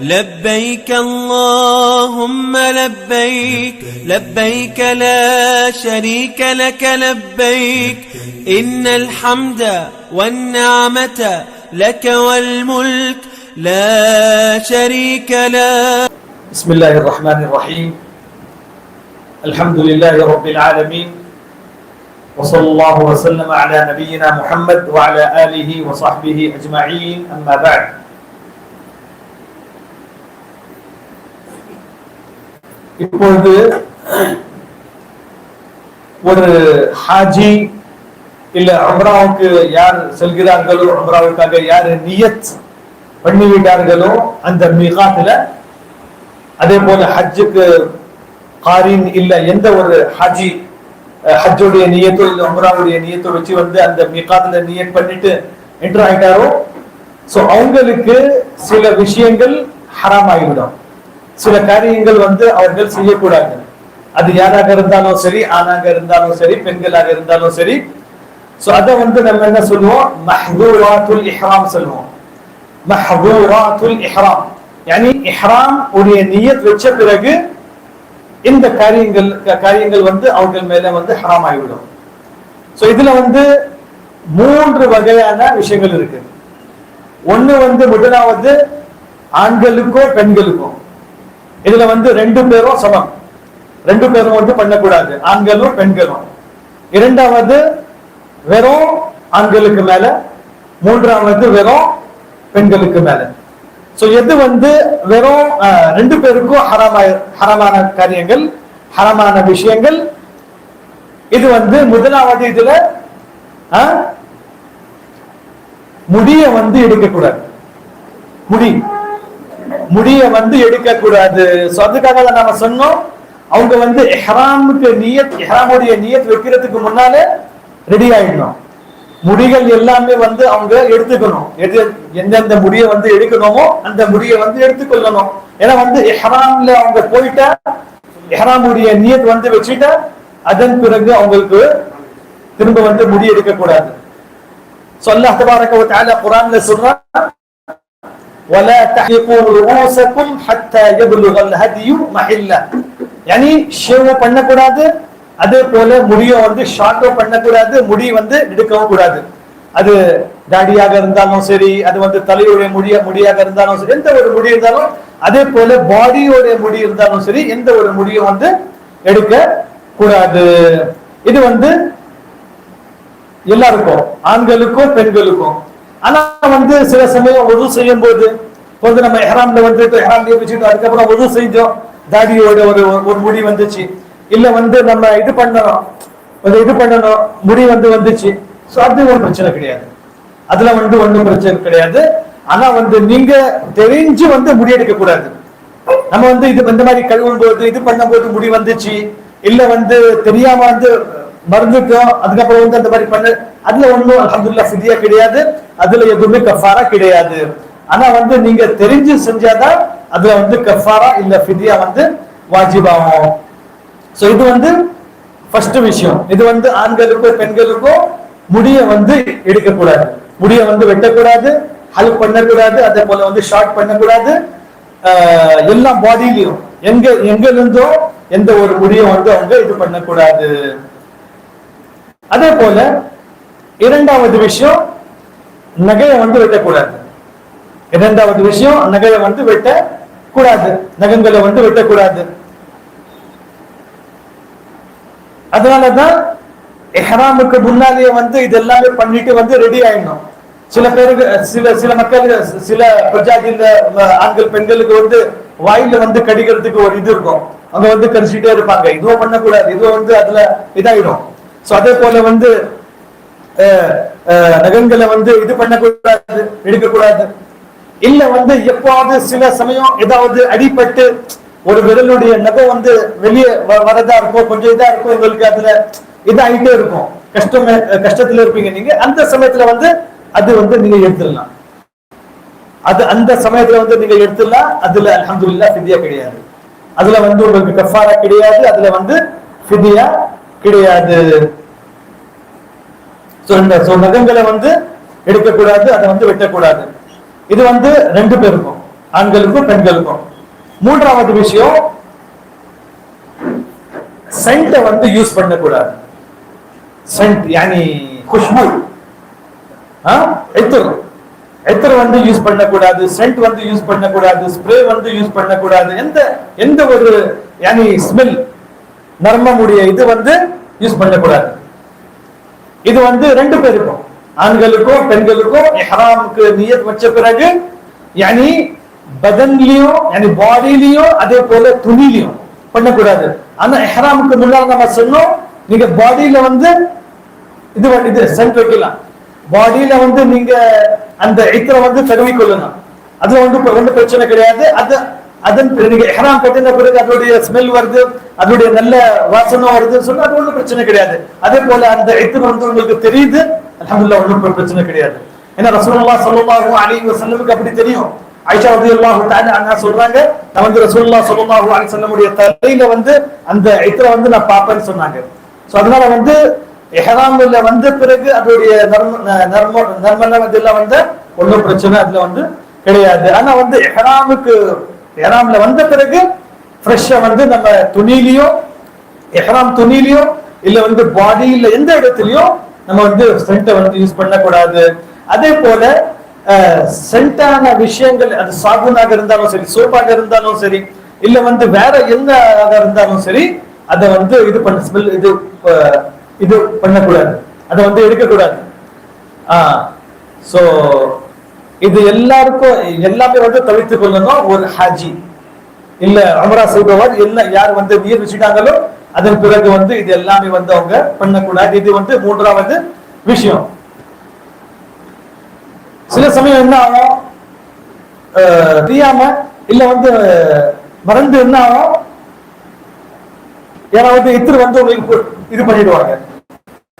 لبيك اللهم لبيك لبيك لا شريك لك لبيك إن الحمد والنعمة لك والملك لا شريك له. بسم الله الرحمن الرحيم. الحمد لله رب العالمين، وصلى الله وسلم على نبينا محمد وعلى آله وصحبه أجمعين. أما بعد. இப்பொழுது ஒரு ஹாஜி இல்ல உம்ராவுக்கு யார் செல்கிறார்களோ, உம்ராவுக்காக யார் நியத் பண்ணிவிட்டார்களோ அந்த மீகாத்துல, அதே போல ஹஜ்ஜுக்கு காரின் இல்ல எந்த ஒரு ஹாஜி ஹஜ்ஜுடைய நியத்தோ இல்ல உம்ராவுடைய நியத்தோ வச்சு அந்த மீகாத்துல நியத் பண்ணிட்டு என்டர் ஆயிட்டாரோ, சோ அவங்களுக்கு சில விஷயங்கள் ஹராம் ஆகிவிடும். சில காரியங்கள் அவர்கள் செய்யக்கூடாது. அது யாராக இருந்தாலும் சரி, ஆணாக இருந்தாலும் சரி, பெண்களாக இருந்தாலும் சரி. சோ அத நம்ம என்ன சொல்லுவோம், மஹ்தூராத்துல் இஹ்ராம் சொல்லுவோம். மஹ்தூராத்துல் இஹ்ராம் யானி இஹ்ராம் உடைய நியத் வச்ச பிறகு இந்த காரியங்கள் அவர்கள் மேல ஹராம் ஆகிவிடும். சோ இதுல மூன்று வகையான விஷயங்கள் இருக்கு. ஒண்ணு முதலாவது ஆண்களுக்கோ பெண்களுக்கோ, இதுல ரெண்டு பேரும் சமம், ரெண்டு பேரும் பண்ணக்கூடாது, ஆண்களும் பெண்களும். இரண்டாவது வெறும் ஆண்களுக்கு மேல, மூன்றாவது வெறும் பெண்களுக்கு மேல. சோ எது வெறும் ரெண்டு பேருக்கும் ஹராமான காரியங்கள், ஹராமான விஷயங்கள். இது முதலாவது இதுல முடிய எடுக்கக்கூடாது, முடிய எடுக்கக்கூடாது. அதுக்காக தான் நாம சொன்னோம், அவங்க இஹ்ராமுக்கு நியத், இஹ்ராமுடைய நியத் வைக்கிறதுக்கு முன்னாலே ரெடி ஆயிடணும். முடிகள் எல்லாமே அவங்க எடுத்துக்கணும். எந்தெந்த முடிய எடுக்கணுமோ அந்த முடிய எடுத்துக்கொள்ளணும். ஏன்னா இஹ்ராம்ல அவங்க போயிட்டா, இஹ்ராமுடைய நியத் வச்சுட்டா, அதன் பிறகு அவங்களுக்கு திரும்ப முடி எடுக்கக்கூடாது. அல்லாஹ் தபாரக வ தஆலா குர்ஆன்ல சொல்றான், ولا تحلقوا رؤوسكم حتى يبلغ الهدي محله. யானி ஷேவ் பண்ணக்கூடாது, அதே போல முடிய ஷார்ட்டோ பண்ணக்கூடாது, முடி எடுக்கவும் கூடாது. அது தாடியாக இருந்தாலும் சரி, அது தலையுடைய முடியாக இருந்தாலும் சரி, எந்த ஒரு முடி இருந்தாலும், அதே போல பாடியோட முடி இருந்தாலும் சரி, எந்த ஒரு முடியும் எடுக்க கூடாது. இது எல்லாருக்கும், ஆண்களுக்கும் பெண்களுக்கும். ஆனா சில சமயம் உது செய்யும் போது நம்ம இஹ்ராம்ல இஹ்ராம்ல வச்சுட்டு அதுக்கப்புறம் உது செஞ்சோம், தாடியோட ஒரு முடி வந்துச்சு, இல்ல நம்ம இது பண்ணணும் முடி வந்துச்சு. சோ அது ஒரு பிரச்சனை கிடையாது, அதுல ஒண்ணும் பிரச்சனை கிடையாது. ஆனா நீங்க தெரிஞ்சு முடி எடுக்க கூடாது. நம்ம இது இந்த மாதிரி கழுவும் போது, இது பண்ணும் போது முடி வந்துச்சு, இல்ல தெரியாம மறந்துட்டோம், அதுக்கப்புறம் அந்த மாதிரி பண்ண, அதுல ஒண்ணும் அல்ஹம்துலில்லாஹ் ஃபிதியா கிடையாது, அதுல எதுவுமே கஃபாரா கிடையாது. ஆனா நீங்க தெரிஞ்சு செஞ்சாதான் அதுல கஃபாரா இல்ல ஃபிதியா வாஜிபாகும். சோ இது ஃபர்ஸ்ட் விஷயம். இது ஆண்களுக்கும் பெண்களுக்கும் முடிய எடுக்கக்கூடாது, முடிய வெட்டக்கூடாது, ஹல்க் பண்ணக்கூடாது, அதே போல ஷார்ட் பண்ணக்கூடாது. எல்லா பாடியிலையும் எங்க இருந்தோ எந்த ஒரு முடியும் அவங்க இது பண்ணக்கூடாது. அதே போல இரண்டாவது விஷயம், நகையை வெட்டக்கூடாது. இரண்டாவது விஷயம், நகையை வெட்டக்கூடாது, நகங்களை வெட்டக்கூடாது. அதனாலதான் இஹ்ராமுக்கு முன்னாலேயே இது எல்லாமே பண்ணிட்டு ரெடி ஆயிடணும். சில பேருக்கு, சில மக்கள், சில பிரஜாதியில ஆண்கள் பெண்களுக்கு வாயில கடிக்கிறதுக்கு ஒரு இது இருக்கும், அவங்க கடிச்சிட்டே இருப்பாங்க. இதுவும் பண்ணக்கூடாது, இதுவும் அதுல இதாயிடும். சோ அதே போல நகங்களை இது பண்ணக்கூடாது, எடுக்கக்கூடாது. இல்ல எப்பாவது சில சமயம் ஏதாவது அடிபட்டு ஒரு விரலுடைய நகம் வெளியே வரதா இருக்கும், கொஞ்சம் இதா இருக்கும், உங்களுக்கு அதுல இதாயிட்டே இருக்கும், கஷ்டத்துல இருப்பீங்க நீங்க. அந்த சமயத்துல அது நீங்க எடுத்துடலாம். அது அந்த சமயத்துல நீங்க எடுத்துடலாம். அதுல அல்ஹம்துலில்லாஹ் ஃபிதியா கிடையாது, அதுல உங்களுக்கு கஃபாரா கிடையாது, அதுல ஃபிதியா கிடையாது. நகங்களை எடுக்கக்கூடாது, அதை வெட்டக்கூடாது. இது ரெண்டு பேருக்கும், ஆண்களுக்கும் பெண்களுக்கும். மூன்றாவது விஷயம், சென்ட் வந்து யூஸ் பண்ணக்கூடாது. சென்ட் யானி குஷ்பு, எத்தர் வந்து யூஸ் பண்ணக்கூடாது, சென்ட் வந்து யூஸ் பண்ணக்கூடாது, ஸ்ப்ரே வந்து யூஸ் பண்ணக்கூடாது. எந்த ஒரு யானி ஸ்மெல் நர்மமுடைய இது வந்து யூஸ் பண்ணக்கூடாது. இது வந்து ரெண்டு பேருக்கும், ஆண்களுக்கும் பெண்களுக்கும் இஹ்ராமுக்கு நியத் வச்ச பிறகு யானி பதன்லயும் யானி பாடியிலயும் அதே போல துணிலையும் பண்ணக்கூடாது. ஆனா இஹ்ராமுக்கு முன்னால நம்ம சொன்னோம், நீங்க பாடியில வந்து இது சென்ட் வைக்கலாம், பாடியில வந்து நீங்க அந்த இத்திர வந்து தடவி கொள்ளணும், அதுல வந்து ஒன்றும் பிரச்சனை கிடையாது. அதன் நீங்க இஹ்ராம் கட்டின பிறகு அதோடைய ஸ்மெல் வருது, அதோடைய நல்ல வாசனை வருதுன்னு சொன்னா அது ஒன்றும் பிரச்சனை கிடையாது. அதே போல அந்த இத்திர வந்து உங்களுக்கு தெரியுது, அல்ஹம்துலில்லாஹ் ஒன்றும் பிரச்சனை கிடையாது. ஏன்னா ரசூலுல்லாஹ் ஸல்லல்லாஹு அலைஹி வஸல்லமுக்கு அப்படி தெரியும். ஆயிஷா ரலியல்லாஹு தஆலா அன்ஹா சொல்றாங்க, நான் வந்து ரசூலுல்லாஹ் ஸல்லல்லாஹு அலைஹி வஸல்லமுடைய தலையில வந்து அந்த இத்திர வந்து நான் பாப்பேன்னு சொன்னாங்க. சோ அதனால வந்து இஹ்ராம்ல வந்த பிறகு அதோடைய நர்மம் இதெல்லாம் வந்து ஒன்றும் பிரச்சனை அதுல வந்து கிடையாது. ஆனா வந்து இஹ்ராம்ல வந்த பிறகு ஃப்ரெஷ்ஷா வந்து நம்ம துணியிலையோ இஹ்ராம் துணியிலையோ இல்ல வந்து பாடியில எந்த இடத்துலயும் நம்ம வந்து சென்ட்டை வந்து யூஸ் பண்ணக்கூடாது. அதே போல சென்டான விஷயங்கள், அது சாபுனாக இருந்தாலும் சரி, சோப்பாக இருந்தாலும் சரி, இல்ல வந்து வேற என்ன இருந்தாலும் சரி, அதை வந்து இது பண்ண ஸ்மெல் இது பண்ணக்கூடாது, அதை வந்து எடுக்கக்கூடாது. சோ இது எல்லாருக்கும் எல்லாமே வந்து தவிர்த்து கொள்ளணும். ஒரு ஹாஜி இல்ல உம்ரா செய்பவர் என்ன யார் வந்து நீர் வச்சுட்டாங்களோ அதன் பிறகு வந்து இது எல்லாமே வந்து அவங்க பண்ணக்கூடாது. இது வந்து மூன்றாவது விஷயம். சில சமயம் என்ன ஆகும், தெரியாம இல்ல வந்து மறந்து என்ன ஆகும், யாராவது இத்திரு வந்து உங்களுக்கு இது பண்ணிடுவாங்க,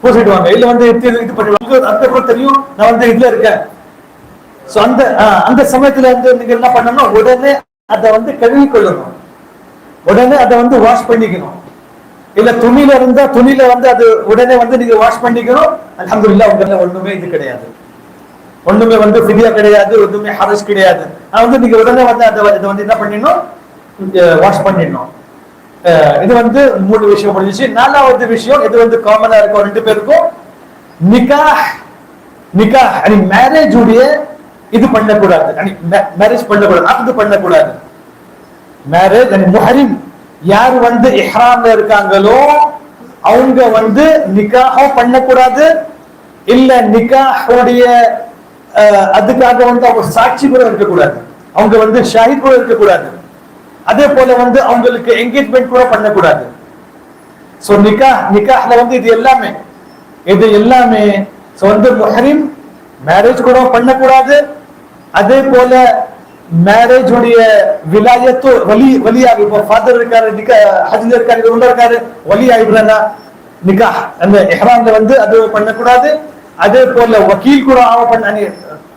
பூசிடுவாங்க, இல்ல வந்து இது பண்ணிடுவாங்க. அதுக்கப்புறம் தெரியும் நான் வந்து இதுல இருக்கேன். சோ அந்த சமயத்துல வந்து நீங்க என்ன பண்ணணும், உடனே அதை வந்து கழுவி கொள்ளணும், உடனே அதை வந்து வாஷ் பண்ணிக்கணும். இல்ல துணியில இருந்தா துணியில வந்து அது உடனே வந்து நீங்க வாஷ் பண்ணிக்கணும். அல்ஹம்துலில்லாஹ் உங்கள்ல ஒண்ணுமே இது கிடையாது, ஒண்ணுமே வந்து ஃபிதியா கிடையாது, ஒண்ணுமே ஹரஜ் கிடையாது. ஆனா வந்து நீங்க உடனே வந்து அதை வந்து என்ன பண்ணிடணும், வாஷ் பண்ணிடணும். இது வந்து மூணு விஷயம் முடிஞ்சிச்சு. நாலாவது விஷயம், இது வந்து காமனா இருக்கும் ரெண்டு பேருக்கும், நிக்காஹ் மேரேஜ் உடைய இது பண்ணக்கூடாது, மேரேஜ் பண்ணக்கூடாது, அது பண்ணக்கூடாது. மேரேஜ் முஹரிம் யார் வந்து இஹ்ராம்ல இருக்காங்களோ அவங்க வந்து நிக்காஹும் பண்ணக்கூடாது, இல்ல நிக்காஹுடைய அதுக்காக வந்து அவங்க சாட்சி கூட இருக்கக்கூடாது, அவங்க வந்து ஷாஹித் கூட இருக்கக்கூடாது. அதே போல வந்து அவங்களுக்கு என்கேஜ்மெண்ட் கூட பண்ணக்கூடாது. சோ நிக்காஹ்ல வந்து இது எல்லாமே சோ வந்து முஹரிம் மேரேஜ் கூட பண்ணக்கூடாது. அதே போல மேரேஜ் உடைய விலாயத்து வலியாக, இப்போ ஃபாதர் இருக்காரு, ஹஜ்ல இருக்காரு, உள்ள இருக்காரு, வலி ஆயிடுறா நிக்காஹ் அந்த இஹ்ராம்ல வந்து அது பண்ணக்கூடாது. அதே போல வக்கீல் கூட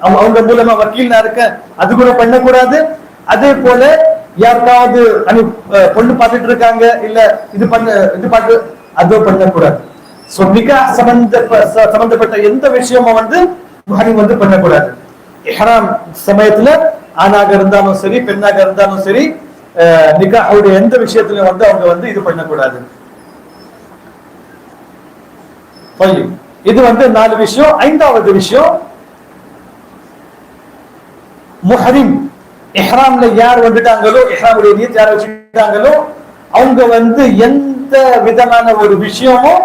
அவங்க மூலமா வக்கீல் இருக்க அது கூட பண்ணக்கூடாது. அதே போல யாருக்காவது பொண்ணு பார்த்துட்டு இருக்காங்க, இல்ல இது பார்த்து அது பண்ணக்கூடாது. சோ நிக்காஹ் சம்பந்தப்பட்ட எந்த விஷயமும் வந்து முஹரிம் வந்து பண்ணக்கூடாது. இஹ்ராம் சமயத்துல ஆணாக இருந்தாலும் சரி, பெண்ணாக இருந்தாலும் சரி, நிக்காஹுடைய எந்த விஷயத்திலும் வந்து அவங்க வந்து இது பண்ணக்கூடாது. இது வந்து 4 விஷயம். 5வது விஷயம், முஹரிம் இஹ்ராம்ல யார் வந்துட்டாங்களோ, இஹ்ராமுடைய நியத் யார் வச்சுட்டாங்களோ அவங்க வந்து எந்த விதமான ஒரு விஷயமும்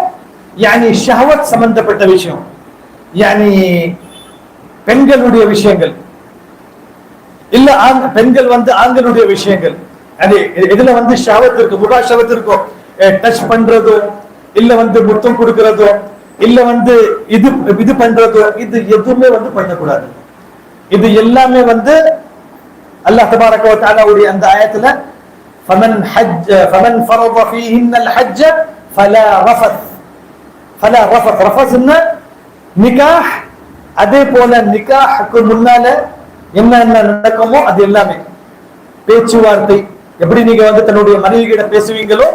யானி ஷஹவத் சம்பந்தப்பட்ட விஷயம், யானி பெண்களுடைய விஷயங்கள், இல்ல பெண்கள் வந்து ஆண்களுடைய விஷயங்கள், இதுல வந்து ஷஹவத் இருக்கு, முபாஷரத் இருக்கும், டச் பண்றதோ இல்ல வந்து முத்தம் கொடுக்கிறதோ இல்ல வந்து இது பண்றதோ இது எதுவுமே வந்து பண்ணக்கூடாது. இது எல்லாமே வந்து அல்லாஹ் தபாரக வ தஆலாவுடைய அந்த ஆயத்துல ஃபமன் ஃபரத ஃபீஹின்ன அல்-ஹஜ்ஜ ஃபலா ரஃபத் ரஃபத்னா நிக்காஹ். அதே போல நிக்காஹ்க்கு முன்னால என்ன நடக்குமோ அது எல்லாமே பேச்சுவார்த்தை, எப்படி நீங்க வந்து தன்னுடைய மனைவி கிட்ட பேசுவீங்களோ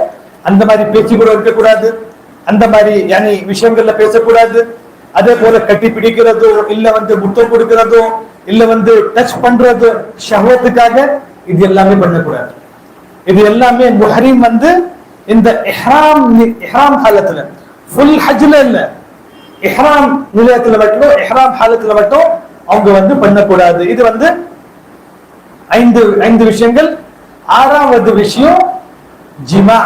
அந்த மாதிரி பேச்சு கூட இருக்கக்கூடாது, அந்த மாதிரி விஷயங்கள்ல பேசக்கூடாது. அதே போல கட்டி பிடிக்கிறதோ இல்ல வந்து முத்தம் கொடுக்கிறதோ இல்ல வந்து டச் பண்றது ஷஹவத்துக்காக, இது எல்லாமே பண்ணக்கூடாது. இது எல்லாமே முஹரிம் வந்து இந்த இஹ்ராம் ஹாலத்துல, ஃபுல் ஹஜ்ல இல்ல, இஹ்ராம் நிலையத்துல மட்டும், இஹ்ராம் ஹாலத்துல மட்டும் அவங்க வந்து பண்ணக்கூடாது. இது வந்து ஐந்து விஷயங்கள். ஆறாவது விஷயம் ஜிமா.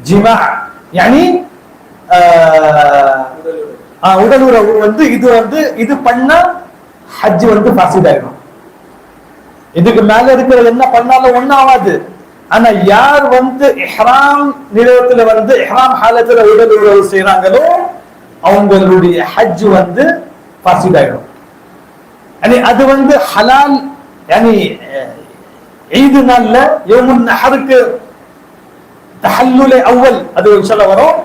ஜிமா யானி உடல் உறவு வந்து இது பண்ணா ஹஜ் வந்து ஃபாசித் ஆயிடும். இதுக்கு மேல இருக்கிறது என்ன பண்ணாலும் ஒண்ணும் ஆகாது. ஆனா யார் வந்து இஹ்ராம் நிலையத்துல வந்து இஹ்ராம் ஹாலத்துல உடல் உறவு செய்யறாங்களோ அவங்களுடைய ஹஜ் வந்து ஃபாசித் ஆயிடும். அது வந்து ஹலால், ஈது நாள்ல யௌமுன் நஹருக்கு தஹல்லுல் அவ்வல், அது இன்ஷாஅல்லாஹ் வரும்.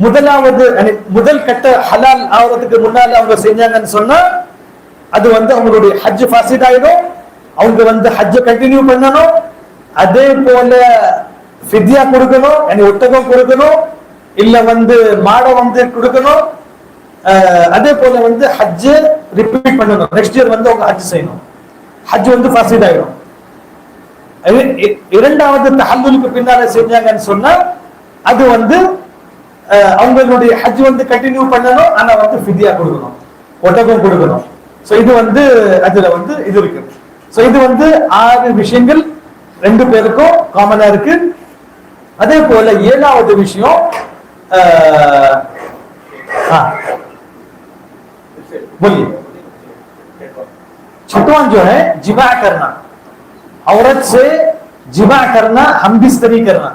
முதலாவது முதல் கட்ட ஹலால் ஆவறதுக்கு முன்னால அவங்க செஞ்சாங்கன்னு சொன்னா அது வந்து அவங்களுடைய ஹஜ் ஃபாசித் ஆயிடும். அவங்க வந்து ஹஜ் கண்டினியூ பண்ணணும். அதே போல ஃபித்யா கொடுக்கணும், ஒட்டகம் கொடுக்கணும், இல்ல வந்து மாடை வந்து கொடுக்கணும். அதே போல வந்து ஹஜ் ரிப்பீட் பண்ணணும். நெக்ஸ்ட் இயர் வந்து அவங்க ஹஜ் செய்யணும். ஹஜ் வந்து ஃபாசித் ஆயிடும். இரண்டாவது தஹல்லுலுக்கு பின்னால செஞ்சாங்கன்னு சொன்னா அது வந்து அவங்களுடைய ஹஜ் வந்து கண்டினியூ பண்ணணும். ஆனா வந்து ஃபித்யா கொடுக்கணும், ஒட்டகம் கொடுக்கணும். சோ இது வந்து அதுல வந்து இது இருக்கு. சோ இது வந்து 6 விஷயங்கள் ரெண்டு பேருக்கும் காமனா இருக்கு. அதே போல 7வது விஷயம் बोलिए। छठवां जो है जिमा करना, औरत से जिमा करना, हम बिस्तरी करना,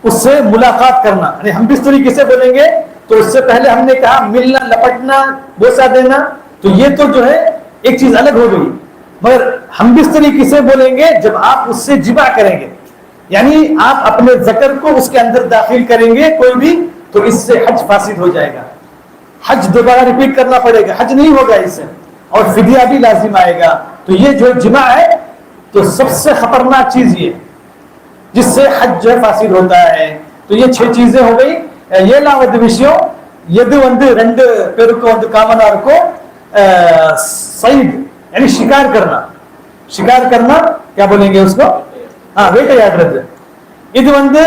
उससे मुलाकात करना। हम बिस्तरी किसे बोलेंगे? तो उससे पहले हमने कहा मिलना, लपटना, बोसा देना, तो ये तो जो है एक चीज अलग हो गई। मगर हम बिस्तरी किसे बोलेंगे? जब आप उससे जिमा करेंगे, यानी आप अपने ज़कर को उसके अंदर दाखिल करेंगे कोई भी, तो इससे हज फासिद हो जाएगा। हज दोबारा रिपीट करना पड़ेगा, हज नहीं होगा इससे, और फिदिया भी लाजिम आएगा। तो ये जो जिमा है तो सबसे खतरनाक चीज ये, जिससे हज जो फासिद होता है। तो ये 6 चीजें हो गई। 7வது விஷயம் எது வந்து ரெண்டு பேருக்கும் வந்து காமனா இருக்கும், சைட் यानी शिकार करना। शिकार करना क्या बोलेंगे उसको? வேட்டையாடுறது। இது வந்து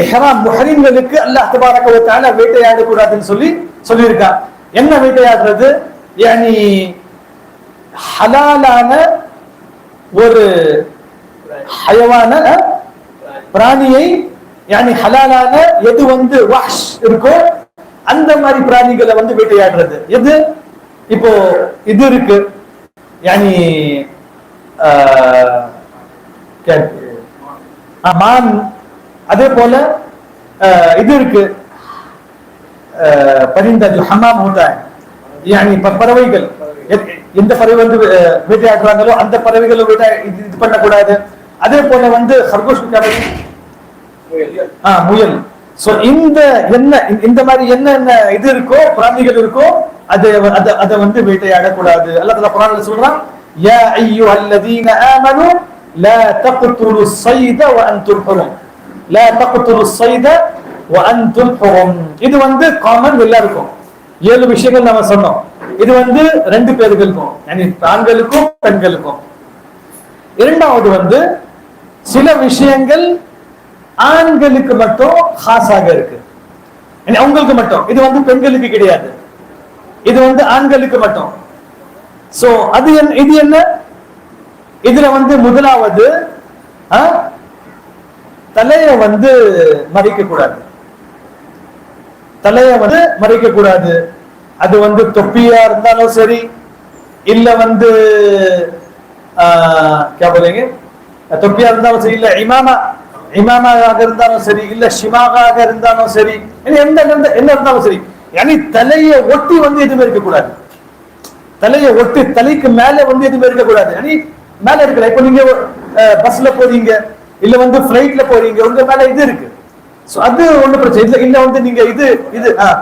இஹ்ராம் முஹரிம்களுக்கு அல்லாஹ் தபாரக வ தஆலா வேட்டையாட கூடாதுன்னு சொல்லியிருக்கான். என்ன வேட்டையாடுறது? யானி ஹலாலான ஒரு ஹயவான பிராணியை, யானி ஹலாலான எது வந்து வஹ்ஷ் இருக்கோ அந்த மாதிரி பிராணிகளை வந்து வேட்டையாடுறது. எது இப்போ இது இருக்கு, யானி மான், அதே போல இது இருக்கு परिंदा जो हमाम होता है, यानी பறவைகள், எந்த பறவை வந்து வேட்டையாடுறாங்களோ அந்த பறவைகளை இது பண்ணக்கூடாது. அதே போல வந்து खरगोश முயல். சோ இந்த மாதிரி என்ன இது இருக்கோ, பிராணிகள் இருக்கோ, அதை வந்து வேட்டையாடக்கூடாது. அல்லாஹ் தஆலா குர்ஆன்ல சொல்றான், யா அய்யுஹல்லதீன ஆமனூ லா தக்துலுஸ் ஸைத வ அன்தும் ஹுரும், லா தக்துலுஸ் ஸைத வ அன்தும் ஹுரும். இது வந்து காமன் எல்லாருக்கும். 7 விஷயங்கள் நாம சொன்னோம். இது வந்து ரெண்டு பேர்களுக்கும், يعني ஆண்களுக்கும் பெண்களுக்கும். இரண்டாவது வந்து சில விஷயங்கள் ஆண்களுக்கு மட்டும் खासாக இருக்கு, يعني அவங்களுக்கு மட்டும். இது வந்து பெண்களுக்கு கிடையாது, இது வந்து ஆண்களுக்கு மட்டும். சோ இது என்ன? இதுல வந்து முதலாவது தலைய வந்து மறைக்க கூடாது. தலைய வந்து மறைக்க கூடாது. அது வந்து தொப்பியா இருந்தாலும் சரி, இல்ல வந்து क्या बोलेंगे, தொப்பியா இருந்தாலும் சரி, இல்ல இமாமாக இருந்தாலும் சரி, இல்ல ஷிமாகாக இருந்தாலும் சரி, என்ன இருந்தாலும் சரி, யானி தலைய ஒட்டி வந்து எதுவுமே இருக்கக்கூடாது. தலைய ஒட்டி தலைக்கு மேல வந்து எதுவுமே இருக்கக்கூடாது. யானி மேல இருக்கல. இப்ப நீங்க பஸ்ல போறீங்க, இல்ல வந்து பிளைட்ல போறீங்க, உங்க மேல இது இருக்கு, சோ அது ஒண்ணு பிரச்சனை இல்ல. இல்ல வந்து நீங்க இது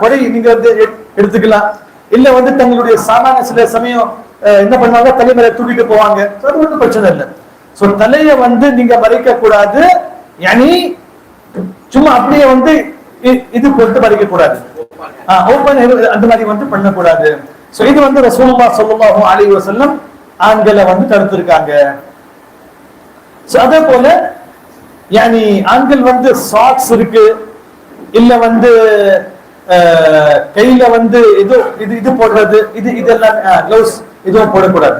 குறை நீங்க வந்து எடுத்துக்கலாம். இல்ல வந்து தங்களுடைய சாமான சில சமயம் என்ன பண்ணுவாங்க, தலை மேல தூக்கிட்டு போவாங்க, அது ஒன்றும் பிரச்சனை இல்லை. சோ தலைய வந்து நீங்க மறைக்க கூடாது, யானி சும்மா அப்படியே வந்து இது போட்டு மறைக்க கூடாது, ஓபன் அந்த மாதிரி வந்து பண்ணக்கூடாது. சோ இது வந்து ரசூலுல்லாஹ் ஸல்லல்லாஹு அலைஹி வஸல்லம் ஆண்களை வந்து தடுத்திருக்காங்க. சோ அதே போல யானி ஆண்கள் வந்து சாக்ஸ் இருக்கு இல்ல வந்து கையில வந்து இது இது இது போடுறது இது இதெல்லாம் க்ளவுஸ் இதுவும் போடக்கூடாது.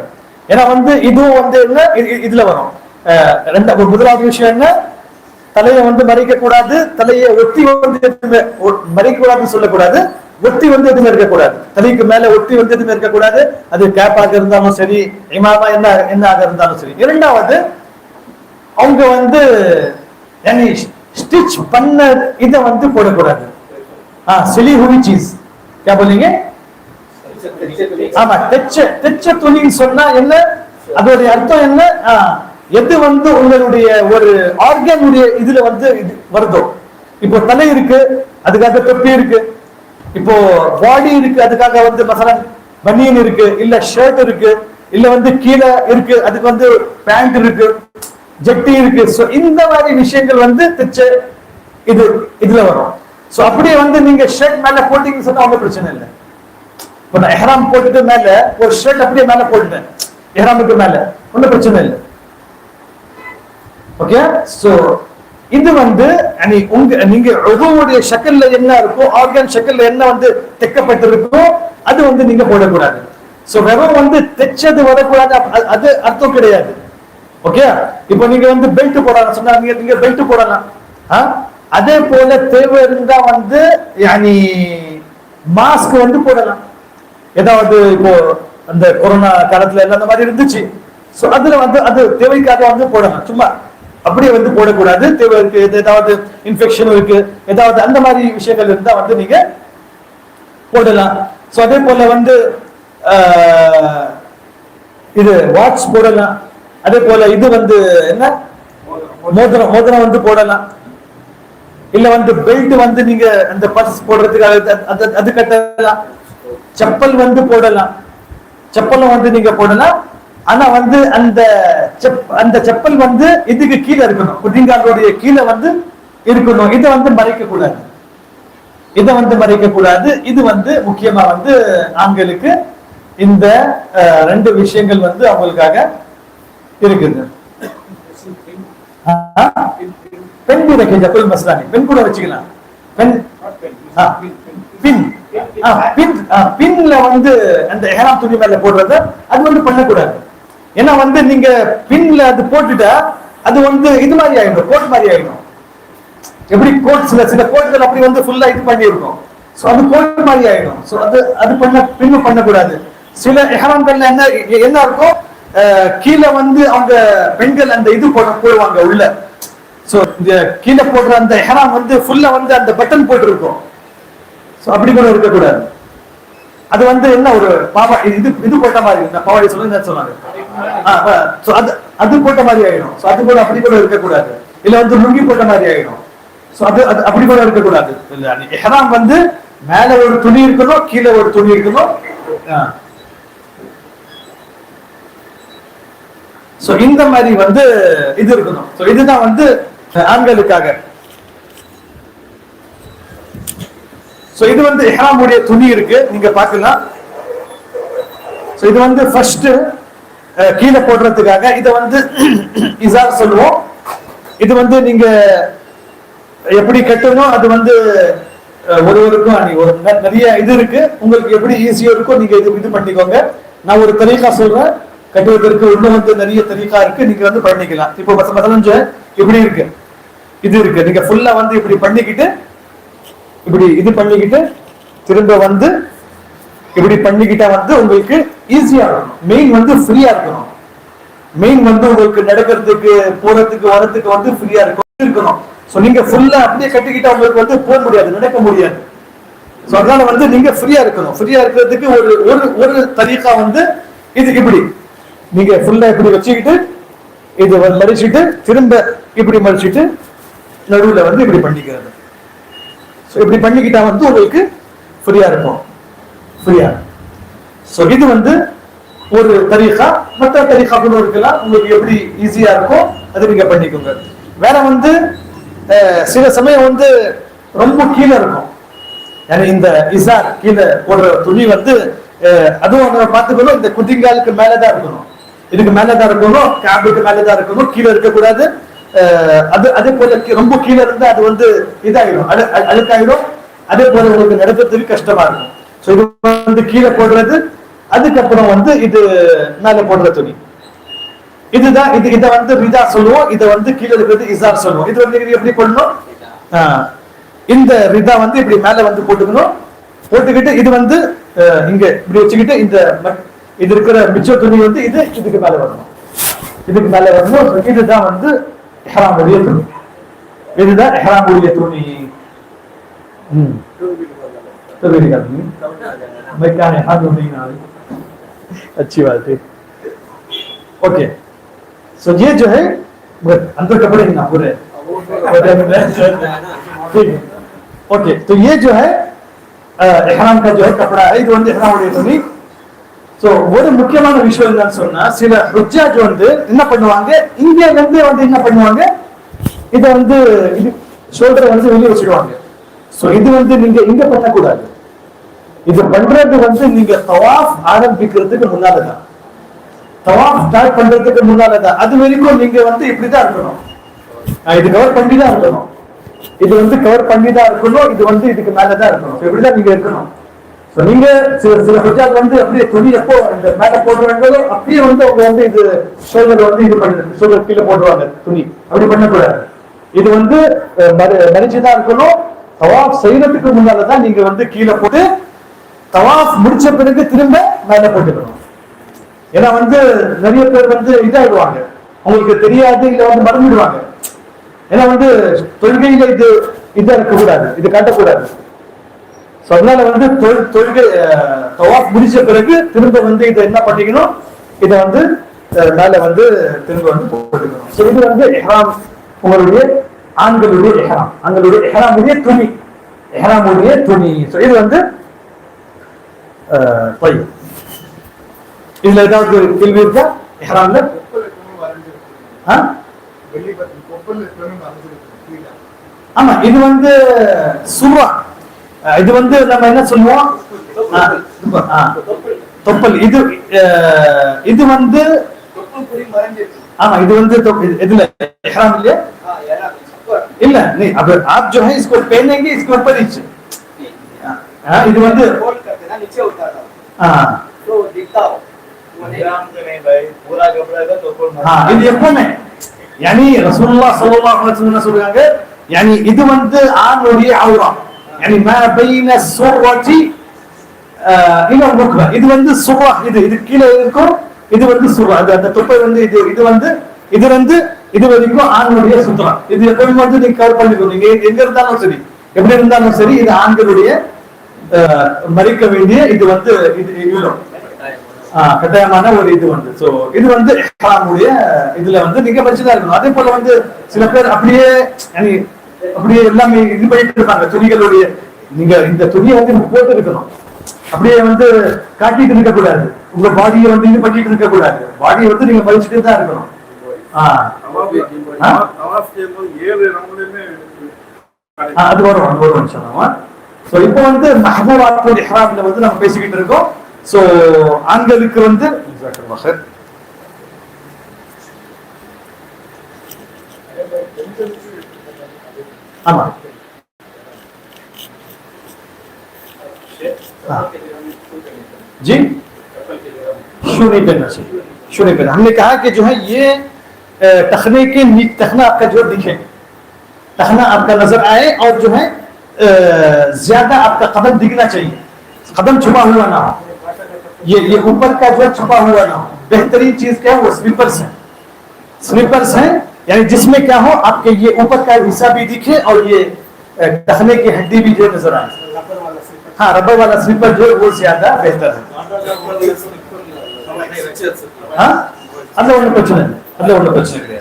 ஏன்னா வந்து இதுவும் வந்து என்ன இதுல வரும். முதலாவது விஷயம் என்ன, தலையை வந்து மறைக்க கூடாது, தலையை ஒட்டி வந்து எதுவுமே மறைக்க கூடாதுன்னு சொல்லக்கூடாது, ஒட்டி வந்து எதுவுமே இருக்கக்கூடாது, தலைக்கு மேல ஒட்டி வந்து எதுவுமே இருக்கக்கூடாது. அது கேப்பாக இருந்தாலும் சரி, இமாமா என்ன ஆக இருந்தாலும் சரி. இரண்டாவது அவங்க வந்து ஸ்டிச் பண்ண இதை வந்து போடக்கூடாது. சிலி हुई चीज क्या बोलेंगे? ஆமா, தெச்ச துணின்னு சொன்னா என்ன, அதோடைய அர்த்தம் என்ன, எது வந்து உங்களுடைய ஒரு ஆர்கனுடைய இதுல வந்து வருதோ. இப்போ தலை இருக்கு அதுக்காக தொப்பி இருக்கு, இப்போ பாடி இருக்கு அதுக்காக வந்து மசாலா பனியன் இருக்கு, இல்ல ஷர்ட் இருக்கு, இல்ல வந்து கீழே இருக்கு அதுக்கு வந்து பேண்ட் இருக்கு, ஜட்டி இருக்கு. சோ இந்த மாதிரி விஷயங்கள் வந்து தெச்ச இதுல வரும். சோ அப்படியே வந்து நீங்க ஷர்ட் மேல போட்டீங்கன்னு சொன்னா ஒன்றும் பிரச்சனை இல்லை. இப்போ நான் எஹ்ராம் போட்டுட்டு மேல ஒரு ஷர்ட் அப்படியே மேல போட்டுட்டேன் எஹ்ராமுக்கு மேல, ஒன்றும் பிரச்சனை இல்லை. ஓகே, சோ இது வந்து நீங்க உங்களுடைய ஷக்கல்ல என்ன இருக்கோ, ஆர்கன் ஷக்கல்ல என்ன வந்து தைக்கப்பட்டிருக்கோ அது வந்து நீங்க போடக்கூடாது. சோ வெறும் வந்து தைச்சது வரக்கூடாது அது அர்த்தம் கிடையாது. ஓகே, இப்போ நீங்க வந்து பெல்ட் போடலாம் சொன்னா நீங்க பெல்ட் போடலாம். அதே போல தேவை இருந்தா வந்து மாஸ்க் வந்து போடலாம். ஏதாவது இப்போ அந்த கொரோனா காலத்துல எல்லாம் அந்த மாதிரி இருந்துச்சு. சோ அதுல வந்து அது தேவைக்காக வந்து போடலாம், சும்மா அப்படியே வந்து போடக்கூடாது. தேவை இருக்கு, ஏதாவது இன்ஃபெக்ஷன் இருக்கு, ஏதாவது அந்த மாதிரி விஷயங்கள் இருந்தா வந்து நீங்க போடலாம். சோ அதே போல வந்து இது வாட்ச் போடலாம். அதே போல இது வந்து என்ன மோதிரம் வந்து போடலாம். இல்ல வந்து பெல்ட் வந்து நீங்க அந்த பர்ஸ் போடுறதுக்காக அது கட்டலாம். செப்பல் வந்து போடலாம், செப்பலும் வந்து நீங்க போடலாம். ஆனா வந்து அந்த செப்பல் வந்து இதுக்கு கீழே இருக்கணும், குதிங்காலுடைய கீழே வந்து இருக்கணும். இதை வந்து மறைக்க கூடாது, இதை வந்து மறைக்க கூடாது. இது வந்து முக்கியமா வந்து ஆண்களுக்கு இந்த ரெண்டு விஷயங்கள் வந்து அவங்களுக்காக இருக்குது. பெண் கூட ஜப்பல் மஸ்லானி பெண் கூட வச்சுக்கலாம். பின்ல வந்து அந்த எஹ்ராம் துணி மேல போடுறத அது வந்து பண்ணக்கூடாது. ஏன்னா வந்து நீங்க பின்ல அது போட்டுட்டா அது வந்து இது மாதிரி ஆயிடும், கோட் மாதிரி ஆயிடும். எப்படி கோட் சில கோட்கள் அப்படி வந்து ஃபுல்லா இது பண்ணி இருக்கும். சோ அது கோட் மாதிரி ஆயிடும். சோ அது பின்னு பண்ணக்கூடாது. சில எஹ்ராம்கள்ல என்ன இருக்கும், கீழே வந்து அவங்க பெண்கள் அந்த இது போடுவாங்க உள்ள. சோ இந்த கீழே போடுற அந்த எஹ்ராம் வந்து ஃபுல்லா வந்து அந்த பட்டன் போட்டு இருக்கும். சோ அப்படி கூட இருக்கக்கூடாது. அது வந்து என்ன ஒரு பாவா இது போட்ட மாதிரி பாவாடி சொல்லுங்க சொன்னாங்க. அது போட்ட மாதிரி ஆயிடும். சோ அது கூட அப்படி கூட இருக்கக்கூடாது. இல்ல வந்து லுங்கி போட்ட மாதிரி ஆயிடும். சோ அது அப்படி கூட இருக்கக்கூடாது. எஹ்ராம் வந்து மேல ஒரு துணி இருக்கணும், கீழே ஒரு துணி இருக்கணும். சோ இந்த மாதிரி வந்து இது இருக்கணும். சோ இதுதான் வந்து ஆண்களுக்காக. சோ இது வந்து இஹ்ராம் உடைய துணி இருக்கு, நீங்க பார்க்கலாம். சோ இது வந்து ஃபர்ஸ்ட் கீழே போடுறதுக்காக இத வந்து இசார் சொல்லுவோம். இது வந்து நீங்க எப்படி கட்டணும் அது வந்து ஒருவருக்கும் நிறைய இது இருக்கு. உங்களுக்கு எப்படி ஈஸியா இருக்கோ நீங்க இது பண்ணிக்கோங்க. நான் ஒரு தரீகா சொல்றேன் கட்டுவதற்கு, இன்னும் வந்து நிறைய தரீகா இருக்கு, நீங்க வந்து பண்ணிக்கலாம். இப்போ மசலஞ்ச இப்படி இருக்கு, இது இருக்கு, நீங்க ஃபுல்லா வந்து இப்படி பண்ணிக்கிட்டு இப்படி இது பண்ணிக்கிட்டு திரும்ப வந்து இப்படி பண்ணிக்கிட்டா வந்து உங்களுக்கு ஈஸியா இருக்கும். மெயின் வந்து ஃப்ரீயா இருக்கணும். மெயின் வந்து உங்களுக்கு நடக்கிறதுக்கு போறதுக்கு வரதுக்கு வந்து ஃப்ரீயா இருக்கணும். சோ நீங்க ஃபுல்லா அப்படியே கட்டிக்கிட்டா உங்களுக்கு வந்து போக முடியாது, நடக்க முடியாது. சோ அதனால வந்து நீங்க ஃப்ரீயா இருக்கணும். ஃப்ரீயா இருக்கிறதுக்கு ஒரு தரீகா வந்து இது இப்படி நீங்க ஃபுல்லா இப்படி வச்சுக்கிட்டு இது மடிச்சுட்டு திரும்ப இப்படி மடிச்சுட்டு நடுவுல வந்து இப்படி பண்ணிக்கிறது. இப்படி பண்ணிக்கிட்டா வந்து உங்களுக்கு ஃப்ரீயா இருக்கும். ஃப்ரீயா. சோ இது வந்து ஒரு தரீகா. மற்ற தரீகா கூட இருக்கலாம், உங்களுக்கு எப்படி ஈஸியா இருக்கோ அது நீங்க பண்ணிக்கோங்க. வேற வந்து சில சமயம் வந்து ரொம்ப கீழே இருக்கும். இந்த இசார் கீழே போடுற துணி வந்து அதுவும் நம்ம பார்த்துக்கணும், இந்த குதிங்காலுக்கு மேலதான் இருக்கணும், இதுக்கு மேலதான் இருக்கணும், காபுக்கு மேலதான் இருக்கணும், கீழே இருக்கக்கூடாது. அது அதே போல ரொம்ப கீழே இருந்தா அது வந்து இதாயிடும், அழுக்காயிடும். அதே போல உங்களுக்கு நடக்கிறதுக்கு கஷ்டமா இருக்கும். ஸோ இது வந்து கீழே போடுறது, அதுக்கப்புறம் வந்து இது மேல போடுற துணி. இதுதான் இதை வந்து ரிதா சொல்லுவோம், இதை வந்து கீழே இருக்கிறது இசார் சொல்லுவோம். இது வந்து எப்படி போடணும், இந்த ரிதா வந்து இப்படி மேல வந்து போட்டுக்கணும். போட்டுக்கிட்டு இது வந்து இங்க இப்படி வச்சுக்கிட்டு இந்த இது இருக்கிற மிச்ச துணி வந்து இதுக்கு மேல வரணும், இதுக்கு மேல வரணும். இதுதான் வந்து இஹ்ராமுடைய துணி, இதுதான் இஹ்ராமுடைய துணி. अच्छी बात है. ओके, सो ये जो है अंदर कपड़े ही ना पूरे. ठीक है, ओके. तो ये जो है इहराम का जो है कपड़ा है, இது வந்து இஹ்ராமுடைய துணி. சோ ஒரு முக்கியமான விஷயம் என்னன்னு சொன்னா, சில ஹுஜ்ஜாஜ் வந்து என்ன பண்ணுவாங்க, இங்க வந்து என்ன பண்ணுவாங்க, இத வந்து இது ஷோல்டரை வந்து வெளியே வச்சிடுவாங்க. சோ இது வந்து நீங்க இங்க பண்ணக்கூடாது. இது பண்றது வந்து நீங்க தவாஃப் ஆரம்பிக்கிறதுக்கு முன்னாலதான், தவாஃப் ஸ்டார்ட் பண்றதுக்கு முன்னாலதான். அது வரைக்கும் நீங்க வந்து இப்படிதான் இருக்கணும், இது கவர் பண்ணி தான் இருக்கணும், இது வந்து கவர் பண்ணி தான் இருக்கணும், இது வந்து இதுக்கு மேலதான் இருக்கணும். இப்படிதான் நீங்க இருக்கணும். நீங்க சில ஹுஜ்ஜாஜ் வந்து அப்படியே துணி எப்போ இந்த மேல போடுறாங்களோ அப்படியே வந்து அவங்க வந்து இது ஷோல்டர் வந்து இது பண்ணு, ஷோல்டர் கீழே போடுவாங்க துணி. அப்படி பண்ணக்கூடாது. இது வந்து மறைச்சுதான் இருக்கணும். தவாஃப் செய்யறதுக்கு முன்னாலதான் நீங்க வந்து கீழே போட்டு தவாஃப் முடிச்ச பிறகு திரும்ப மேல போட்டுக்கணும். ஏன்னா வந்து நிறைய பேர் வந்து இதாயிடுவாங்க, அவங்களுக்கு தெரியாது, இல்ல வந்து மறந்துடுவாங்க. ஏன்னா வந்து தொழுகையில இதா இருக்கக்கூடாது, இது காட்டக்கூடாது. அதனால வந்து தொழுகை தவாஃப் முடிச்ச பிறகு திரும்ப வந்து இதை என்ன பண்ணிக்கணும், இதை வந்து மேல வந்து திரும்ப வந்து போட்டுக்கணும். இது வந்து இஹ்ராம், உங்களுடைய ஆண்களுடைய இஹ்ராம், ஆண்களுடைய இஹ்ராமுடைய துணி, இஹ்ராமுடைய துணி. இது வந்து இதுல ஏதாவது கேள்வி இருக்கா இஹ்ராம்ல? ஆமா, இது வந்து சுர்ரா, இது வந்து நம்ம என்ன சொல்லுவோம், தொப்பல். இது வந்து ஆமா, இது வந்து இதுல इहराम लिया இல்ல नहीं अब आप जो है इसको पहनेंगे इसके ऊपर नीचे இது வந்து फोल्ड करके ना नीचे उतारना हां तो दिखता हो इहराम तो नहीं भाई पूरा कपड़ा का தொப்பல் இது எப்பவுமே यानी रसूलुल्लाह सल्लल्लाहु अलैहि वसल्लम சொல்றாங்க, यानी இது வந்து ஆணுடைய ஔரா, यानी ما بين السرة الى الركبه. இது வந்து சுர்ரா, இது கீழே இருக்கும், இது வந்து சுர்ரா. அந்த தொப்பை வந்து இது வந்து இது வரைக்கும் ஆண்களுடைய சுத்ரா. இது எப்பவும் வந்து நீங்க கவர் பண்ணிக்கணும். நீங்க எங்க இருந்தாலும் சரி, எப்படி இருந்தாலும் சரி, இது ஆண்களுடைய மறைக்க வேண்டிய இது வந்து இது கட்டாயமான ஒரு இது வந்து. சோ இது வந்து இஹ்ராமுடைய இதுல வந்து நீங்க வச்சுதான் இருக்கணும். அதே போல வந்து சில பேர் அப்படியே எல்லாமே இது பண்ணிட்டு இருப்பாங்க துணிகளுடைய. நீங்க இந்த துணியை வந்து போட்டு இருக்கணும், அப்படியே வந்து காட்டிட்டு இருக்க கூடாது, உங்க பாடியை வந்து இது பண்ணிட்டு இருக்க கூடாது, பாடியை வந்து நீங்க மறைச்சிட்டு தான் இருக்கணும். அது வரும் சொல்லலாம். சோ இப்போ வந்து மஹ்தூராத்துல் இஹ்ராம்ல வந்து நம்ம பேசிக்கிட்டு இருக்கோம். சோ ஆண்களுக்கு வந்து ஆமா जी शू नहीं पहनना चाहिए, शू नहीं पहना. हमने कहा कि जो है ये टखने के टखना आपका जो दिखे, टखना आपका नजर आए और जो है ज्यादा आपका कदम दिखना चाहिए, कदम छुपा हुआ ना हो, ये ऊपर का जो छुपा हुआ ना हो. बेहतरीन चीज क्या है, वो स्लीपर्स है, स्लीपर्स है, यानी जिसमें क्या हो आपके ये ऊपर का हिस्सा भी दिखे और ये टखने की हड्डी भी जो नजर आए. हाँ, रबर वाला स्लीपर जो वो ज्यादा बेहतर है. हाँ, अल्लाह उन्हें प्रश्न है, अल्लाह उन्हें प्रश्न है.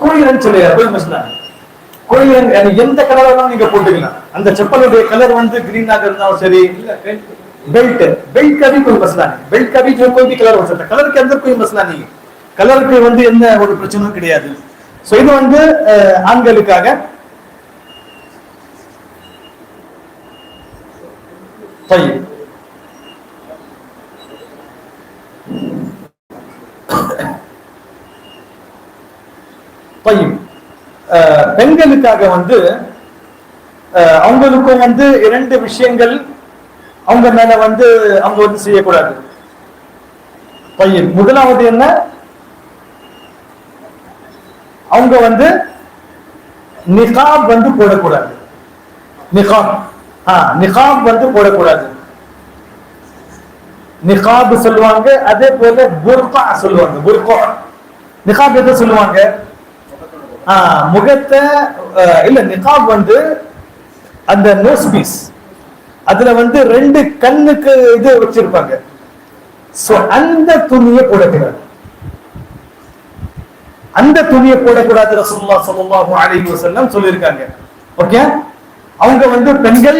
कोई रंग चलेगा, कोई मसला नहीं, कोई रंग, यानी எந்த கலராலும் நீங்க போட்டுக்கலாம். அந்த செப்பலுடைய கலர் வந்து கிரீனா இருந்தாலும் சரி, बेल्ट का भी कोई मसला नहीं, बेल्ट का भी जो कोई भी कलर हो सकता है, कलर के अंदर कोई मसला नहीं है, கலருக்கு வந்து எந்த ஒரு பிரச்சனையும் கிடையாது. சோ இது வந்து ஆண்களுக்காக. طيب பெண்களுக்காக வந்து அவங்களுக்கும் வந்து இரண்டு விஷயங்கள் அவங்க மேல வந்து அவங்க வந்து செய்யக்கூடாது. முதலாவது என்ன, அவங்க வந்து நிகாப் வந்து போடக்கூடாது. நிகாப் வந்து போடக்கூடாது. நிகாப் சொல்லுவாங்க, அதே போல புர்கா சொல்லுவாங்க. புர்கா நிகாப் எதை சொல்லுவாங்க? முகத்தை இல்ல, நிகாப் வந்து அந்த நோஸ் பீஸ், அதுல வந்து ரெண்டு கண்ணுக்கு இது வச்சிருப்பாங்க. அந்த துணியை போடக்கூடாது. அந்த துணியை போடக்கூடாது. ரசூலுல்லாஹ் ஸல்லல்லாஹு அலைஹி வஸல்லம் சொல்லியிருக்காங்க. ஓகே, அவங்க வந்து பெண்கள்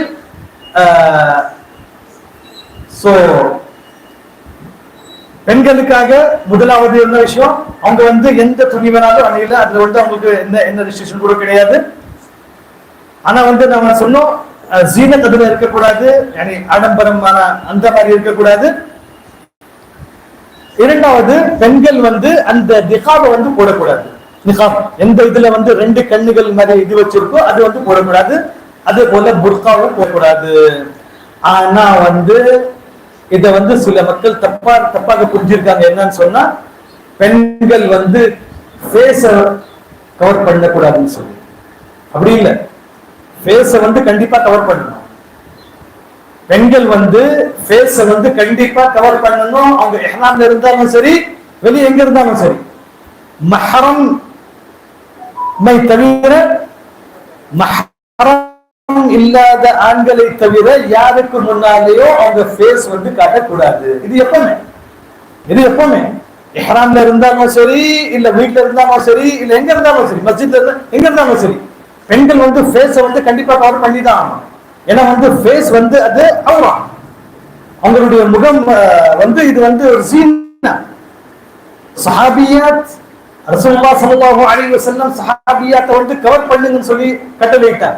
பெண்களுக்காக முதலாவது என்ன விஷயம், அவங்க வந்து எந்த துணி வேணாலும் அணியில, அதுல வந்து அவங்களுக்கு என்ன ரெஸ்ட்ரிக்ஷன் கூட கிடையாது. ஆனா வந்து நம்ம சொன்னோம், ஜீனத் அதுல இருக்கக்கூடாது, ஆடம்பரமான அந்த மாதிரி இருக்கக்கூடாது. இரண்டாவது, பெண்கள் வந்து அந்த நிகாபை வந்து போடக்கூடாது. நிகாப் எந்த இதுல வந்து ரெண்டு கண்ணுகள் மாதிரி இது வச்சிருக்கோ அது வந்து போடக்கூடாது. அதே போல புர்காவும் போடக்கூடாது. ஆனா வந்து இத வந்து சில மக்கள் தப்பாக புரிஞ்சிருக்காங்க. என்னன்னு சொன்னா, பெண்கள் வந்து ஃபேஸ கவர் பண்ணக்கூடாதுன்னு சொல்லி. அப்படி இல்லை, ஃபேஸ வந்து கண்டிப்பா கவர் பண்ணணும். பெண்கள் வந்து ஃபேஸ வந்து கண்டிப்பா கவர் பண்ணணும். அவங்க இஹ்ராம்ல இருந்தாலும் சரி, வெளியே எங்க இருந்தாலும் சரி. மஹரம் தவிர, மஹரம் இல்லாத ஆண்களை தவிர யாருக்கு முன்னாலேயோ அவங்க ஃபேஸ் வந்து காட்டக்கூடாது. இது எப்பவுமே இஹ்ராம்ல இருந்தாலும் சரி, இல்ல வீட்டுல இருந்தாலும் சரி, இல்ல எங்க இருந்தாலும் சரி, மஸ்ஜித்ல இருந்தா எங்க இருந்தாலும் சரி, பெண்கள் வந்து ஃபேஸ வந்து கண்டிப்பா கவர் பண்ணி தான் ஆகணும். ஏன்னா வந்து ஃபேஸ் வந்து அது அவுரா, அவங்களுடைய முகம் வந்து இது வந்து ஒரு சீனா. சஹாபியாத் ரசூலுல்லாஹ் ஸல்லல்லாஹு அலைஹி வஸல்லம் சஹாபியாத்தை வந்து கவர் பண்ணுங்கன்னு சொல்லி கட்டளையிட்டார்.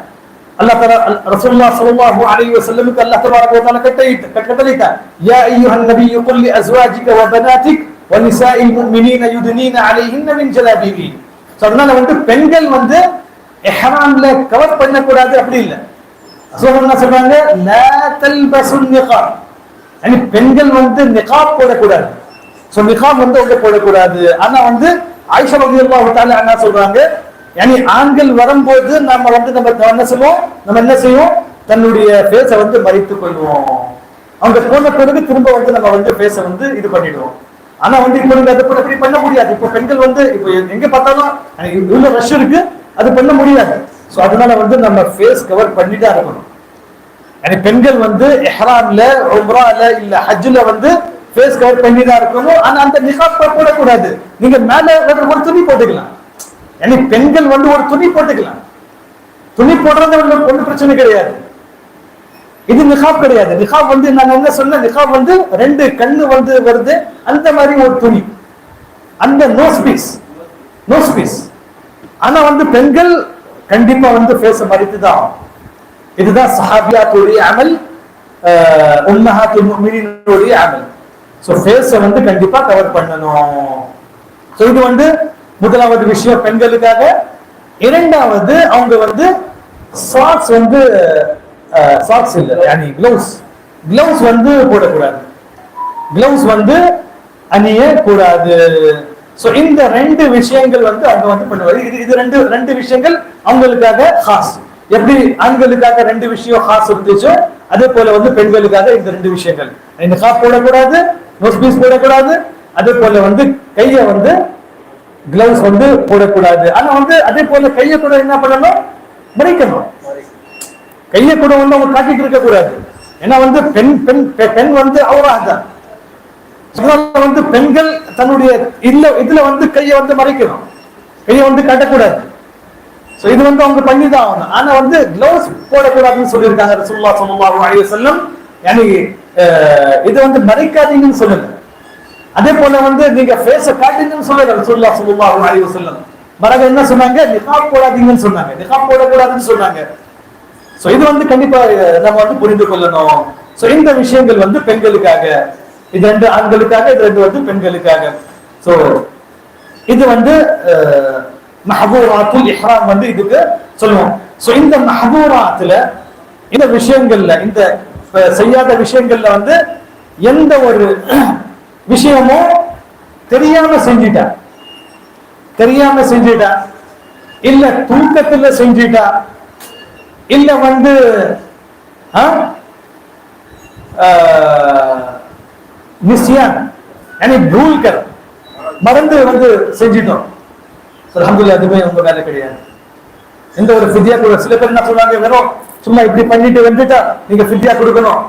அல்லாஹ் தஆலா ரசூலுல்லாஹ் ஸல்லல்லாஹு அலைஹி வஸல்லமுக்கு அல்லாஹ் தபாரக வ தஆலா கட்டளையிட்டார். யா அய்யுஹன் நபிய்யு குல் லி அஸ்வாஜிக வ பனாதிக் வ நிசாஇல் முஃமினீன யுத்னீன அலைஹின்ன மின் ஜலாபிபிஹின். அதனால வந்து பெண்கள் வந்து இஹ்ராம்ல கவர் பண்ணக்கூடாது அப்படி இல்லை. சொல்றாங்க, லா தல்பசுன் நிகாப், பெண்கள் வந்து நிகாப் போடக்கூடாது. நிகாப் வந்து அவங்க போடக்கூடாது. ஆனா வந்து ஆயிஷா ரலியல்லாஹு தஆலா அன்ஹா சொல்றாங்க, ஆண்கள் வரும்போது நம்ம வந்து நம்ம என்ன செய்வோம், தன்னுடைய ஃபேஸ வந்து மறைத்துக் கொள்வோம். அவங்க போன பிறகு திரும்ப வந்து நம்ம வந்து ஃபேஸ வந்து இது பண்ணிடுவோம். ஆனா வந்து இப்ப நீங்க அதை அப்படி பண்ண முடியாது. இப்ப பெண்கள் வந்து இப்ப எங்க பார்த்தாலும் இவ்வளவு ரஷ் இருக்கு, அது பண்ண முடியாது. சோ அதனால வந்து நம்ம ஃபேஸ் கவர் பண்ணிட்டா இருக்கணும். பெண்கள் வந்து இஹ்ராம்ல, உம்ரால, இல்ல ஹஜ்ல வந்து ஃபேஸ் கவர் பண்ணி தான் இருக்கணும். ஆனா அந்த நிகாப் போடக்கூடாது. நீங்க மேல ஒரு துணி போட்டுக்கலாம். பெண்கள் வந்து ஒரு துணி போட்டுக்கலாம். துணி போடுறது ஒன்றும் பிரச்சனை கிடையாது. இது நிகாப் கிடையாது. நிகாப் வந்து நாங்க என்ன சொன்ன, நிகாப் வந்து ரெண்டு கண்ணு வந்து வருது, அந்த மாதிரி ஒரு துணி, அந்த நோஸ் பீஸ். ஆனா வந்து பெண்கள் கண்டிப்பா வந்து ஃபேஸ மறைத்துதான். இதுதான் சஹாபியாத்துடைய அமல், உம்மஹாத்துல் முஃமினீனுடைய அமல். சோ ஃபேஸ வந்து கண்டிப்பா கவர் பண்ணணும். சோ இது வந்து முதலாவது விஷயம் பெண்களுக்காக. இரண்டாவது, அவங்க வந்து சாக்ஸ் வந்து சாக்ஸ் இல்ல, கிளவுஸ் வந்து போடக்கூடாது. கிளவுஸ் வந்து அணிய கூடாது. சோ இந்த ரெண்டு விஷயங்கள் வந்து அவங்க வந்து பண்ணுவாங்க. இது ரெண்டு விஷயங்கள் அவங்களுக்காக ஹாஸ். எப்படி ஆண்களுக்காக ரெண்டு விஷயம் ஹாஸ் இருந்துச்சோ, அதே போல வந்து பெண்களுக்காக இந்த ரெண்டு விஷயங்கள். நிகாப் போடக்கூடாது, நோஸ் பீஸ் போடக்கூடாது, அதே போல வந்து கைய வந்து கிளவுஸ் வந்து போடக்கூடாது. ஆனா வந்து அதே போல கைய கூட என்ன பண்ணணும், மறைக்கணும். கைய கூட வந்து அவங்க காட்டிட்டு இருக்க கூடாது. ஏன்னா வந்து பெண் வந்து அவராதான் வந்து பெண்கள் தன்னுடைய இதுல வந்து கையை வந்து மறைக்கணும், கையை வந்து காட்டக்கூடாது. இது வந்து அவங்க பண்ணிதான் ஆகணும். ஆனா வந்து கிளவுஸ் போடக்கூடாதுன்னு சொல்லியிருக்காங்க ரசூலுல்லாஹ் ஸல்லல்லாஹு அலைஹி வஸல்லம். இது வந்து மறைக்காதீங்கன்னு சொல்லுங்க. அதே போல வந்து நீங்க ஃபேஸ காட்டுங்கன்னு சொல்லுங்க ரசூலுல்லாஹ் ஸல்லல்லாஹு அலைஹி வஸல்லம். மரக என்ன சொன்னாங்க, நிகாப் போடாதீங்கன்னு சொன்னாங்க, நிகாப் போடக்கூடாதுன்னு சொன்னாங்க. இது வந்து கண்டிப்பா நம்ம வந்து புரிந்து கொள்ளணும். இந்த விஷயங்கள் வந்து பெண்களுக்காக, இது ரெண்டு ஆண்களுக்காக, இது ரெண்டு வந்து பெண்களுக்காக. இது வந்து மஹ்தூராத்துல் இஹ்ராம் வந்து இதுக்கு சொல்லுவோம். சோ இந்த மஹ்தூராத்துல இந்த விஷயங்கள்ல, இந்த செய்யாத விஷயங்கள்ல வந்து எந்த ஒரு விஷயமும் தெரியாம செஞ்சிட்டா, இல்ல தூக்கத்துல செஞ்சிட்டா, இல்ல வந்து நிஸ்யான் பூல் கர் மறந்து வந்து செஞ்சிட்டோம், அல்ஹம்துலில்லாஹ் அதுவே உங்க வேலை கிடையாது. எந்த ஒரு ஃபித்யா கூட சில பேர் என்ன சொல்றாங்க, வெறும் சும்மா இப்படி பண்ணிட்டு வந்துட்டா நீங்க ஃபித்யா கொடுக்கணும்,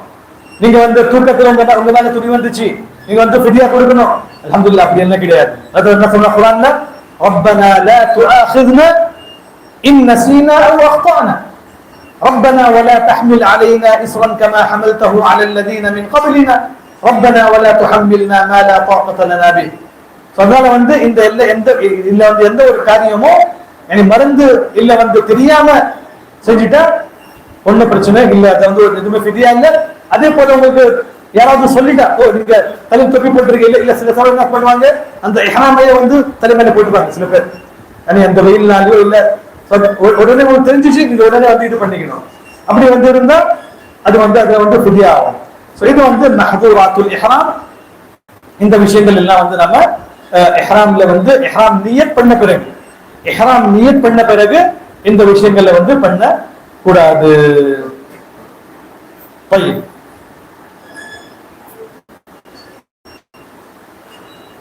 நீங்க வந்து தூக்கத்துல உங்க மேல துணி வந்துச்சு நீங்க வந்து ஃபித்யா கொடுக்கணும். அல்ஹம்துலில்லாஹ் அப்படி என்ன கிடையாது. அது என்ன சொல்றாங்க குர்ஆன்ல, ரப்பனா லா துஆഖிذنا إن نسينا أو أخطأنا ربنا ولا تحمل علينا إصرا كما حملته على الذين من قبلنا ربنا ولا تحملنا ما لا طاقة لنا به. அதனால வந்து இந்த எந்த ஒரு காரியமோ மறந்து இல்ல வந்து தெரியாம செஞ்சுட்டா ஒன்னும் பிரச்சனை இல்ல, அது வந்து எதுவுமே ஃபித்யா இல்ல. அதே போல உங்களுக்கு யாராவது சொல்லிட்டா, ஓ நீங்க தலை தொப்பி போட்டிருக்கீங்க, இல்ல சில பேர் என்ன பண்ணுவாங்க, அந்த இஹ்ராமைய வந்து தலைமையில போட்டுப்பாங்க சில பேர், அந்த வெயில்னாலயோ இல்ல உடனே உங்களுக்கு தெரிஞ்சிச்சு நீங்க உடனே வந்து இது பண்ணிக்கணும். அப்படி வந்து இருந்தா அது வந்து ஃபித்யா ஆகும். சோ இது வந்து மஹ்தூராத்துல் இஹ்ராம். இந்த விஷயங்கள் எல்லாம் வந்து நம்ம இஹ்ராம்ல வந்து இஹ்ராம் நியத் பண்ண பிறகு இந்த விஷயங்களை வந்து பண்ண கூடாது.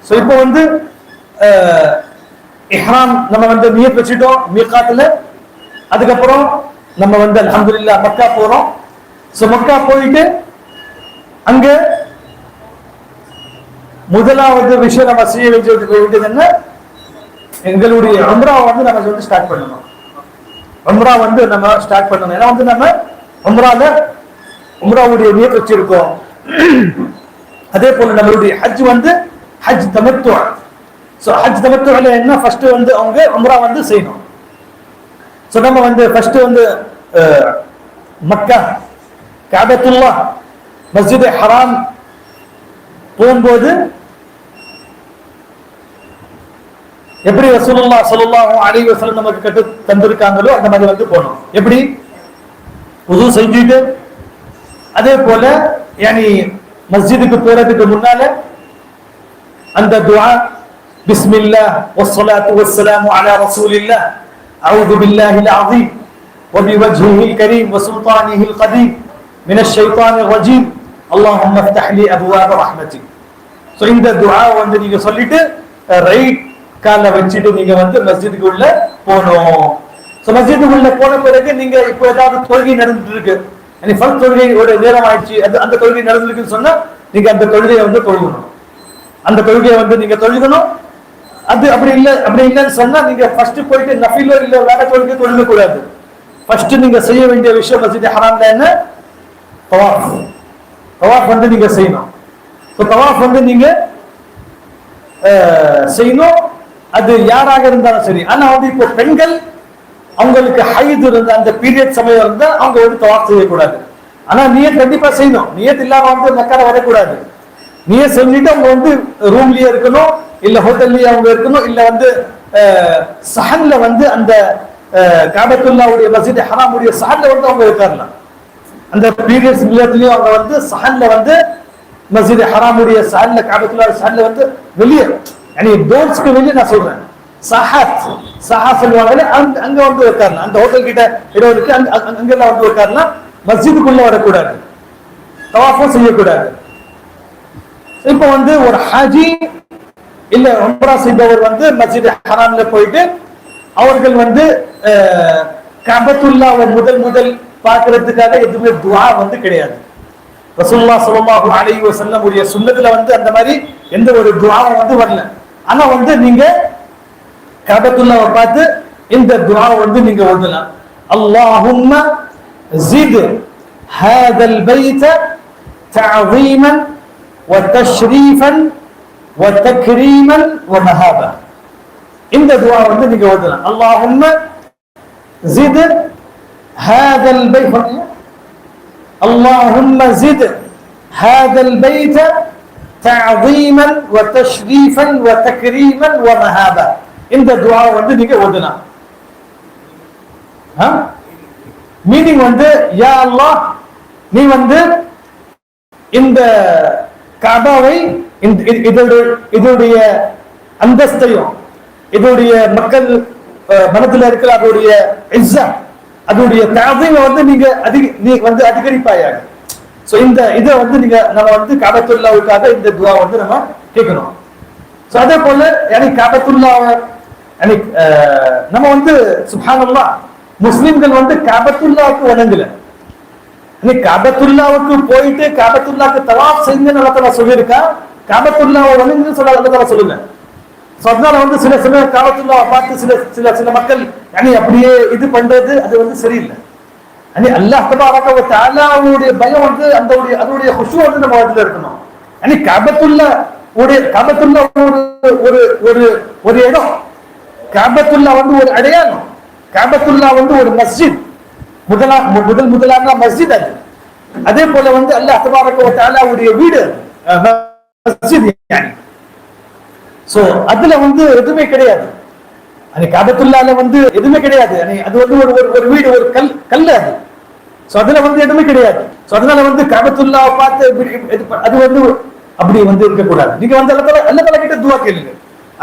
சோ இப்போ வந்து இஹ்ராம் நம்ம வந்து நியத் வச்சிட்டோம் மீகாத்துல. அதுக்கப்புறம் நம்ம வந்து அல்ஹம்துலில்லாஹ் மக்கா போறோம். சோ மக்கா போயிட்டு அங்க முதலாவது விஷயம் நம்ம செய்ய வேண்டியது என்ன, எங்களுடைய உம்ராவை வந்து நம்ம வந்து ஸ்டார்ட் பண்ணணும். ஏன்னா வந்து நம்ம உம்ராவுடைய நியத் வச்சிருக்கோம். அதே போல நம்மளுடைய ஹஜ் வந்து ஹஜ் தமத்து. சோ ஹஜ் தமத்துல என்ன, ஃபர்ஸ்ட் வந்து அவங்க உம்ரா வந்து செய்யணும். சோ நம்ம வந்து ஃபர்ஸ்ட் வந்து மக்கா கஅபத்துல்லாஹ் மஸ்ஜித் ஹராம் போகும்போது எப்படி ரசூலுல்லாஹ் ஸல்லல்லாஹு அலைஹி வஸல்லம் நமக்கு கற்று தந்திருக்காங்களோ அந்த மாதிரி வந்து போகணும். எப்படி வுது செஞ்சுட்டு, அதே போல மஸ்ஜிதுக்கு போறதுக்கு முன்னால அந்த துஆ, பிஸ்மில்லாஹ் வஸ்ஸலாத்து வஸ்ஸலாமு அலா ரசூலில்லாஹ் அஊது பில்லாஹில் அஸீம் வ பிவஜ்ஹில் கரீம் வ சுல்தானிஹில் கதீம் மினஷ் ஷைத்தானிர் ரஜீம் அல்லாஹும்ம ஃப்தஹ் லி அப்வாப ரஹ்மத்திக். சோ இந்த துஆ வந்து நீங்க சொல்லிட்டு ரைட் கால வச்சிட்டு நீங்க வந்து மஸ்ஜிதுக்கு உள்ள போகணும். சோ மஸ்ஜிதுக்கு உள்ள போன பிறகு நீங்க இப்போ ஏதாவது தொழுகை நடந்துட்டு இருக்கு, ஃபர்ஸ்ட் தொழுகையோட நேரம் ஆயிடுச்சு, அந்த தொழுகை நடந்திருக்குன்னு சொன்னா நீங்க அந்த தொழுகையை வந்து தொழுகணும். அது அப்படி இல்லைன்னு சொன்னா நீங்க ஃபர்ஸ்ட் போயிட்டு நஃபிலோ இல்ல வேற தொழுகை தொழுக கூடாது. ஃபர்ஸ்ட் நீங்க செய்ய வேண்டிய விஷயம் மஸ்ஜித் ஹராம்ல என்ன, தவாஃப் வந்து நீங்க செய்யணும். தவாஃப் வந்து நீங்க செய்யணும், அது யாராக இருந்தாலும் சரி. ஆனா வந்து இப்போ பெண்கள் அவங்களுக்கு ஹைது இருந்த அந்த பீரியட் சமயம் இருந்தா அவங்க வந்து தவாஃப் செய்யக்கூடாது. ஆனா நியத் கண்டிப்பா செய்யணும். நியத் இல்லாம வந்து மக்கால வரக்கூடாது. நியத் செஞ்சுட்டு அவங்க வந்து ரூம்லயே இருக்கணும், இல்ல ஹோட்டல்லயே அவங்க இருக்கணும், இல்ல வந்து சஹன்ல வந்து அந்த கஅபத்துல்லாஹ்வுடைய மஸ்ஜித் ஹராமுடைய சஹன்ல வந்து அவங்க உட்காரலாம். அந்த பீரியட்ஸ் நிலத்திலயும் அவங்க வந்து சஹன்ல வந்து மஸ்ஜித் ஹராமுடைய சஹன்ல கஅபத்துல்லாஹ் சஹன்ல வந்து வெளியே டோர்ஸ்க்கு வெளியே நான் சொல்றேன், சஹா சொல்லுவாங்க, அங்க வந்து உட்காரலாம். அந்த ஹோட்டல் கிட்ட இடம் இருக்கு, அங்கெல்லாம் வந்து உட்காரலாம். மஸ்ஜிதுக்குள்ள வரக்கூடாது, தவாஃபும் செய்யக்கூடாது. இப்போ வந்து ஒரு ஹாஜி இல்ல உம்ரா செய்தவர் வந்து மஸ்ஜித் ஹராம்ல போயிட்டு அவர்கள் வந்து கஅபத்துல்லாஹ்வை முதல் பார்க்கிறதுக்காக எதுவுமே துஆ வந்து கிடையாது. ரசூலுல்லாஹ் ஸல்லல்லாஹு அலைஹி வஸல்லம் உடைய சுன்னத்துல வந்து அந்த மாதிரி எந்த ஒரு துஆவும் வந்து வரல. ஆனா வந்து நீங்க கஅபத்துல்லாஹ்வை பார்த்து இந்த துஆ வந்து நீங்க ஓதலாம். அல்லாஹும்ம ஜித் ஹாதல் பைத தஅதீமன் வ தஷ்ரீஃபன் வ தக்ரீமன் வ மஹாபா. இந்த துஆ வந்து நீங்க ஓதலாம். அல்லாஹும்ம ஜித் ஹாதல் பைத اللهم زد هذا البيت تعظيما وتشريفا وتكريما ومهابا. இந்த துஆவை வந்து நீங்க ஓதலாம். மீனிங் வந்து யா அல்லாஹ், நீ வந்து இந்த கஅபாவை இதோடைய அந்தஸ்தையும் இதோடைய மக்கள் மனதில் இருக்கிற அதோடைய இஸ்ஸத் அதோடைய தஅதீமை வந்து நீ வந்து அதிகரிப்பாயாக. சோ இந்த இதை வந்து நம்ம வந்து கஅபத்துல்லாவுக்காக இந்த துஆ வந்து நம்ம கேட்கணும். சோ அதே போல யானி கஅபத்துல்லாவை நம்ம வந்து சுப்ஹானல்லாஹ் முஸ்லிம்கள் வந்து கஅபத்துல்லாவுக்கு வணங்கல. கஅபத்துல்லாவுக்கு போயிட்டு கஅபத்துல்லாக்கு தவாஃப் செய்யுங்கன்னு அல்லாஹ் தஆலா சொல்லியிருக்கா. கஅபத்துல்லாவை வணங்குன்னு சொல்ல அல்லாஹ் தஆலா சொல்லல. சோ அதனால வந்து சில சமயம் கஅபத்துல்லாவை பார்த்து சில மக்கள் அப்படியே இது பண்றது அது வந்து சரியில்லை. அல்லாஹ் தபாரக வ தஆலாவுடைய பயம் வந்து அதோடைய குஷூ வந்து நம்ம அதுல இருக்கணும். கஅபத்துல்லா ஒரு இடம், கஅபத்துல்லா வந்து ஒரு அடையாளம், கஅபத்துல்லா வந்து ஒரு மஸ்ஜித், முதலான மஸ்ஜித் அது. அதே போல வந்து அல்லாஹ் தபாரக வ தஆலாவுடைய வீடு மஸ்ஜித். சோ அதுல வந்து எதுவுமே கிடையாது. கஅபத்துல்லால வந்து எதுவுமே கிடையாது. அது வந்து ஒரு வீடு, ஒரு கல் அது. சோ அதுல வந்து எதுவுமே கிடையாது. சோ அதனால வந்து கஅபத்துல்லாவை பார்த்து அது வந்து அப்படி வந்து இருக்கக்கூடாது. நீங்க வந்து அல்லாஹ் தஆலா கிட்ட துஆ கேளுங்க,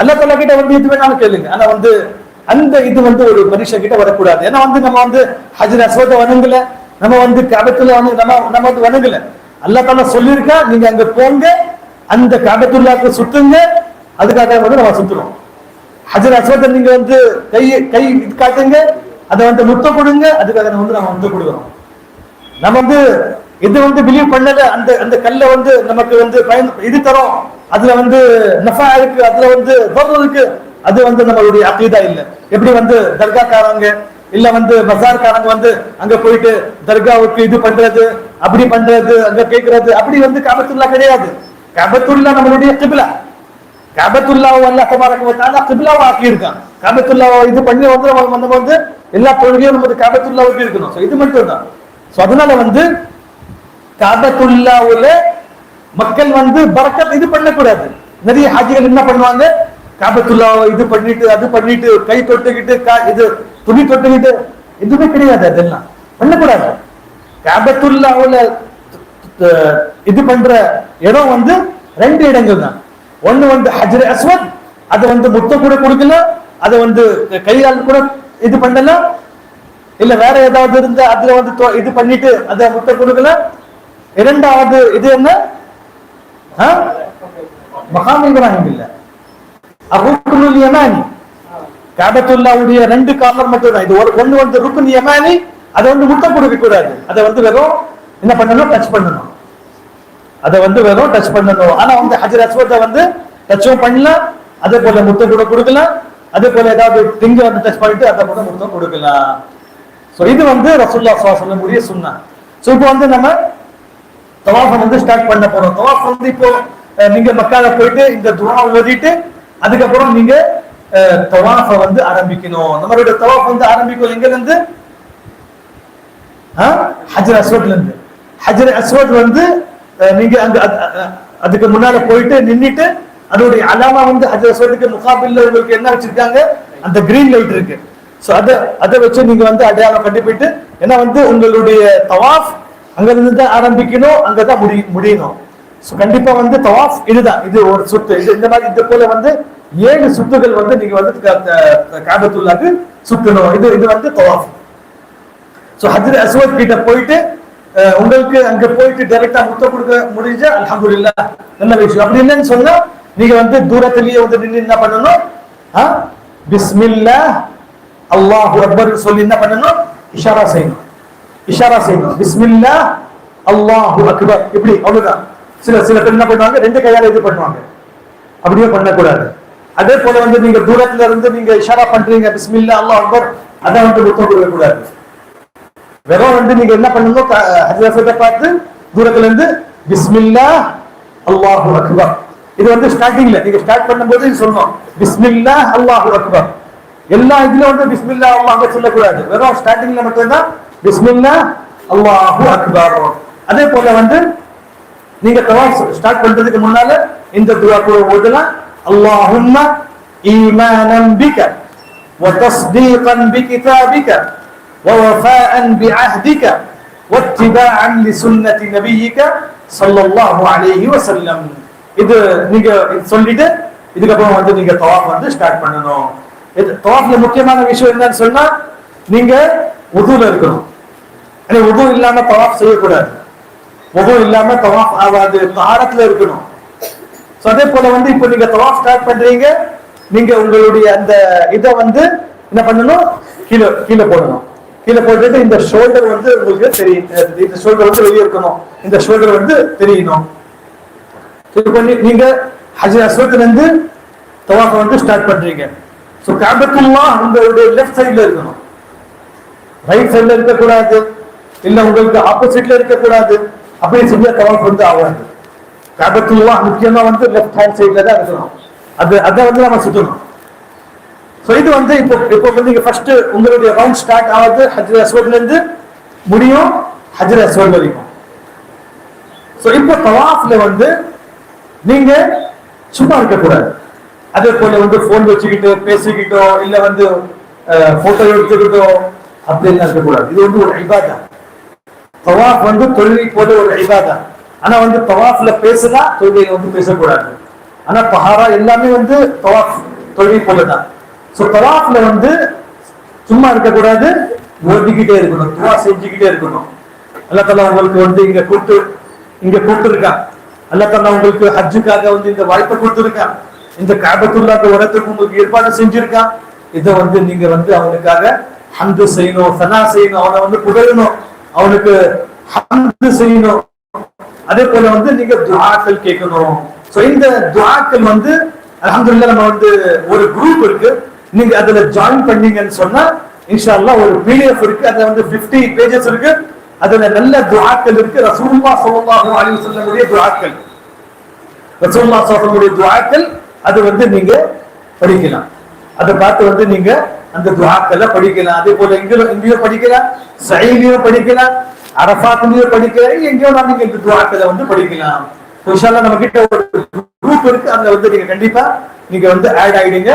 அல்லாஹ் தஆலா கிட்ட வந்து எது வேணாலும் கேளுங்க. ஆனா வந்து அந்த இது வந்து ஒரு மனுஷன் கிட்ட வரக்கூடாது. ஏன்னா வந்து நம்ம வந்து ஹஜ்ர் அஸ்வத வணங்கல, நம்ம வந்து கஅபத்துல்லா வந்து நம்ம வந்து வணங்கல. அல்லாஹ் தஆலா சொல்லியிருக்கா நீங்க அங்க போங்க, அந்த கஅபத்துல்லாக்கு சுத்துங்க. அதுக்காக வந்து நம்ம சுத்துறோம். ஹஜ்ர் அஸ்வத நீங்க வந்து கை காட்டுங்க, அதை வந்து முத்த கொடுங்க. அதுக்காக வந்து நம்ம முத்த கொடுக்கிறோம். நம்ம வந்து இது வந்து பிலீவ் பண்ணல, அந்த கல்ல வந்து நமக்கு வந்து இது தரும், அதுல வந்து நஃபா இருக்கு, அதுல வந்து பர்ர் இருக்கு, அது வந்து நம்மளுடைய அகீதா இல்ல. எப்படி வந்து தர்காக்காரங்க இல்ல வந்து பஜார்காரங்க வந்து அங்க போயிட்டு தர்காவுக்கு இது பண்றது, அப்படி பண்றது, அங்க கேட்கறது, அப்படி வந்து கஅபத்துல்லா கிடையாது. கஅபத்துல்லா நம்மளுடைய கிப்லா. கஅபத்துல்லாவை அல்லாஹ் தபாரக வ தஆலா கிப்லாவா ஆக்கி இருக்கான். கஅபத்துல்லாவை இது பண்ணி வந்து நம்ம வந்து எல்லா தொழுகையும் நம்ம கஅபத்துல்லாவுக்கு இருக்கணும். சோ இது மட்டும் தான். சோ அதனால வந்து கஅபத்துல்லாவுல மக்கள் வந்து பரக்கத் இது பண்ணக்கூடாது. நிறைய ஹாஜிகள் என்ன பண்ணுவாங்க, கஅபத்துல்லாவை இது பண்ணிட்டு அது பண்ணிட்டு கை தொட்டுக்கிட்டு இது துணி தொட்டுக்கிட்டு, எதுவுமே கிடையாது. அதெல்லாம் பண்ணக்கூடாது. கஅபத்துல்லாவுல இது பண்ற இடம் வந்து 2 இடங்கள் தான். ஒண்ணு வந்து ஹஜ்ர் அஸ்வத், அதை வந்து முத்தம் கூட கொடுக்கலாம், அதை வந்து கையால் கூட இது பண்ணலாம், இல்ல வேற ஏதாவது இருந்தா அதுல வந்து இது பண்ணிட்டு அதை முத்தம் கொடுக்கலாம். இரண்டாவது இது என்ன, மகாம் இப்ராஹிம் இல்ல, ருக்னுல் யமானி. கஅபத்துல்லாவுடைய 2 கார்னர் மட்டும் தான். இது ஒண்ணு வந்து ருக்ன் யமானி, அதை வந்து முத்தம் கொடுக்க கூடாது, அதை வந்து வெறும் என்ன பண்ணணும், டச் பண்ணணும், அதை வந்து வெறும் டச் பண்ணணும். ஆனா வந்து ஹஜ்ர் அஸ்வத வந்து டச்சும் பண்ணலாம், அதே போல முத்தம் கூட கொடுக்கலாம், அதே போல ஏதாவது திங்க வந்து டச் பண்ணிட்டு அதை போல முத்தம் கொடுக்கலாம். சோ இது வந்து ரசூலுல்லாஹ் ஸல்லல்லாஹு அலைஹி வஸல்லம் உடைய சுன்னah. சோ இப்போ வந்து நம்ம தவாஃப் வந்து ஸ்டார்ட் பண்ண போறோம். தவாஃப் வந்து இப்போ நீங்க மக்கால போயிட்டு இந்த துஆ ஓதிட்டு அதுக்கப்புறம் நீங்க தவாஃப வந்து ஆரம்பிக்கணும். நம்மளுடைய தவாஃப் வந்து ஆரம்பிக்கும் எங்க இருந்து, ஹஜ்ர் அஸ்வத்ல இருந்து. ஹஜ்ர் அஸ்வத் வந்து நீங்க அங்க அதுக்கு முன்னால போயிட்டு நின்னுட்டு அதோடைய அலாமா வந்து ஹஜ்ர் அஸ்வதுக்கு முகாபில்ல உங்களுக்கு என்ன வச்சிருக்காங்க, அந்த கிரீன் லைட் இருக்கு. சோ அதை வச்சு நீங்க வந்து அடையாளம் கண்டுபிடிட்டு, ஏன்னா வந்து உங்களுடைய தவாஃப் அங்க இருந்து தான் ஆரம்பிக்கணும், அங்கதான் முடியணும். சோ கண்டிப்பா வந்து தவாஃப் இதுதான், இது ஒரு சுத்து. இந்த மாதிரி இது போல வந்து 7 சுத்துகள் வந்து நீங்க வந்து கஅபத்துல்லாஹ்க்கு சுத்தணும். இது வந்து தவாஃப். சோ ஹஜ்ர் அஸ்வத் கிட்ட போயிட்டு உங்களுக்கு அங்க போயிட்டு டைரக்டா முத்தம் கொடுக்க முடிஞ்சா அல்ஹம்துலில்லாஹ், நல்ல விஷயம். அப்படி இல்லைன்னு சொன்னா நீங்க வந்து தூரத்திலேயே வந்து நின்று என்ன பண்ணணும், பிஸ்மில்லாஹ் அல்லாஹு அக்பர் சொல்லி என்ன பண்ணணும், இஷாரா செய்யணும். பிஸ்மில்லாஹ் அல்லாஹு அக்பர், இப்படி அவ்வளவுதான். சில பேர் என்ன பண்ணுவாங்க, 2 கையால இது பண்ணுவாங்க, அப்படியே பண்ணக்கூடாது. அதே போல வந்து நீங்க தூரத்துல இருந்து நீங்க இஷாரா பண்றீங்க பிஸ்மில்லாஹ் அல்லாஹு அக்பர், அதை வந்து முத்தம் கொடுக்க கூடாது. வெறும் வந்து நீங்க என்ன பண்ணணும், ஹஜ்ர் அஸ்வதை பார்த்து தூரத்துல இருந்து பிஸ்மில்லாஹ் அல்லாஹு அக்பர். இது வந்து ஸ்டார்டிங்ல நீங்க ஸ்டார்ட் பண்ணும்போது சொல்லணும் பிஸ்மில்லாஹ் அல்லாஹு அக்பர். எல்லா இதுல வந்து பிஸ்மில்லாஹ் அல்லாஹ் சொல்லக்கூடாது, வெறும் ஸ்டார்டிங்ல மட்டும்தான் பிஸ்மில்லாஹ் அல்லாஹு அக்பர். அதே போல வந்து நீங்க தவாஃப் ஸ்டார்ட் பண்றதுக்கு முன்னால இந்த துஆ கூட ஓதலாம். அல்லாஹும்ம إيمانا بك وتصديقا بكتابك ووفاء بعهدك واتباعا لسنة نبيك صلى الله عليه وسلم. இது நீங்க சொல்லிட்டு இதுக்கப்புறம் வந்து நீங்க தவாஃப் வந்து ஸ்டார்ட் பண்ணணும். இது தவாஃப்ல முக்கியமான விஷயம் என்னன்னு சொன்னா நீங்க உதுல இருக்கணும். உது இல்லாம தவாஃப் செய்யக்கூடாது. உது இல்லாம தவாஃப் ஆகாது. தஹாரத்துல இருக்கணும். அதே போல வந்து இப்ப நீங்க தவாஃப் ஸ்டார்ட் பண்றீங்க, நீங்க உங்களுடைய அந்த இதை வந்து என்ன பண்ணணும், கீழே கீழே போடணும். கீழே போட்டுட்டு இந்த ஷோல்டர் வந்து உங்களுக்கு தெரியும், இந்த ஷோல்டர் வந்து வெளியே இருக்கணும், இந்த ஷோல்டர் வந்து தெரியணும். நீங்க ஹஜ்ர் அஸ்வத்ல இருந்து தவாஃப் வந்து ஸ்டார்ட் பண்றீங்க. சோ கஅபத்துல்லாஹ் உங்களுடைய லெஃப்ட் சைடுல இருக்கணும், ரைட் சைடுல இருக்க கூடாது, இல்ல உங்களுக்கு ஆப்போசிட்ல இருக்க கூடாது. அப்படி செஞ்சா தவாஃப் வந்து ஆகாது. கஅபத்துல்லாஹ் முக்கியமா வந்து லெஃப்ட் ஹேண்ட் சைடுல தான் இருக்கணும். அதை வந்து நம்ம சுத்தணும். சோ இது வந்து இப்போ வந்து நீங்க ஃபர்ஸ்ட் உங்களுடைய ரவுண்ட் ஸ்டார்ட் ஆகுது ஹஜ்ர் அஸ்வத்ல இருந்து முடியும் ஹஜ்ர் அஸ்வத் வரைக்கும். சோ இப்போ தவாஃப்ல வந்து நீங்க சும்மா இருக்க கூடாது. அதே போல வந்து போன் வச்சுக்கிட்டு பேசிக்கிட்டோ இல்ல வந்து போட்டோ எடுத்துக்கிட்டோ அப்படிலாம் இருக்கக்கூடாது. இது வந்து ஒரு இபாதா. தவாஃப் வந்து தொழுகை போல ஒரு இபாதா. ஆனா வந்து தவாஃப்ல பேசலாம், தொழுகை வந்து பேசக்கூடாது. ஆனா பஹாரா எல்லாமே வந்து தவாஃப் தொழுகை போலதான். சோ தவாஃப்ல வந்து சும்மா இருக்கக்கூடாது, ஓதிக்கிட்டே இருக்கணும், துவா செஞ்சுக்கிட்டே இருக்கணும். அல்லாஹ் தஆலா உங்களுக்கு வந்து இங்க கூப்பிட்டு இருக்கான். அல்லாஹ் தஆலா உங்களுக்கு ஹஜ்ஜுக்காக வந்து இந்த வாய்ப்பை கொடுத்திருக்கான். இந்த கஅபத்துல்லாஹ் வரத்துக்கு உங்களுக்கு ஏற்பாடு செஞ்சிருக்கான். இதை வந்து நீங்க வந்து அவனுக்காக ஹம்து செய்யணும், சனா செய்யணும், அவனை வந்து புகழணும், அவனுக்கு ஹம்து செய்யணும். அதே போல வந்து நீங்க துஆக்கள் கேட்கணும். சோ இந்த துஆக்கள் வந்து அல்ஹம்துலில்லாஹ் நம்ம வந்து ஒரு குரூப் இருக்கு, நீங்க அதுல ஜாயின் பண்ணீங்கன்னு சொன்னா இன்ஷா அல்லாஹ் ஒரு PDF இருக்கு, அதுல வந்து 50 பேஜஸ் இருக்கு. அதுல நல்ல துஆக்கள் இருக்கு. ரசூலுல்லாஹ் ஸல்லல்லாஹு அலைஹி வஸல்லம் உடைய துஆக்கள், ரசூலுல்லாஹ் ஸல்லல்லாஹு அலைஹி வஸல்லம் உடைய துஆக்கள் அது வந்து நீங்க படிக்கலாம். அதை பார்த்து வந்து நீங்க அந்த துஆக்களை படிக்கலாம். அதே போல இங்கேயும் படிக்கலாம், சஹீஹ்லயும் படிக்கலாம், அரஃபாத்லயும் படிக்கலாம், எங்கேயோ நீங்க இந்த துஆக்களை வந்து படிக்கலாம். இன்ஷா அல்லாஹ் நம்ம கிட்ட ஒரு குரூப் இருக்கு, அதுல வந்து நீங்க கண்டிப்பா நீங்க வந்து ஆட் ஆயிடுங்க.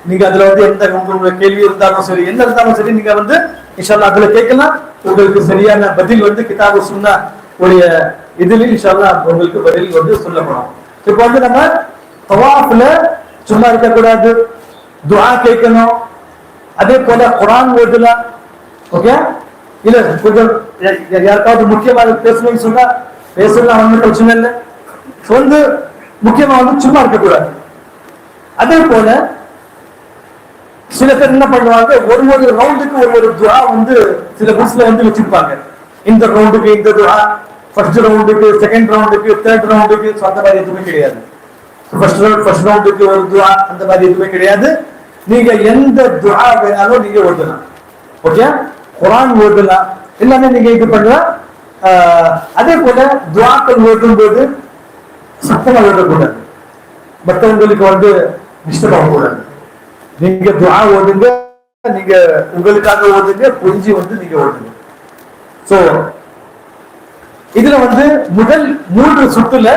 நீங்க அதுல வந்து எந்த உங்களுக்கு கேள்வி இருந்தாலும் சரி, என்ன இருந்தாலும் சரி, நீங்க வந்து இன்ஷா அல்லாஹ் அதுல கேட்கலாம். உங்களுக்கு சரியான பதில் வந்து கிதாபு சுன்னா உடைய இதுல இன்ஷா அல்லாஹ் உங்களுக்கு பதில் வந்து சொல்லப்படும். இப்போ வந்து நம்ம தவாஃப்ல சும்மா இருக்க கூடாது, துஆ கேட்கணும். அதே போல குர்ஆன் ஓதலாம். ஓகே, இல்ல கொஞ்சம் யாருக்காவது முக்கியமாக பேசணும்னு சொன்னா பேசலாம், ஒன்றும் பிரச்சனை இல்லை. வந்து முக்கியமா வந்து சும்மா இருக்க கூடாது. அதே போல சில பேர் என்ன பண்ணுவாங்க, ஒரு ரவுண்டுக்கு ஒரு துஆ வந்து சில புக்ஸ்ல வந்து வச்சிருப்பாங்க. இந்த ரவுண்டுக்கு இந்த துஆ, ஃபர்ஸ்ட் ரவுண்டுக்கு, செகண்ட் ரவுண்டுக்கு, தேர்ட் ரவுண்டுக்கு, அந்த மாதிரி எதுவுமே கிடையாது. ஃபர்ஸ்ட் ரவுண்டுக்கு ஒரு துஆ அந்த மாதிரி எதுவுமே கிடையாது. நீங்க எந்த துஆ வேணாலும் நீங்க ஓதலாம். ஓகே, குர்ஆன் ஓதலாம், எல்லாமே நீங்க இது பண்ணலாம். அதே போல துஆக்கள் ஓதும் போது சத்தமா ஓதக்கூடாது, மற்றவங்களுக்கு வந்து டிஸ்டர்ப் ஆகக்கூடாது. நீங்க துஆ ஓதுங்க, நீங்க உங்களுக்காக ஓதுங்க, புரிஞ்சு வந்து நீங்க ஓதுங்க. சோ இதுல வந்து முதல் 3 சுற்றுல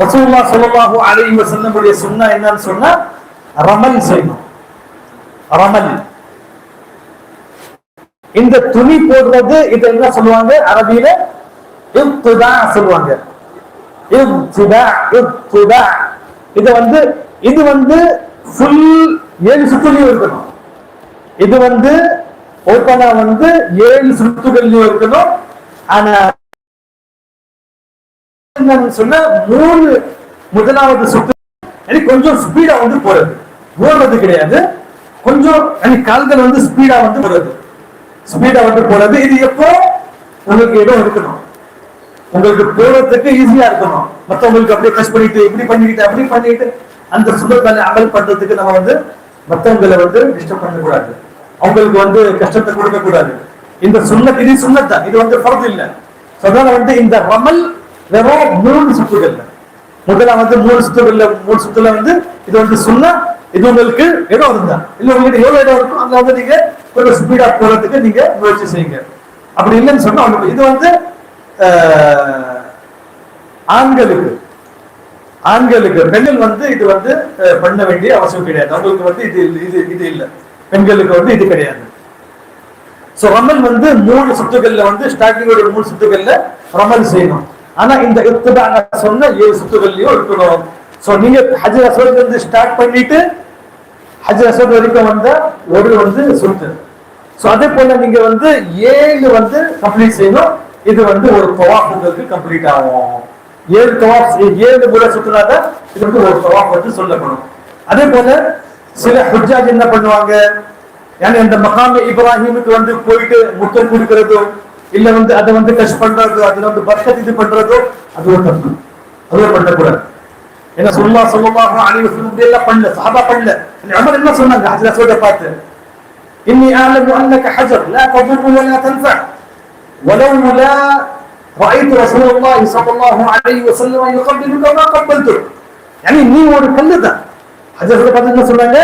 ரசூலுல்லாஹ் ஸல்லல்லாஹு அலைஹி வஸல்லம் உடைய சுன்னா என்னன்னு சொன்னா ரமல் செய்யணும். ரமல், இந்த துணி போடுறது, இது என்ன சொல்லுவாங்க அரபியில, இப்திதா சொல்லுவாங்க. இப்திதா. இது வந்து ஃபுல் 7 சுற்றுலையும் இருக்கணும். இது வந்து ஓப்பனா வந்து 7 சுற்றுகள்லயும் இருக்கணும். ஆனா சொன்ன 3 முதலாவது சுற்று கொஞ்சம் ஸ்பீடா வந்து போறது, ஓடுறது கிடையாது, கொஞ்சம் கால்கள் வந்து ஸ்பீடா வந்து போறது. இது எப்போ உங்களுக்கு இடம் இருக்கணும், உங்களுக்கு போறதுக்கு ஈஸியா இருக்கணும். மத்தவங்களுக்கு அப்படியே கஷ்ட பண்ணிட்டு இப்படி பண்ணிட்டு அப்படி பண்ணிட்டு அந்த சுண்ணத்தை அமல் பண்றதுக்கு நம்ம வந்து மத்தவங்களை வந்து டிஸ்டர்ப் பண்ணக்கூடாது, அவங்களுக்கு வந்து கஷ்டத்தை கொடுக்க கூடாது. இந்த சுன்னத், இது சுன்னத்தான், இது வந்து ஃபர்து இல்ல. அதனால வந்து இந்த ரமல் வெறும் 3 சுற்றுகள். முதலாவது 3 சுற்றுல வந்து இது வந்து சுன்னா. இது உங்களுக்கு இடம் இருந்தா இல்ல, உங்களுக்கு எவ்வளவு இடம் இருக்கும் அங்க வந்து நீங்க கொஞ்சம் ஸ்பீடா போறதுக்கு நீங்க முயற்சி செய்யுங்க. அப்படி இல்லைன்னு சொன்னா இது வந்து ஆண்களுக்கு. ஆண்களுக்கு. பெண்கள் வந்து இது வந்து பண்ண வேண்டிய அவசியம் கிடையாது. அவங்களுக்கு வந்து இது இது இது இல்லை. பெண்களுக்கு வந்து இது கிடையாது. சோ ரமல் வந்து 3 சுத்துகள்ல வந்து ஸ்டார்டிங் ஒரு 3 சுத்துகள்ல ரமல் செய்யணும். ஆனா இந்த இப்திதா நான் சொன்ன 7 சுத்துகள்லயும் இருக்கணும். சோ நீங்க ஹஜ்ர் அஸ்வத் வந்து ஸ்டார்ட் பண்ணிட்டு ஹஜ்ர் அஸ்வத் வரைக்கும் வந்த ஒரு வந்து சுத்து. சோ அதே போல நீங்க வந்து 7 வந்து கம்ப்ளீட் செய்யணும். இது வந்து ஒரு தவாஃப் உங்களுக்கு கம்ப்ளீட் ஆகும். 7 தவாஃப் 7 முறை சுத்தினாத இது வந்து ஒரு தவாஃப் வந்து சொல்லப்படும். அதே போல சில ஹுஜ்ஜாஜ் என்ன பண்ணுவாங்க, யானி அந்த மகாம் இப்ராஹிமுக்கு வந்து போயிட்டு முத்தம் கொடுக்கிறதோ இல்ல வந்து அதை வந்து டச் பண்றதோ அதுல வந்து பர்க்கத் இது பண்றதோ அது ஒரு தப்பு. அதுவும் பண்ணக்கூடாது. ஏன்னா ஸல்லல்லாஹு அலைஹி வஸல்லம் எல்லாம் பண்ணல, சஹாபா பண்ணல. உமர் என்ன சொன்னாங்க ஹஜ்ர் அஸ்வத பார்த்து, இன்னி அஅலமு அன்னக ஹஜர் லா ததுர் வலா தன்ஃபா வலௌலா ரஅய்து ரசூலுல்லாஹி ஸல்லல்லாஹு அலைஹி வஸல்லம் யகபிலுக மா கபல்து. யானி நீ ஒரு கல்லு தான். ஹஜ்ர் அஸ்வத பார்த்து என்ன சொன்னாங்க,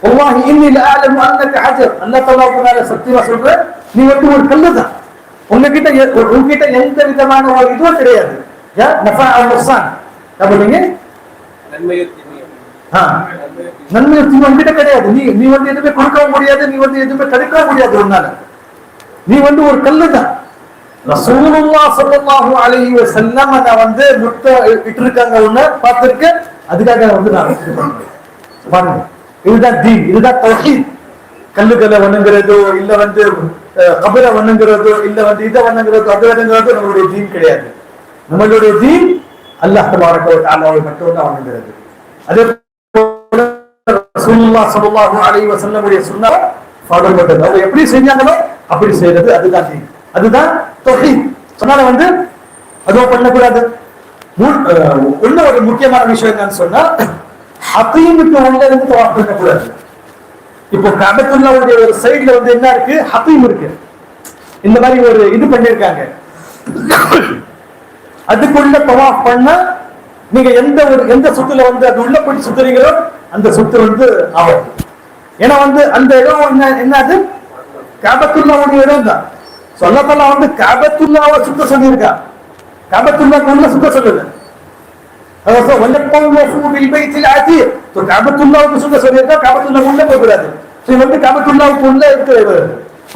வல்லாஹி இன்னி லஅலமு அன்னக ஹஜர், அல்லாஹ் தஆலா சத்தியமா சொல்ற நீ வந்து ஒரு கல்லு தான். உங்ககிட்ட எந்த விதமான ஒரு இதுவும் கிடையாது. யா நஃபா அல் நுக்ஸான் அப்படிங்க நன்மை தீமை உங்ககிட்ட கிடையாது. நீ வந்து எதுவுமே கொடுக்கவும் முடியாது, நீ வந்து எதுவுமே கிடைக்கவும் முடியாது. உன்னால நீ வந்து ஒரு கல்லு தான். ரசூலுல்லாஹ் ஸல்லல்லாஹு அலைஹி வஸல்லம் வந்து முத்த இட்டிருக்காங்க உன்ன பார்த்திருக்க, அதுக்காக வந்து நான் இது பண்றேன். பாருங்க, இதுதான் தீன், இதுதான் தௌஹீத். கல்லுகளை வணங்குறதோ இல்ல வந்து கபரை வணங்குறதோ இல்ல வந்து இதை வணங்குறதோ அது வணங்குறதோ நம்மளுடைய தீன் கிடையாது. நம்மளுடைய தீன் அல்லாஹ் தபாரக வ தஆலாவை மட்டும் தான் வணங்குறது. அதே போல ரசூலுல்லாஹ் ஸல்லல்லாஹு அலைஹி வஸல்லம் உடைய சுன்னத் ஃபாலோ பண்றது. அவங்க எப்படி செஞ்சாங்களோ அப்படி செய்யறது, அதுதான் தீன், அதுதான் தௌஹீத். சொன்னால வந்து அதுவும் பண்ணக்கூடாது. உள்ள ஒரு முக்கியமான விஷயம் என்னன்னு சொன்னா, ஹதீமுக்கு உள்ள இருந்து தவாஃப் பண்ணக்கூடாது. இப்போ கஅபத்துல்லாஹ்வுடைய ஒரு சைடுல வந்து என்ன இருக்கு, ஹதீம் இருக்கு. இந்த மாதிரி ஒரு இது பண்ணிருக்காங்க. அதுக்குள்ள தவாஃப் பண்ண நீங்க எந்த சுத்துல வந்து அது உள்ள போய் சுத்துறீங்களோ அந்த சுத்து வந்து ஆகும். ஏன்னா வந்து அந்த இடம் என்னது, கஅபத்துல்லாஹ்வுடைய இடம் தான். அல்லாஹ் தஆலா வந்து கஅபத்துல்லாஹ்வை சுத்த சொல்லியிருக்கா, கஅபத்துல்லாஹ்க்கு உள்ள சுத்த சொல்லல. அதாவது வல்லத்தல்லாஹு பில் பைத்தில் அதீக், तो கஅபத்துல்லாஹ்வுக்கு சுத்த சொல்லியிருக்கா, கஅபத்துல்லாஹ் உள்ள போக கூடாது. சோ வந்து கஅபத்துல்லாஹ்வுக்கு உள்ள இருக்கிறது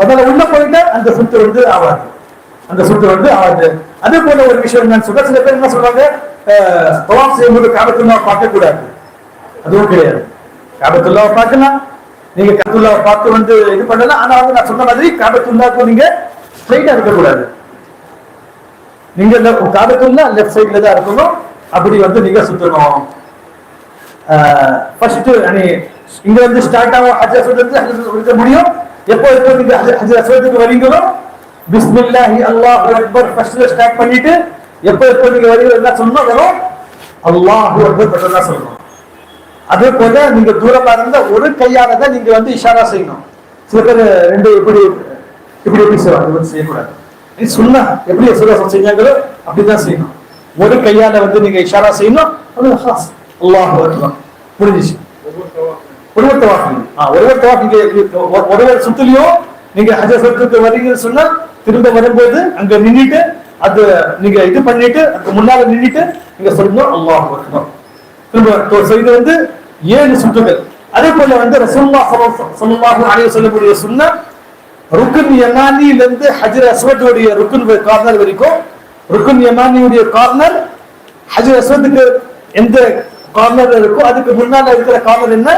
அதனால உள்ள போயிட்டா அந்த சுத்து வந்து ஆகாது, அந்த சுத்து வந்து ஆகாது. அதே போல ஒரு விஷயம் நான் சொல்ற, சில பேர் என்ன சொல்றாங்க, தவாஃப் செய்யும்போது கஅபத்துல்லாஹ் பார்க்க கூடாது. அதுவும் கிடையாது. கஅபத்துல்லாஹ் பார்க்கலாம், நீங்க கஅபத்துல்லாஹ் பார்த்து வந்து இது பண்ணலாம். ஆனா வந்து நான் சொன்ன மாதிரி கஅபத்துல்லாஹ்க்கு நீங்க ஸ்ட்ரைட்டா இருக்க கூடாது. நீங்க கஅபத்துல்லாஹ் லெஃப்ட் சைடுல தான் இருக்கணும். அப்படி வந்து நீங்க சுத்தணும். ஃபர்ஸ்ட் இங்க வந்து ஸ்டார்ட் ஆகும் ஹஜ்ர் அஸ்வத் முடியும். எப்போ நீங்க ஹஜ்ர் அஸ்வத்துக்கு வரீங்களோ பிஸ்மில்லாஹி அல்லாஹு அக்பர் ஃபர்ஸ்ட்ல ஸ்டார்ட் பண்ணிட்டு எப்போ நீங்க வரீங்க என்ன சொல்லணும், வரும் அல்லாஹு அக்பர் மட்டும் சொல்லணும். அதே போல நீங்க தூரமா இருந்தா ஒரு கையால தான் நீங்க வந்து இஷாரா செய்யணும். சில பேர் ரெண்டு இப்படி இப்படி எப்படி செய்யக்கூடாது. சுன்னா எப்படி செஞ்சாங்களோ அப்படிதான் செய்யணும். ஒரு கையால வந்து நீங்க இஷாரா செய்யணும். அல்லாஹு அக்பர் முடிஞ்சிச்சு. ஒருவர் தவாஃப் ஒருவர் சுத்துலயும் நீங்க ஹஜ்ர் அஸ்வத்துக்கு வரீங்கன்னு சொன்னா திரும்ப வரும்போது அங்க நின்னுட்டு அது நீங்க இது பண்ணிட்டு அதுக்கு முன்னால நின்னுட்டு நீங்க சொல்லணும் அல்லாஹு அக்பர். திரும்ப இது வந்து 7 சுத்துகள். அதே போல வந்து ரசூலுல்லாஹ் ஸல்லல்லாஹு அலைஹி வஸல்லம் சுன்னத் ருக்ன் யமானில இருந்து ஹஜ்ர் அஸ்வத் உடைய ருக்ன் கார்னர் வரைக்கும், ருக்ன் யமானியுடைய கார்னர் ஹஜ்ர் அஸ்வத்துக்கு எந்த கார்னர் இருக்கோ அதுக்கு முன்னால இருக்கிற கார்னர் என்ன,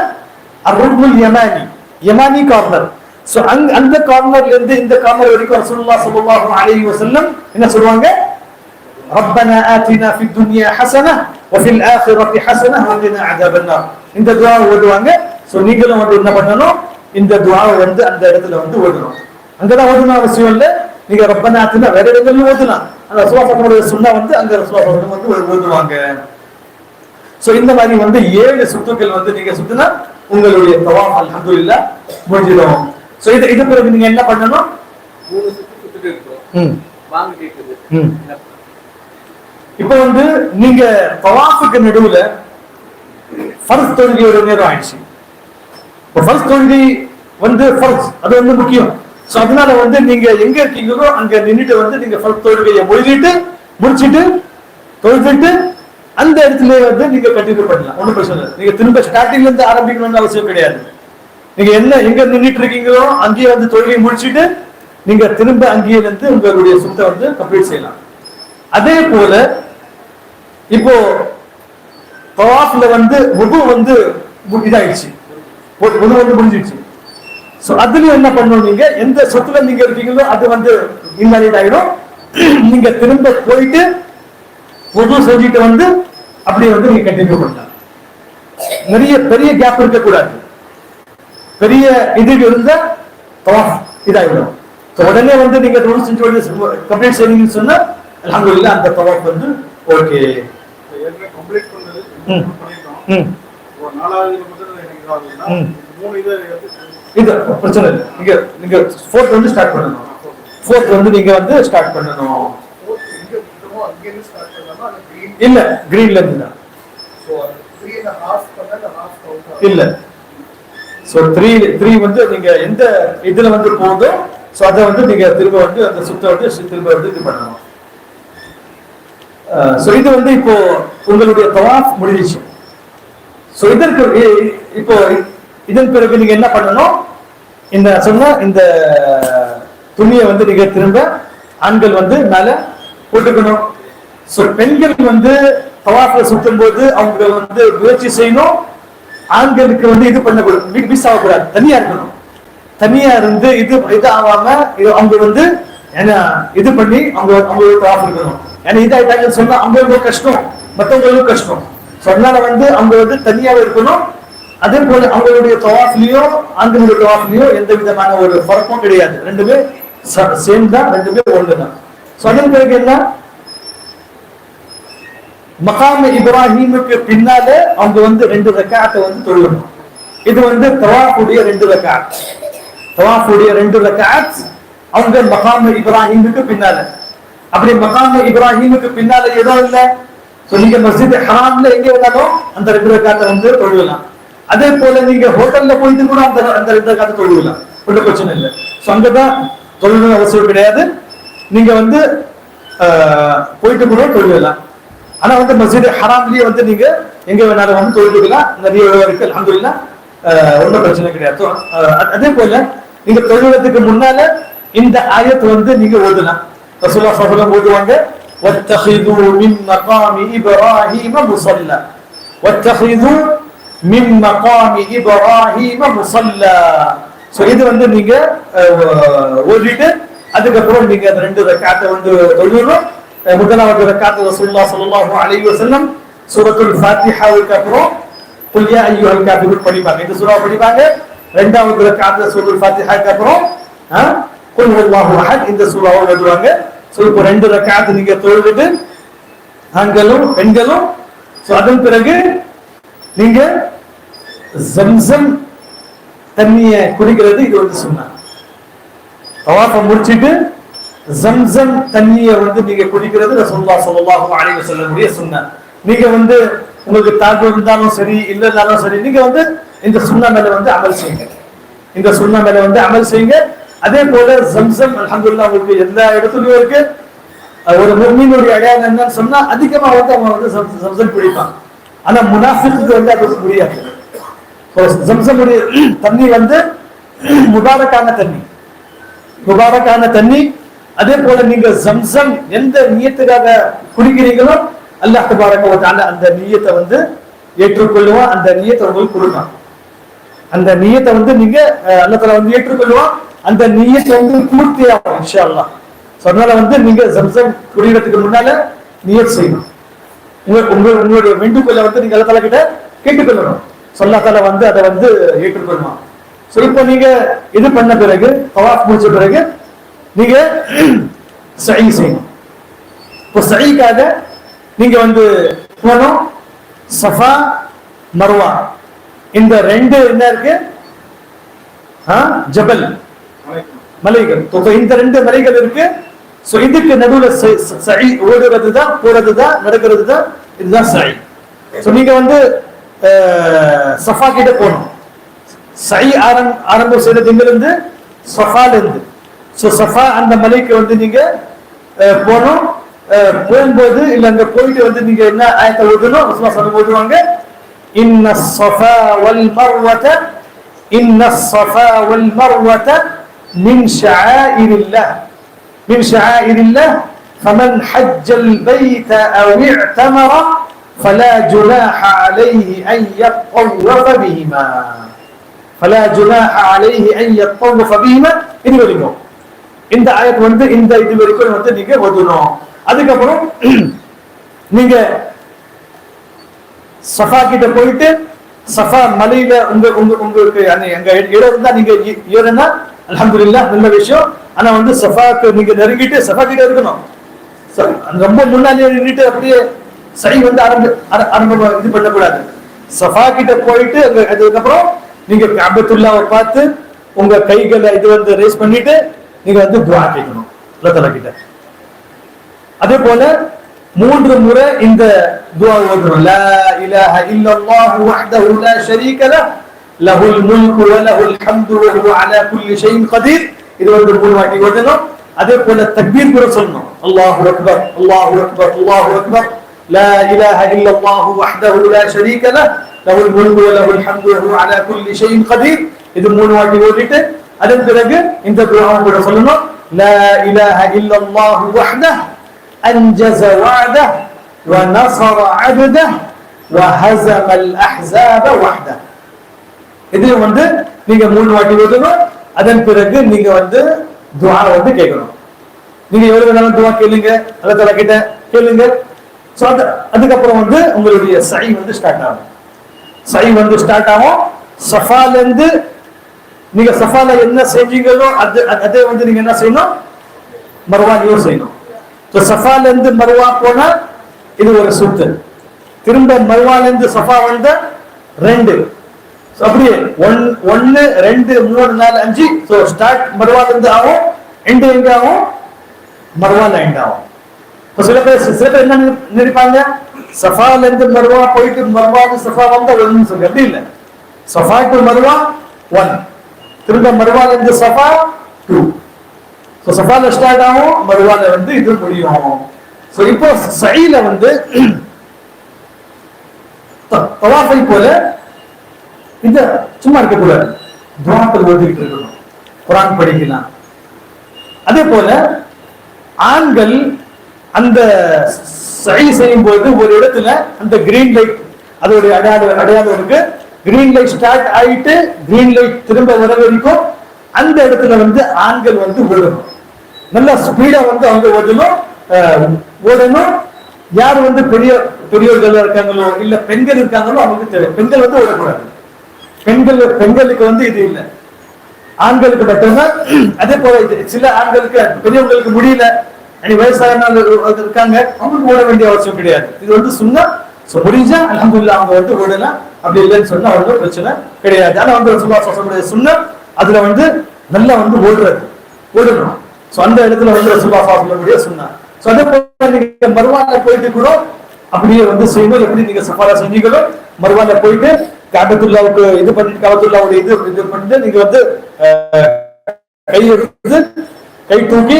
அர்-ருக்னுல் யமானி, யமானி கார்னர். சோ அந்த கார்னர்ல இருந்து இந்த கார்னர் வரைக்கும் ரசூலுல்லாஹ் ஸல்லல்லாஹு அலைஹி வஸல்லம் என்ன சொல்வாங்க, ரப்பனா ஆதினா ஃபித் துன்யா ஹஸனஹ் வ ஃபில் ஆখিরাতি ஹஸனஹ் வ கினா அஸாபன்னார். இந்த துஆ ஓதுவாங்க. சோ நீங்களும் வந்து என்ன பண்ணணும், இந்த துஆவை வந்து அந்த இடத்துல வந்து ஓதணும். அங்கதான் ஓதணும் அவசியம் இல்லை. நீங்க ரப்பனா ஆதினா வேற இடத்துல ஓதலாம். அந்த ரசூலுல்லாஹ்வுடைய சுன்னah வந்து அங்க ரசூலுல்லாஹ் வந்து ஓதுவாங்க. சோ இந்த மாதிரி வந்து 7 சுத்துக்கள் வந்து நீங்க சுத்தினா உங்களுடைய தவாஃப் அல்ஹம்துலில்லாஹ் முடிஞ்சிடும். சோ இது பிறகு நீங்க என்ன பண்ணணும், 3 சுத்து சுத்திட்டு இருக்கோம், வாங்க கேக்குது. இப்போ வந்து நீங்க தவாஃபுக்கு நடுவுல ஃபர்ஸ் தொழுகையோட நேரம் ஆயிடுச்சு. இப்போ ஃபர்ஸ் தொழுகை வந்து ஃபர்ஸ், அது வந்து முக்கியம். சோ அதனால வந்து நீங்க எங்க இருக்கீங்களோ அங்க நின்னுட்டு வந்து நீங்க ஃபர்ஸ் தொழுகையை முடிச்சிட்டு தொழுதுட்டு அந்த இடத்துல வந்து நீங்க கண்டினியூ பண்ணலாம், ஒன்றும் பிரச்சனை இல்லை. நீங்க திரும்ப ஸ்டார்டிங்ல இருந்து ஆரம்பிக்கணும்னு அவசியம் கிடையாது. நீங்க என்ன எங்க நின்றுட்டு இருக்கீங்களோ அங்கேயே வந்து தொழுகை முடிச்சுட்டு நீங்க திரும்ப அங்கேயே இருந்து உங்களுடைய சுத்தம் வந்து கம்ப்ளீட் செய்யலாம். அதே போல இப்போ தவாஃப்ல வந்து வுது வந்து இதாயிடுச்சு, வுது வந்து முடிஞ்சிடுச்சு. சோ அதுலயும் என்ன பண்ணணும், நீங்க எந்த சொத்துல நீங்க இருக்கீங்களோ அது வந்து இன்வாலிட் ஆயிடும். நீங்க திரும்ப போயிட்டு வுது செஞ்சுட்டு வந்து அப்படியே வந்து நீங்க கண்டினியூ பண்ணலாம். நிறைய பெரிய கேப் இருக்க கூடாது. பெரிய இது இருந்தா தவாஃப் இதாயிடும். உடனே வந்து நீங்க வுது செஞ்சு கம்ப்ளீட் செய்யணும்னு சொன்னா அல்ஹம்துலில்லாஹ் அந்த தவாஃப் வந்து ஓகே. கம்ப்ளீட் பண்ணது பண்ணிட்டோம். ஒரு நாலாவது முதல்ல எனக்கு ஆகுதுன்னா மூணு இது பிரச்சனை இல்லை. நீங்க நீங்க ஃபோர்த் வந்து ஸ்டார்ட் பண்ணணும். ஃபோர்த் வந்து நீங்க வந்து ஸ்டார்ட் பண்ணணும். இல்ல கிரீன்ல இருந்து தான் இல்ல. சோ 3 வந்து நீங்க எந்த இதுல வந்து போகுதோ சோ அத வந்து நீங்க திரும்ப வந்து அந்த சுத்த வந்து திரும்ப வந்து இது பண்ணணும். சோ இது வந்து இப்போ உங்களுடைய தவாஃப் முடிஞ்சிச்சு. சோ இதற்கு இப்போ இதன் பிறகு நீங்க என்ன பண்ணணும், இந்த சொன்ன இந்த துணியை வந்து நீங்க திரும்ப ஆண்கள் வந்து மேல போட்டுக்கணும். சோ பெண்கள் வந்து தவாஃப்ல சுத்தும் போது அவங்க வந்து முயற்சி செய்யணும், ஆண்களுக்கு வந்து இது பண்ணக்கூடாது, மிஸ் ஆகக்கூடாது, தனியா இருக்கணும். தனியா இருந்து இது ஆகாம அவங்க வந்து ஏன்னா இது பண்ணி அவங்களுக்கு தவாஃப் இருக்கணும். ஏன்னா இதாயிட்டாங்கன்னு சொன்னா அவங்களுக்கு கஷ்டம், மற்றவங்களுக்கும் கஷ்டம். சோ அதனால வந்து அவங்க வந்து தனியாவே இருக்கணும். அதே போல அவங்களுடைய தவாஃப்லயோ ஆண்களுடைய தவாஃப்லயோ எந்த விதமான ஒரு ஃபர்க்கும் கிடையாது, ரெண்டுமே சேம் தான், ரெண்டுமே ஒன்று தான். சோ அதன் பிறகு என்ன, மகாம இப்ராஹிமுக்கு பின்னால அவங்க வந்து 2 ரக்காத்தை வந்து தொழுகணும். இது வந்து தவாஃபுடைய 2 ரக்காத். தவாஃபுடைய 2 ரக்காத் அவங்க மகாம இப்ராஹிமுக்கு பின்னால. அப்படி மகாம இப்ராஹிமுக்கு பின்னால ஏதோ இல்ல, நீங்க மஸ்ஜித் ஹராம்ல எங்க வேணாலும் அந்த 2 ரக்காத்தை வந்து தொழுகலாம். அதே போல நீங்க ஹோட்டல்ல போயிட்டு கூட அந்த 2 ரக்காத்தை தொழுகலாம், ஒன்றும் பிரச்சனை இல்லை. சோ அங்கதான் தொழுகணும் அவசியம் கிடையாது, நீங்க வந்து போயிட்டு கூட தொழுகலாம். ஆனா வந்து மஸ்ஜித் ஹராம்லயே வந்து நீங்க எங்க வேணாலும் வந்து தொழுதுக்கலாம், நிறைய இருக்கு அல்ஹம்துலில்லாஹ், ஒன்றும் பிரச்சனை கிடையாது. அதே போல நீங்க தொழுவதுக்கு முன்னால இந்த ஆயத்தை வந்து நீங்க ஓதலாம். ரசூலுல்லாஹ் ஸல்லல்லாஹு அலைஹி வஸல்லம் ஓதுவாங்க, வத்தஹிது மின் மகாமி இப்ராஹீம முஸல்லா, வத்தஹிது மின் மகாமி இப்ராஹீம முஸல்லா. சோ இது வந்து நீங்க ஓதிட்டு அதுக்கப்புறம் நீங்க அந்த 2 ரக்காத்தை வந்து தொழுகணும். முதலாவது ரக்காத்து ரசூலுல்லாஹ் ஸல்லல்லாஹு அலைஹி வஸல்லம் சூரத்துல் ஃபாத்திஹாவுக்கு அப்புறம் குல் யா அய்யுஹல் காஃபிரூன் படிப்பாங்க, இந்த சூரா படிப்பாங்க. இரண்டாவது ரக்காத்து சூரத்துல் ஃபாத்திஹாவுக்கு அப்புறம் குல் ஹுவல்லாஹு அஹத் இந்த சூராவை ஓதுவாங்க. சோ இப்போ 2 ரக்காத்து நீங்க தொழுதுட்டு ஆண்களும் பெண்களும். சோ அதன் பிறகு நீங்க ஜம்சம் தண்ணிய குடிக்கிறது, இது வந்து சுன்னா. தவாஃப முடிச்சிட்டு ஜம்சம் தண்ணியை வந்து நீங்க குடிக்கிறது ரசூலுல்லாஹ் ஸல்லல்லாஹு அலைஹி வஸல்லம் உடைய சுன்னா. நீங்க வந்து உங்களுக்கு தாக்கம் இருந்தாலும் சரி இல்லைனாலும் சரி நீங்க வந்து இந்த சுன்னா மேல வந்து அமல் செய்யுங்க, இந்த சுன்னா மேல வந்து அமல் செய்யுங்க. அதே போல ஜம்சம் அல்ஹம்துலில்லாஹ் உங்களுக்கு எல்லா இடத்துலயும் இருக்கு. ஒரு முஃமினுடைய அடையாளம் என்னன்னு சொன்னா அதிகமா வந்து அவங்க வந்து ஜம்சம் குடிப்பாங்க. ஆனா முனாஃபிக்கு வந்து அது முடியாது. ஜம்சமுடைய தண்ணி வந்து முபாரக்கான தண்ணி, முபாரக்கான தண்ணி. அதே போல நீங்க ஜம்சம் எந்த நியத்துக்காக குடிக்கிறீங்களோ அல்லாஹ் தபாரக வ தஆலா அந்த நியத்தை வந்து ஏற்றுக்கொள்ளுவான், அந்த நியத்தை உங்களுக்கு கொடுப்பான். அந்த நியத்தை வந்து நீங்க அல்லாஹ் தஆலா வந்து ஏற்றுக்கொள்ளுவான், அந்த நியத்தை வந்து பூர்த்தியாகும் இன்ஷாஅல்லாஹ். அதனால வந்து நீங்க ஜம்சம் குடிக்கிறதுக்கு முன்னால நியத் செய்யணும். உங்களுடைய வேண்டுகோளை வந்து நீங்க அல்லாஹ் தஆலா கிட்ட கேட்டுக்கொள்ளணும். அல்லாஹ் தஆலா வந்து அதை வந்து ஏற்றுக்கொள்வான். சோ இப்போ நீங்க இது பண்ண பிறகு தவாஃப் முடிச்ச பிறகு நீங்க சഈ செய்யணும். இப்போ சஈக்காக நீங்க வந்து போனோம் சஃபா மர்வா இந்த 2 என்ன இருக்கு, ஜபல் மலைகள். இந்த 2 மலைகள் இருக்கு. சோ இதுக்கு நடுவுல சஈ ஓடுறது தான், போறது தான், நடக்கிறது தான், இதுதான் சஈ. சோ நீங்க வந்து சஃபா கிட்ட போகணும். சஈ ஆரம்பம் செய்யறது இங்கிருந்து சஃபால இருந்து. சோ சஃபா அந்த மலைக்கு வந்து நீங்க போனோம். போகும்போது இல்ல அங்க போயிட்டு வந்து நீங்க என்ன ஆயத்தை ஓதணும் ரசூலுல்லாஹ் ஸல்லல்லாஹு அலைஹி ஓதுவாங்க இன்னஸ் ஸஃபா வல் மர்வத இன்னஸ் ஸஃபா வல் மர்வத மின் ஷஆயிரில்லாஹ் மின் ஷஆயிரில்லாஹ் ஃபமன் ஹஜ்ஜல் பைத அவ் இஅ்தமர فلا جناح عليه أن يطوف بهما فلا جناح عليه أن يطوف بهما இது வரைக்கும் இந்த ஆயத் வந்து இந்த இது வரைக்கும் வந்து நீங்க ஓதணும். அதுக்கப்புறம் நீங்க சஃபா கிட்ட போயிட்டு சஃபா மலையில உங்களுக்கு அங்க இடம் இருந்தா நீங்க ஏறனா அல்ஹம்துலில்லாஹ் நல்ல விஷயம். ஆனா வந்து சஃபாக்கு நீங்க நெருங்கிட்டு சஃபா கிட்ட இருக்கணும். ரொம்ப முன்னாடி நின்றுட்டு அப்படியே சை வந்து ஆரம்ப இது பண்ணக்கூடாது. சஃபா கிட்ட போயிட்டு அதுக்கப்புறம் நீங்க கஅபத்துல்லாஹ்வை பார்த்து உங்க கைகளை இது வந்து ரேஸ் பண்ணிட்டு நீங்க வந்து துஆ கேட்கணும் அல்லாஹ் தஆலா கிட்ட. அதே போல 3 முறை இந்த துஆ ஓதணும். லா இலாஹ இல்லல்லாஹு வஹ்தஹு லா ஷரீக லஹ் லஹுல் முல்கு வ லஹுல் ஹம்து வ ஹுவ அலா குல்லி ஷைஇன் கதீர். இது வந்து 3 வாட்டி ஓதணும். அதே போல தக்பீர் கூட சொல்லணும். அல்லாஹு அக்பர் அல்லாஹு அக்பர் அல்லாஹு அக்பர் லா இலாஹ இல்லல்லாஹு வஹ்தஹு லா ஷரீக லஹ் லஹுல் முல்கு வ லஹுல் ஹம்து வ ஹுவ அலா குல்லி ஷைஇன் கதீர். இது 3 வாட்டி ஓதிட்டு அதன் பிறகு இந்த துஆவை கூட சொல்லணும். லா இலாஹ இல்லல்லாஹு வஹ்தஹு أنجز وعده ونصر عبده وهزم الأحزاب وحده. இது வந்து நீங்க 3 வாட்டி ஓதணும். அதன் பிறகு நீங்க வந்து துஆ வந்து கேட்கணும். நீங்க எவ்வளவு வேணாலும் துஆ கேளுங்க, அல்லாஹ் தஆலா கிட்ட கேளுங்க. சோ அதுக்கப்புறம் வந்து உங்களுடைய சை வந்து ஸ்டார்ட் ஆகும். சை வந்து ஸ்டார்ட் ஆகும். சஃபால இருந்து நீங்க சஃபால என்ன செஞ்சீங்களோ அதே வந்து நீங்க என்ன செய்யணும், மர்வாலையும் செய்யணும். சஃபால இருந்து மர்வா போனா இது ஒரு சுத்து. திரும்ப மர்வால இருந்து சஃபா வந்த 2 அப்படியே 1 2 3 4 5. சோ ஸ்டார்ட் மர்வால இருந்து ஆகும், எண்ட் எங்க ஆகும், மர்வால எண்ட் ஆகும். சில பேர் என்ன நினைப்பாங்க, சஃபால இருந்து மர்வா போயிட்டு மர்வா சஃபா வந்தா ஒன்னு சொல்லி அப்படி இல்ல. சஃபா டு மர்வா 1, திரும்ப மர்வால இருந்து சஃபா 2. சோ சஃபால ஸ்டார்ட் ஆகும், மர்வால வந்து இது முடியும். சோ இப்போ சைல வந்து தவாஃபை போல இந்த சும்மா இருக்க கூடாது, துஆக்கள் ஓதிட்டு இருக்கணும், குர்ஆன் படிக்கலாம். அதே போல ஆண்கள் அந்த சை செய்யும் போது ஒரு இடத்துல அந்த கிரீன் லைட் அதோட அடையாளம் இருக்கு. கிரீன் லைட் ஸ்டார்ட் ஆயிட்டு கிரீன் லைட் திரும்ப வர வரைக்கும் அந்த இடத்துல வந்து ஆண்கள் வந்து ஓடணும். நல்லா ஸ்பீடா வந்து அவங்க ஓடணும். யார் வந்து பெரியவர்கள் இருக்காங்களோ இல்ல பெண்கள் இருக்காங்களோ அவங்களுக்கு தெரியும். பெண்கள் வந்து ஓடக்கூடாது. பெண்களுக்கு வந்து இது இல்லை, ஆண்களுக்கு மட்டும்தான். அதே போல சில ஆண்களுக்கு பெரியவங்களுக்கு முடியல, வயசான இருக்காங்க, அவங்களுக்கு ஓட வேண்டிய அவசியம் கிடையாது. இது வந்து சுன்னா. முடிஞ்சா அல்ஹம்துலில்லாஹ் அவங்க வந்து ஓடலாம். அப்படி இல்லைன்னு சொன்னா அவங்க பிரச்சனை கிடையாது. ஆனா வந்து ரசூலுல்லாஹ் ஸல்லல்லாஹு அலைஹி வஸல்லம் சுன்னா அதுல வந்து நல்லா வந்து ஓடணும். சோ அந்த இடத்துல வந்து ரசூலுல்லாஹ் ஸல்லல்லாஹு அலைஹி வஸல்லம் சுன்னா. சோ அதே போல நீங்க மர்வால போயிட்டு கூட அப்படியே வந்து செய்யணும். எப்படி நீங்க சஃபால செஞ்சீங்களோ மர்வால போயிட்டு கஅபத்துல்லாஹ்வுக்கு இது பண்ணிட்டு கஅபத்துல்லாஹ்வுடைய இது பண்ணிட்டு நீங்க வந்து கை எடுத்து கை தூக்கி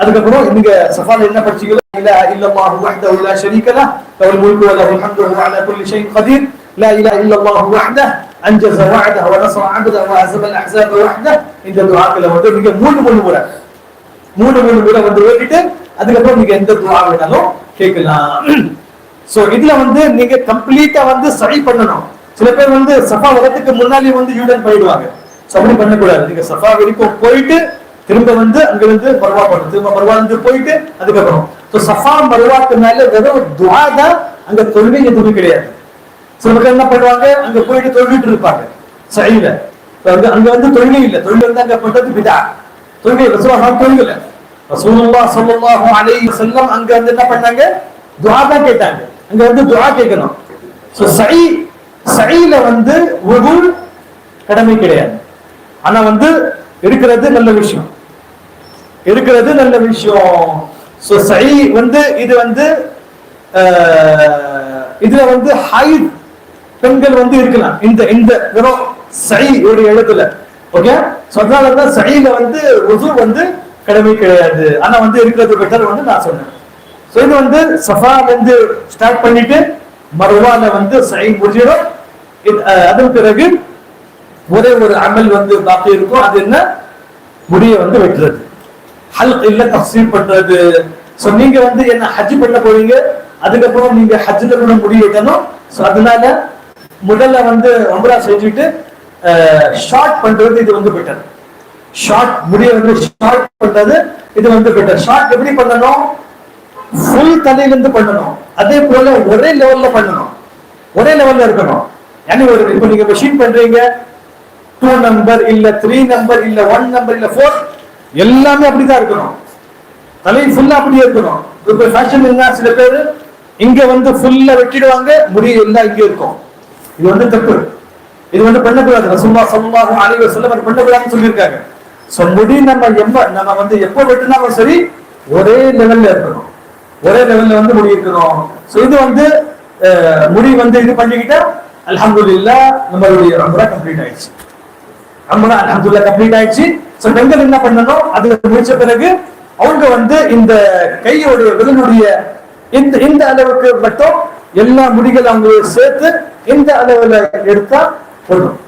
அதுக்கப்புறம் நீங்க சஃபால என்ன படிச்சீங்களோ லா இலாஹ இல்லல்லாஹு வஹ்தஹு லா ஷரீக லஹ் லஹுல் முல்கு வ லஹுல் ஹம்து வ ஹுவ அலா குல்லி ஷைஇன் கதீர் லா இலாஹ இல்லல்லாஹு வஹ்தஹு அன்ஜஸ வஅதஹு வ நஸர அப்தஹு வ ஹஸம அல் அஹ்ஸாப வஹ்தஹு. இந்த துஆக்களை வந்து நீங்க 3 முறை வந்து ஓதிட்டு அதுக்கப்புறம் நீங்க எந்த துஆ வேணாலும் கேட்கலாம். சோ இதுல வந்து நீங்க கம்ப்ளீட்டா வந்து சை பண்ணணும். சில பேர் வந்து சஃபா வரதுக்கு முன்னாடி வந்து யூடன் போயிடுவாங்க. அப்படி பண்ணக்கூடாது. நீங்க சஃபா வரைக்கும் போயிட்டு திரும்ப வந்து அங்க இருந்து மர்வா பண்ணணும். திரும்ப மர்வா இருந்து போயிட்டு அதுக்கப்புறம் சஃபா மர்வாக்கு மேல வெறும் துஆ தான், அங்க தொழுகை எதுவும் கிடையாது. சில பேர் என்ன பண்ணுவாங்க, அங்க போயிட்டு தொழுகிட்டு இருப்பாங்க சைல. அங்க வந்து தொழுகை இல்லை. தொழுகை வந்து அங்க பண்றது பிதா. தொழுகை ரசூலுல்லாஹ் ஸல்லல்லாஹு அலைஹி வஸல்லம் அங்க வந்து என்ன பண்ணாங்க, துஆ தான் கேட்டாங்க. அங்க வந்து துஆ கேட்கணும். சோ சைல வந்து வுது கடமை கிடையாது. ஆனா வந்து இருக்கிறது நல்ல விஷயம். சோ சை வந்து இது வந்து இதுல வந்து ஹைத் பெண்கள் வந்து இருக்கலாம் இந்த வெறும் சை ஒரு இடத்துல. ஓகே, சோ அதனால தான் சைல வந்து வுது வந்து கடமை கிடையாது. ஆனா வந்து இருக்கிறது பெட்டர் வந்து நான் சொன்னேன். ஸோ இது வந்து சஃபால இருந்து ஸ்டார்ட் பண்ணிட்டு மர்வால வந்து சை முடிஞ்சிடும். அதன் பிறகு ஒரே ஒரு அமல் வந்து பாக்கி இருக்கும். அது என்ன? முடிய வந்து வெட்டுறது, ஹல்க் இல்ல தஃசீர் பண்றது. ஸோ நீங்க வந்து என்ன ஹஜ் பண்ண போறீங்க, அதுக்கப்புறம் நீங்க ஹஜ்ல கூட முடி வெட்டணும். ஸோ அதனால முதல்ல வந்து உம்ரா செஞ்சுட்டு ஷார்ட் பண்றது இது வந்து பெட்டர். ஷார்ட் முடிய வந்து ஷார்ட் பண்றது இது வந்து பெட்டர். ஷார்ட் எப்படி பண்ணணும்? ஃபுல் தலையில இருந்து பண்ணணும். அதே போல ஒரே லெவல்ல பண்ணணும், ஒரே லெவல்ல இருக்கணும். யானி ஒரு இப்போ நீங்க மெஷின் பண்றீங்க, 2 நம்பர் இல்ல 3 நம்பர் இல்ல 1 நம்பர் இல்ல 4 எல்லாமே அப்படிதான் இருக்கணும். தலை ஃபுல்லா அப்படியே இருக்கணும். இப்போ ஃபேஷன் என்ன, சில பேர் இங்க வந்து ஃபுல்லா வெட்டிடுவாங்க, முடி எல்லாம் இங்க இருக்கும். இது வந்து தப்பு, இது வந்து பண்ணக்கூடாது. ரசூலுல்லாஹ் ஸல்லல்லாஹு அலைஹி வஸல்லம் அது பண்ணக்கூடாதுன்னு சொல்லியிருக்காங்க. ஸோ முடி நம்ம வந்து எப்போ வெட்டினாலும் சரி ஒரே லெவல்ல இருக்கணும், ஒரே லெவல்ல வந்து முடி இருக்கணும். ஸோ இது வந்து முடி வந்து இது பண்ணிக்கிட்டா அல்ஹம்துலில்லாஹ் நம்மளுடைய உம்ரா கம்ப்ளீட் ஆயிடுச்சு. உம்ரா அல்ஹம்துலில்லாஹ் கம்ப்ளீட் ஆயிடுச்சு. ஸோ பெண்கள் என்ன பண்ணணும், அது முடிச்ச பிறகு அவங்க வந்து இந்த கையோடைய விரலுடைய இந்த அளவுக்கு மட்டும் எல்லா முடிகள் அவங்க சேர்த்து இந்த அளவுல எடுத்தா போதும்.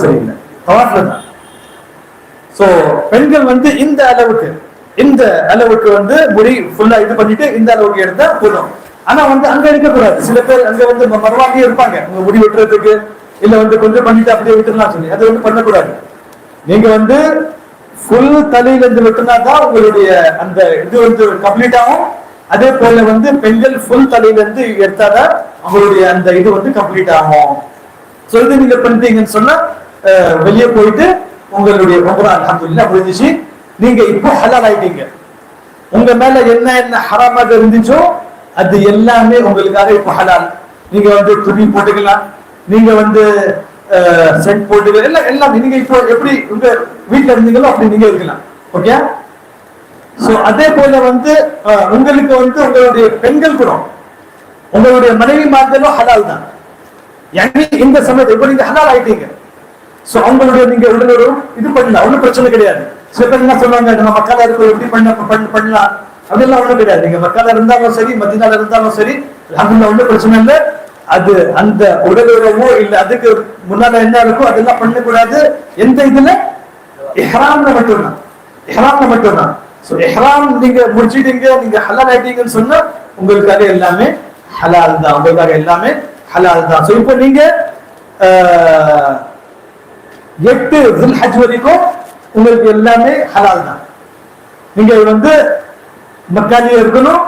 சரியில்லை, சோ பெண்கள் வந்து இந்த அளவுக்கு வந்து முடி ஃபுல்லா இது பண்ணிட்டு இந்த அளவுக்கு எடுத்தா போதும். ஆனா வந்து அங்க இருக்க கூடாது. சில பேர் அங்க வந்து மறுவாங்கியே இருப்பாங்க, உங்க முடி வெட்டுறதுக்கு இல்ல வந்து கொஞ்சம் பண்ணிட்டு அப்படியே விட்டுலாம் சொல்லி, அது வந்து பண்ணக்கூடாது. நீங்க வந்து ஃபுல் தலையில இருந்து வெட்டினா தான் உங்களுடைய அந்த இது வந்து கம்ப்ளீட் ஆகும். அதே போல வந்து பெண்கள் ஃபுல் தலையில இருந்து எடுத்தாதான் அவங்களுடைய அந்த இது வந்து கம்ப்ளீட் ஆகும். சோ இது நீங்க பண்ணிட்டீங்கன்னு சொன்னா வெளியே போயிட்டு உங்களுடைய உம்ரா அல்ஹம்துலில்லாஹ் முடிஞ்சிச்சு. நீங்க இப்போ ஹலால் ஆயிட்டீங்க. உங்க மேல என்ன என்ன ஹராமாக இருந்துச்சோ அது எல்லாமே உங்களுக்காக இப்போ ஹலால். நீங்க வந்து துணி போட்டுக்கலாம், நீங்க வந்து செட் போட்டுக்கலாம், எல்லாம் எல்லாம் நீங்க இப்போ எப்படி உங்க வீட்டுல இருந்தீங்களோ அப்படி நீங்க இருக்கலாம். ஓகே. சோ அதே போல வந்து உங்களுக்கு வந்து உங்களுடைய பெண்கள் கூட உங்களுடைய மனைவி மார்களும் ஹலால் தான். இந்த சமயத்தை இப்போ நீங்க ஹலால் ஆயிட்டீங்க. சோ அவங்களுடைய நீங்க உடனே இது பண்ணலாம், ஒன்றும் பிரச்சனை கிடையாது. சில பேர் என்ன சொல்லுவாங்க, நம்ம மக்கால இருக்க எப்படி பண்ணலாம் அதெல்லாம் ஒண்ணும் கிடையாது. நீங்க மக்கால இருந்தாலும் சரி மதீனால இருந்தாலும் சரி அல்ஹம்துலில்லாஹ் ஒன்றும் பிரச்சனை இல்லை. அது அந்த உடல் உறவோ இல்ல அதுக்கு முன்னால என்ன இருக்கோ அதெல்லாம் பண்ணக்கூடாது. எந்த இதுல இஹ்ராம்ல மட்டும்தான், இஹ்ராம்ல மட்டும்தான். சோ இஹ்ராம் நீங்க முடிச்சிட்டீங்க, நீங்க ஹலால் ஆயிட்டீங்கன்னு சொன்னா உங்களுக்காக எல்லாமே ஹலால் தான், உங்களுக்காக எல்லாமே ஹலால் தான். சோ இப்போ நீங்க 8 ذுல்ஹஜ் வரைக்கும் உங்களுக்கு எல்லாமே ஹலால் தான். நீங்க வந்து மக்காலியே இருக்கணும்.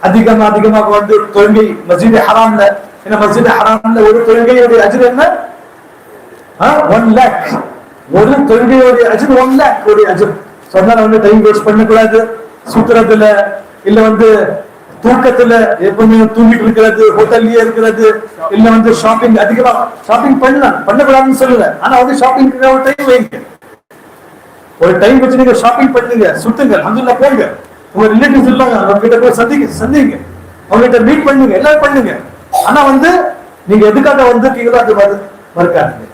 அதிகமாக வந்து தொழுகை மஸ்ஜித் ஹராம்ல, ஏன்னா மஸ்ஜித் ஹராம்ல ஒரு தொழுகையுடைய அஜ்ர் என்ன 1 lakh, ஒரு தொழுகையுடைய அஜ்ர் 1 lakh ஒரு அஜ்ர். சொன்னா வந்து டைம் வேஸ்ட் பண்ணக்கூடாது, சுத்துறதுல இல்ல வந்து தூக்கத்துல எப்பவுமே தூங்கிட்டு இருக்கிறது, ஹோட்டல்லயே இருக்கிறது, இல்ல வந்து ஷாப்பிங் அதிகமா ஷாப்பிங் பண்ணக்கூடாதுன்னு சொல்லுங்க. ஆனா வந்து ஷாப்பிங் ஒரு டைம் வைங்க, ஒரு டைம் வச்சு நீங்க ஷாப்பிங் பண்ணுங்க, சுத்துங்க, அல்ஹம்துலில்லாஹ் போங்க. உங்க ரிலேட்டிவ்ஸ் இருப்பாங்க, அவங்க கிட்ட போய் சந்திங்க, அவங்க கிட்ட மீட் பண்ணுங்க, எல்லாம் பண்ணுங்க. ஆனா வந்து நீங்க எதுக்காக வந்திருக்கீங்களோ அது மறக்காதீங்க.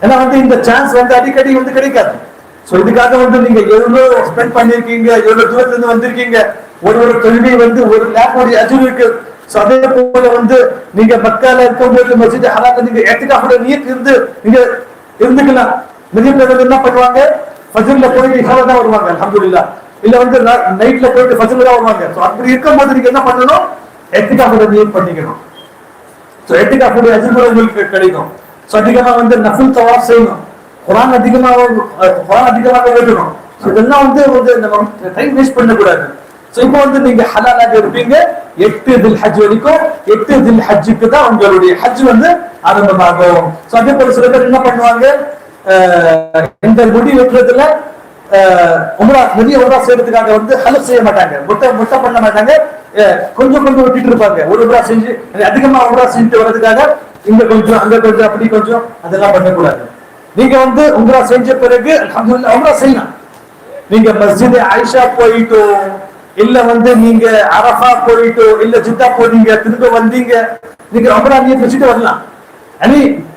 ஏன்னா வந்து இந்த சான்ஸ் வந்து அடிக்கடி வந்து கிடைக்காது. சோ இதுக்காக வந்து நீங்க எவ்வளவு ஸ்பெண்ட் பண்ணிருக்கீங்க, எவ்வளவு தூரத்துல இருந்து வந்திருக்கீங்க, ஒரு தொழுகை வந்து 1 lakh அஜ்ர் இருக்கு. சோ அதே போல வந்து நீங்க மக்கால இருக்கும்போது மஸ்ஜித் ஹராம்ல நீங்க இஅ்திகாஃப்ல நியத் இருந்து நீங்க இருந்துக்கலாம். நிறைய பேர் வந்து என்ன பண்ணுவாங்க, ஃபஜ்ர்ல போயிட்டு இஷால தான் வருவாங்க அல்ஹம்துலில்லாஹ், இல்ல வந்து நைட்ல போயிட்டு ஃபஜ்ர்ல தான் வருவாங்க. சோ அப்படி இருக்கும்போது நீங்க என்ன பண்ணணும், இஅ்திகாஃப்ல நியத் பண்ணிக்கணும். சோ இஅ்திகாஃப்ல அஜ்ர் உங்களுக்கு கிடைக்கும். சோ அதிகமா வந்து நஃபில் தவாஃப் செய்யணும், குர்ஆன் அதிகமாக ஓதணும். சோ இதெல்லாம் வந்து நம்ம டைம் வேஸ்ட் பண்ணக்கூடாது. சோ இப்போ வந்து நீங்க ஹலாலாக இருப்பீங்க 8 ذுல்ஹஜ் வரைக்கும். 8 ذுல்ஹஜ்க்கு தான் உங்களுடைய ஹஜ் வந்து ஆரம்பமாகும். சோ அதே போல சில பேர் என்ன பண்ணுவாங்க, இந்த முடி வெட்டுறதுல உம்ரா செய்யறதுக்காக வந்து ஹலக் செய்ய மாட்டாங்க, முட்டை பண்ண மாட்டாங்க, கொஞ்சம் வெட்டிட்டு இருப்பாங்க. ஒரு உம்ரா செஞ்சு அதிகமா உம்ரா செஞ்சுட்டு வர்றதுக்காக இங்க கொஞ்சம் அங்க கொஞ்சம் அப்படி கொஞ்சம் அதெல்லாம் பண்ணக்கூடாது. நீங்க வந்து உம்ரா செஞ்ச பிறகு அல்ஹம்துலில்லாஹ் உம்ரா செய்யலாம். நீங்க மஸ்ஜித் ஆயிஷா போயிட்டோ இல்ல வந்து நீங்க அரஃபா போயிட்டோ இல்ல ஜித்தா போனீங்க திரும்ப வந்தீங்க, நீங்க உம்ரா நியத் வச்சுட்டு வரலாம்.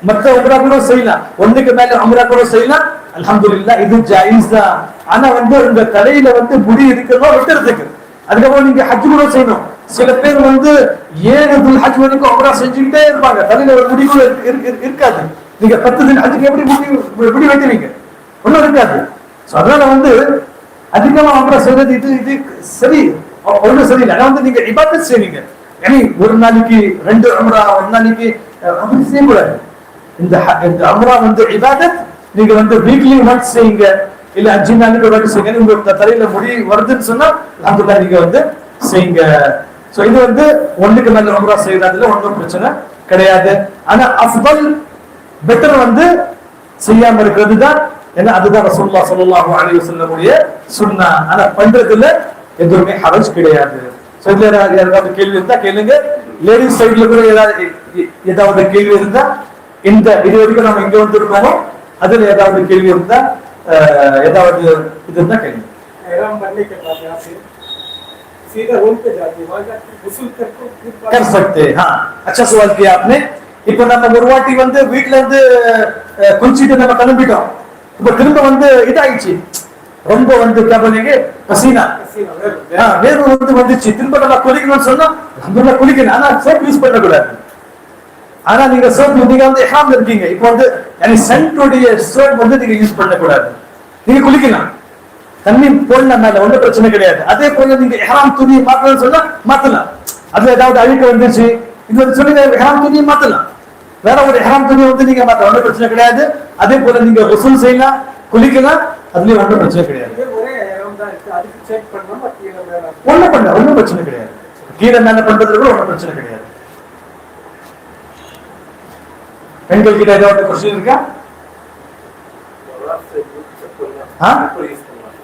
மத்த உம்ரா கூட செய்யலாம், ஒண்ணுக்கு மேல உம்ரா கூட செய்யலாம். அல்ஹம்துலில்லாஹ் இது ஜாயிஸ் தான். ஆனா வந்து உங்க தலையில வந்து முடி இருக்கணும் வெட்டுறதுக்கு. அதுக்கப்புறம் நீங்க ஹஜ் கூட செய்யணும். சில பேர் வந்து 7 துல் ஹஜ் வரைக்கும் உம்ரா செஞ்சுக்கிட்டே இருப்பாங்க, தலையில ஒரு முடி கூட இருக்காது. நீங்க 10 துல் ஹஜ்ஜுக்கு எப்படி முடி வெட்டுவீங்க? ஒண்ணும் இருக்காது. அதனால வந்து அதிகமா உம்ரா செய்யறது இது சரி ஒன்றும் சரியில்லை. ஆனா வந்து நீங்க இபாதத் செய்வீங்க, ஒரு நாளைக்கு 2 உம்ரா, ஒரு நாளைக்கு அப்படி செய்யக்கூடாது. இந்த உம்ரா வந்து இபாதத். நீங்க வந்து வீக்லி ஒன்ஸ் செய்யுங்க, இல்ல 5 நாளைக்கு ஒரு வாட்டி செய்யுங்க. உங்க தலையில முடி வருதுன்னு சொன்னா அதுதான் நீங்க வந்து செய்யுங்க. சோ இது வந்து ஒண்ணுக்கு மேல உம்ரா செய்யறதுல ஒன்றும் பிரச்சனை கிடையாது. ஆனா அஃதல் பெட்டர் வந்து செய்யாம இருக்கிறது தான். ஏன்னா அதுதான் ரசூலுல்லாஹ் ஸல்லல்லாஹு அலைஹி வஸல்லம் உடைய சுன்னா. ஆனா பண்றதுல எதுவுமே ஹரஜ் கிடையாது. சோ இதுல யாராவது கேள்வி இருந்தா கேளுங்க. லேடிஸ் சைடுல கூட ஏதாவது கேள்வி இருந்தா, இந்த இது வரைக்கும் நம்ம இங்க வந்திருக்கோமோ அதுல ஏதாவது கேள்வி இருந்தா, ஏதாவது இது இருந்தா கேளுங்க. कर सकते हैं। हाँ, अच्छा सवाल किया आपने. இப்போ நம்ம ஒரு வாட்டி வந்து வீட்ல இருந்து குளிச்சிட்டு நம்ம கிளம்பிட்டோம். இப்போ திரும்ப வந்து இதாயிடுச்சு, ரொம்ப வந்து கேபனிங்க பசீனா வேறு வந்து வந்துச்சு. திரும்ப நம்ம குளிக்கணும்னு சொன்னா நம்ம குளிக்கணும், ஆனா சோப் யூஸ் பண்ணக்கூடாது. ஆனா நீங்க சோப் நீங்க வந்து இஹ்ராம்ல இருக்கீங்க, இப்போ வந்து சென்டோடைய சோப் வந்து நீங்க யூஸ் பண்ணக்கூடாது. நீங்க குளிக்கலாம், தண்ணி போடல மேல, ஒன்றும் பிரச்சனை கிடையாது. அதே போல நீங்க இஹ்ராம் துணியை மாத்தணும்னு சொன்னா மாத்தலாம். அதுல ஏதாவது அழுக்கு வந்துச்சு இது வந்து சொல்லி இஹ்ராம் துணியை மாத்தலாம். வேற ஒரு இஹ்ராம் துணியை வந்து நீங்க மாத்த, ஒன்றும் பிரச்சனை கிடையாது. அதே போல நீங்க வசூல் செய்யலாம், குளிக்கலாம், அதுலயும் ஒன்றும் பிரச்சனை கிடையாது. ஒன்றும் பிரச்சனை கிடையாது. கீழே மேல பண்றதுல கூட ஒன்றும் பிரச்சனை கிடையாது. பெண்கள் கிட்ட ஏதாவது கொஸ்டின் இருக்கா?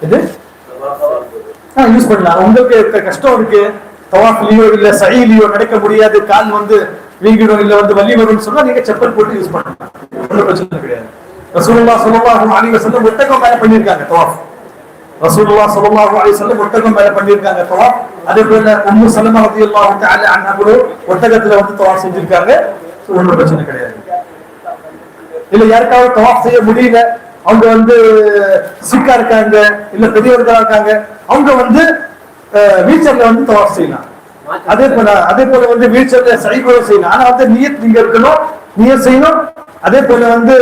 இது யூஸ் பண்ணலாம். உங்களுக்கு கஷ்டம் இருக்கு, தவாஃப்லயோ இல்ல சஈலியோ நடக்க முடியாது, கால் வந்து வீங்கிடும், இல்ல வந்து வலி வரும்னு சொன்னா நீங்க செப்பல் போட்டு யூஸ் பண்ணலாம், ஒன்றும் பிரச்சனை கிடையாது. ரசூலுல்லாஹ் ஸல்லல்லாஹு அலைஹி வஸல்லம் ஒட்டகம் மேல பண்ணிருக்காங்க தவாஃப். ரசூலுல்லாஹ் ஸல்லல்லாஹு அலைஹி வஸல்லம் ஒட்டகம் மேல பண்ணிருக்காங்க தவாஃப். அதே போல உம்மு சலமா ரலியல்லாஹு தஆலா அன்ஹா கூட ஒட்டகத்துல வந்து தவாஃப் செஞ்சிருக்காங்க, ஒன்றும் பிரச்சனை கிடையாது. இல்ல யாருக்காவது தவாஃப் செய்ய முடியல, அவங்க வந்து சிக்கா இருக்காங்க, இல்ல பெரியவர்களா இருக்காங்க, அவங்க வந்து வீல்சேர்ல வந்து தவாஃப் செய்யலாம். அதே போல வந்து வீல்சேர்ல சைக்கிளோ செய்யலாம். ஆனா வந்து நியத் நீங்க இருக்கணும், நியத் செய்யணும். அதே போல வந்து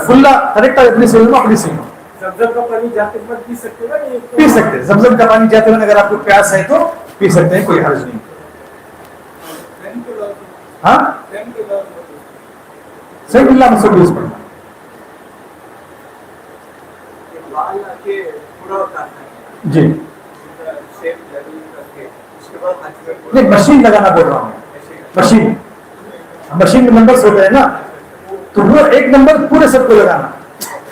ஃபுல்லா கரெக்டா எப்படி செய்யணுமோ அப்படி செய்யணும். ज़मज़म का पानी जाते वक्त पी सकते हैं? पी सकते हैं. ज़मज़म का पानी जाते वक्त अगर आपको प्यास है तो पी सकते हैं, कोई हर्ज नहीं. हाँ, सही बिल्ला मसरूफ यूज करना. जी नहीं, मशीन लगाना बोल रहा हूँ. मशीन में नंबर होते हैं ना, तो वो 1 नंबर पूरे सबको लगाना.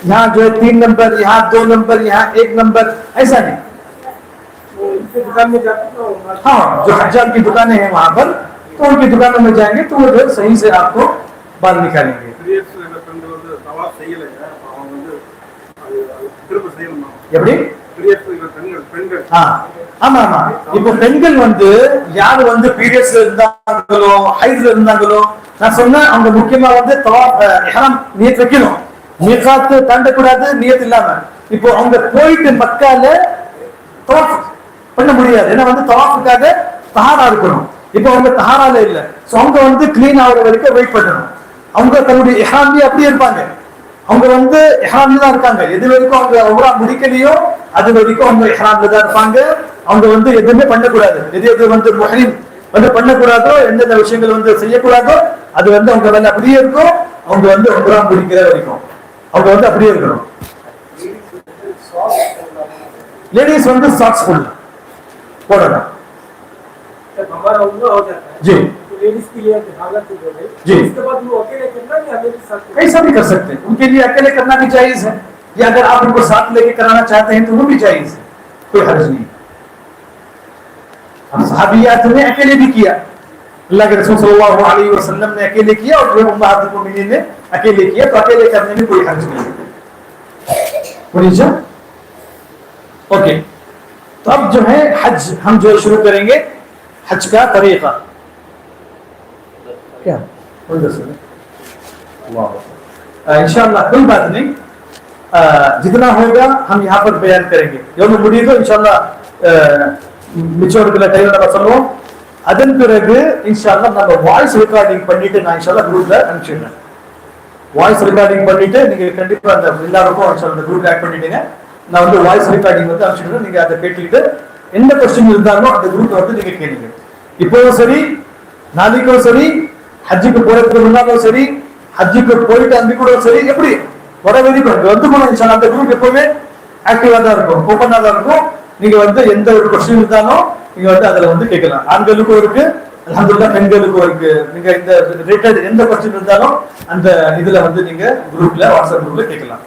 यहाँ जो है 3 नंबर, यहाँ 2 नंबर, यहाँ 1 नंबर, ऐसा नहीं. दुकान में जाते तो हाँ, जो हज्जाज की दुकानें हैं वहां पर, तो उनकी दुकानों में जाएंगे तो वो जो सही से आपको बाल निकालेंगे. எப்படி? ஆமா ஆமா. இப்போ பெண்கள் வந்து யாரு வந்து பீரியட்ஸ்ல இருந்தாங்களோ ஹைட்ல இருந்தாங்களோ, நான் சொன்னேன் அவங்க முக்கியமா வந்து இஹ்ராம் நியத் வைக்கணும். மீகாத் தாண்ட கூடாது நியத் இல்லாம. இப்போ அவங்க போயிட்டு மக்கால தவாஃப் பண்ண முடியாது, ஏன்னா வந்து தவாஃபுக்காக தஹாரா இருக்கணும். இப்போ அவங்க தஹாரால இல்ல, சோ அவங்க வந்து க்ளீன் ஆகுற வரைக்கும் வெயிட் பண்ணணும். அவங்க தன்னுடைய இஹ்ராம்லயே அப்படியே இருப்பாங்க, அவங்க வந்து இஹ்ராம்ல தான் இருக்காங்க. எது வரைக்கும் அவங்க உம்ரா முடிக்கலையோ அது வரைக்கும் அவங்க இஹ்ராம்ல தான் இருப்பாங்க. அவங்க வந்து எதுவுமே பண்ணக்கூடாது. எது வந்து முஹ்ரிம் வந்து பண்ணக்கூடாதோ, எந்தெந்த விஷயங்கள் வந்து செய்யக்கூடாதோ அது வந்து அவங்க வந்து அப்படியே இருக்கும். அவங்க வந்து உம்ரா முடிக்கிற வரைக்கும் அவங்க வந்து அப்படியே இருக்கணும். லேடிஸ் வந்து சாக்ஸ் போடணும். जी लेडीज के लिए हालत हो गई जी, इसके बाद वो अकेले करना या मेरे साथ कैसा भी कर सकते हैं. उनके लिए अकेले करना भी जायज है, या अगर आप उनको साथ लेके कराना चाहते हैं तो वो भी जायज है, कोई हर्ज नहीं. हम सहाबियात ने अकेले भी किया, अल्लाह के रसूल सल्लल्लाहु अलैहि वसल्लम ने अकेले किया और जो उम्महातुल मोमिनीन ने अकेले किया, तो अकेले करने में कोई हर्ज नहीं है. ओके, तो अब जो है हज हम जो शुरू करेंगे. हज का तरीका क्या इंशाअल्लाह, कोई बात नहीं. जितना होगा हम यहाँ पर बयान करेंगे எவ்வளவு முடியுதோ இன்ஷால்லா மிச்சம் இருக்கிற டைம்ல நம்ம சொல்லுவோம். அதன் பிறகு இன்ஷால்லா நம்ம வாய்ஸ் ரெக்கார்டிங் பண்ணிட்டு நான் இன்ஷால்லா குரூப்ல அனுப்பிச்சிடுறேன். வாய்ஸ் ரெக்கார்டிங் பண்ணிட்டு நீங்க கண்டிப்பா அந்த எல்லாருக்கும் அந்த குரூப் ஆட் பண்ணிட்டீங்க. நான் வந்து வாய்ஸ் ரெக்கார்டிங் வந்து அனுப்பிச்சிடுறேன். நீங்க அதை கேட்டுக்கிட்டு எந்த கொஸ்டின் இருந்தாலும் அந்த குரூப் வந்து நீங்க கேளுங்க. இப்போவும் சரி, நாளைக்கும் சரி, ஹஜ்ஜுக்கு போறதுக்கு முன்னாலும் சரி, ஹஜ்ஜுக்கு போயிட்டு அந்த கூட சரி, எப்படி வரவேதி வந்து போன அந்த குரூப் எப்பவுமே ஆக்டிவா தான் இருக்கும், ஓப்பனா தான் இருக்கும். நீங்க வந்து எந்த ஒரு கொஸ்டின் இருந்தாலும் நீங்க வந்து அதுல வந்து கேட்கலாம். ஆண்களுக்கும் இருக்கு, அல்ஹம்துலில்லாஹ் பெண்களுக்கும் இருக்கு. நீங்க இந்த ரிலேட்டட் எந்த கொஸ்டின் இருந்தாலும் அந்த இதுல வந்து நீங்க குரூப்ல வாட்ஸ்அப் குரூப்ல கேட்கலாம்.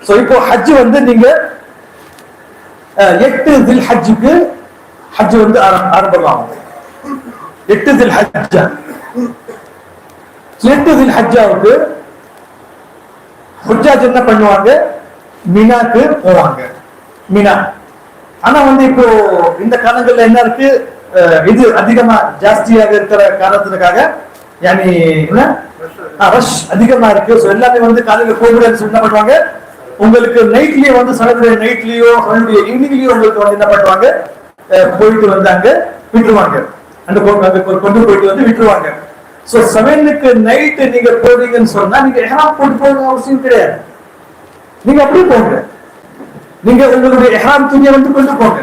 சோ இப்போ ஹஜ் வந்து நீங்க 8 தில் ஹஜ்ஜுக்கு ஹஜ் வந்து ஆரம்பமாகும். 8 தில் ஹஜ்ஜா 8 தில் ஹஜ்ஜாவுக்கு ஹுஜ்ஜாஜ் என்ன பண்ணுவாங்க, மினாக்கு போவாங்க. மினா ஆனா வந்து இப்போ இந்த காலங்கள்ல என்ன இருக்கு, இது அதிகமா ஜாஸ்தியாக இருக்கிற காரணத்துக்காக யானி என்ன ரஷ் அதிகமா இருக்கு. சோ எல்லாமே வந்து காலையில போகுதுன்னு என்ன பண்ணுவாங்க, உங்களுக்கு நைட்லயே வந்து சடனுடைய நைட்லயோ சடனுடைய ஈவினிங்லயோ உங்களுக்கு வந்து என்ன பண்ணுவாங்க, போயிட்டு வந்து அங்க விட்டுருவாங்க. அந்த கொண்டு போயிட்டு வந்து விட்டுருவாங்க. சோ 7க்கு நைட் நீங்க போறீங்கன்னு சொன்னா நீங்க இஹ்ராம் போட்டு போக அவசியம் கிடையாது. நீங்க அப்படியே போங்க. நீங்க உங்களுடைய இஹ்ராம் துணியை வந்து கொண்டு போங்க.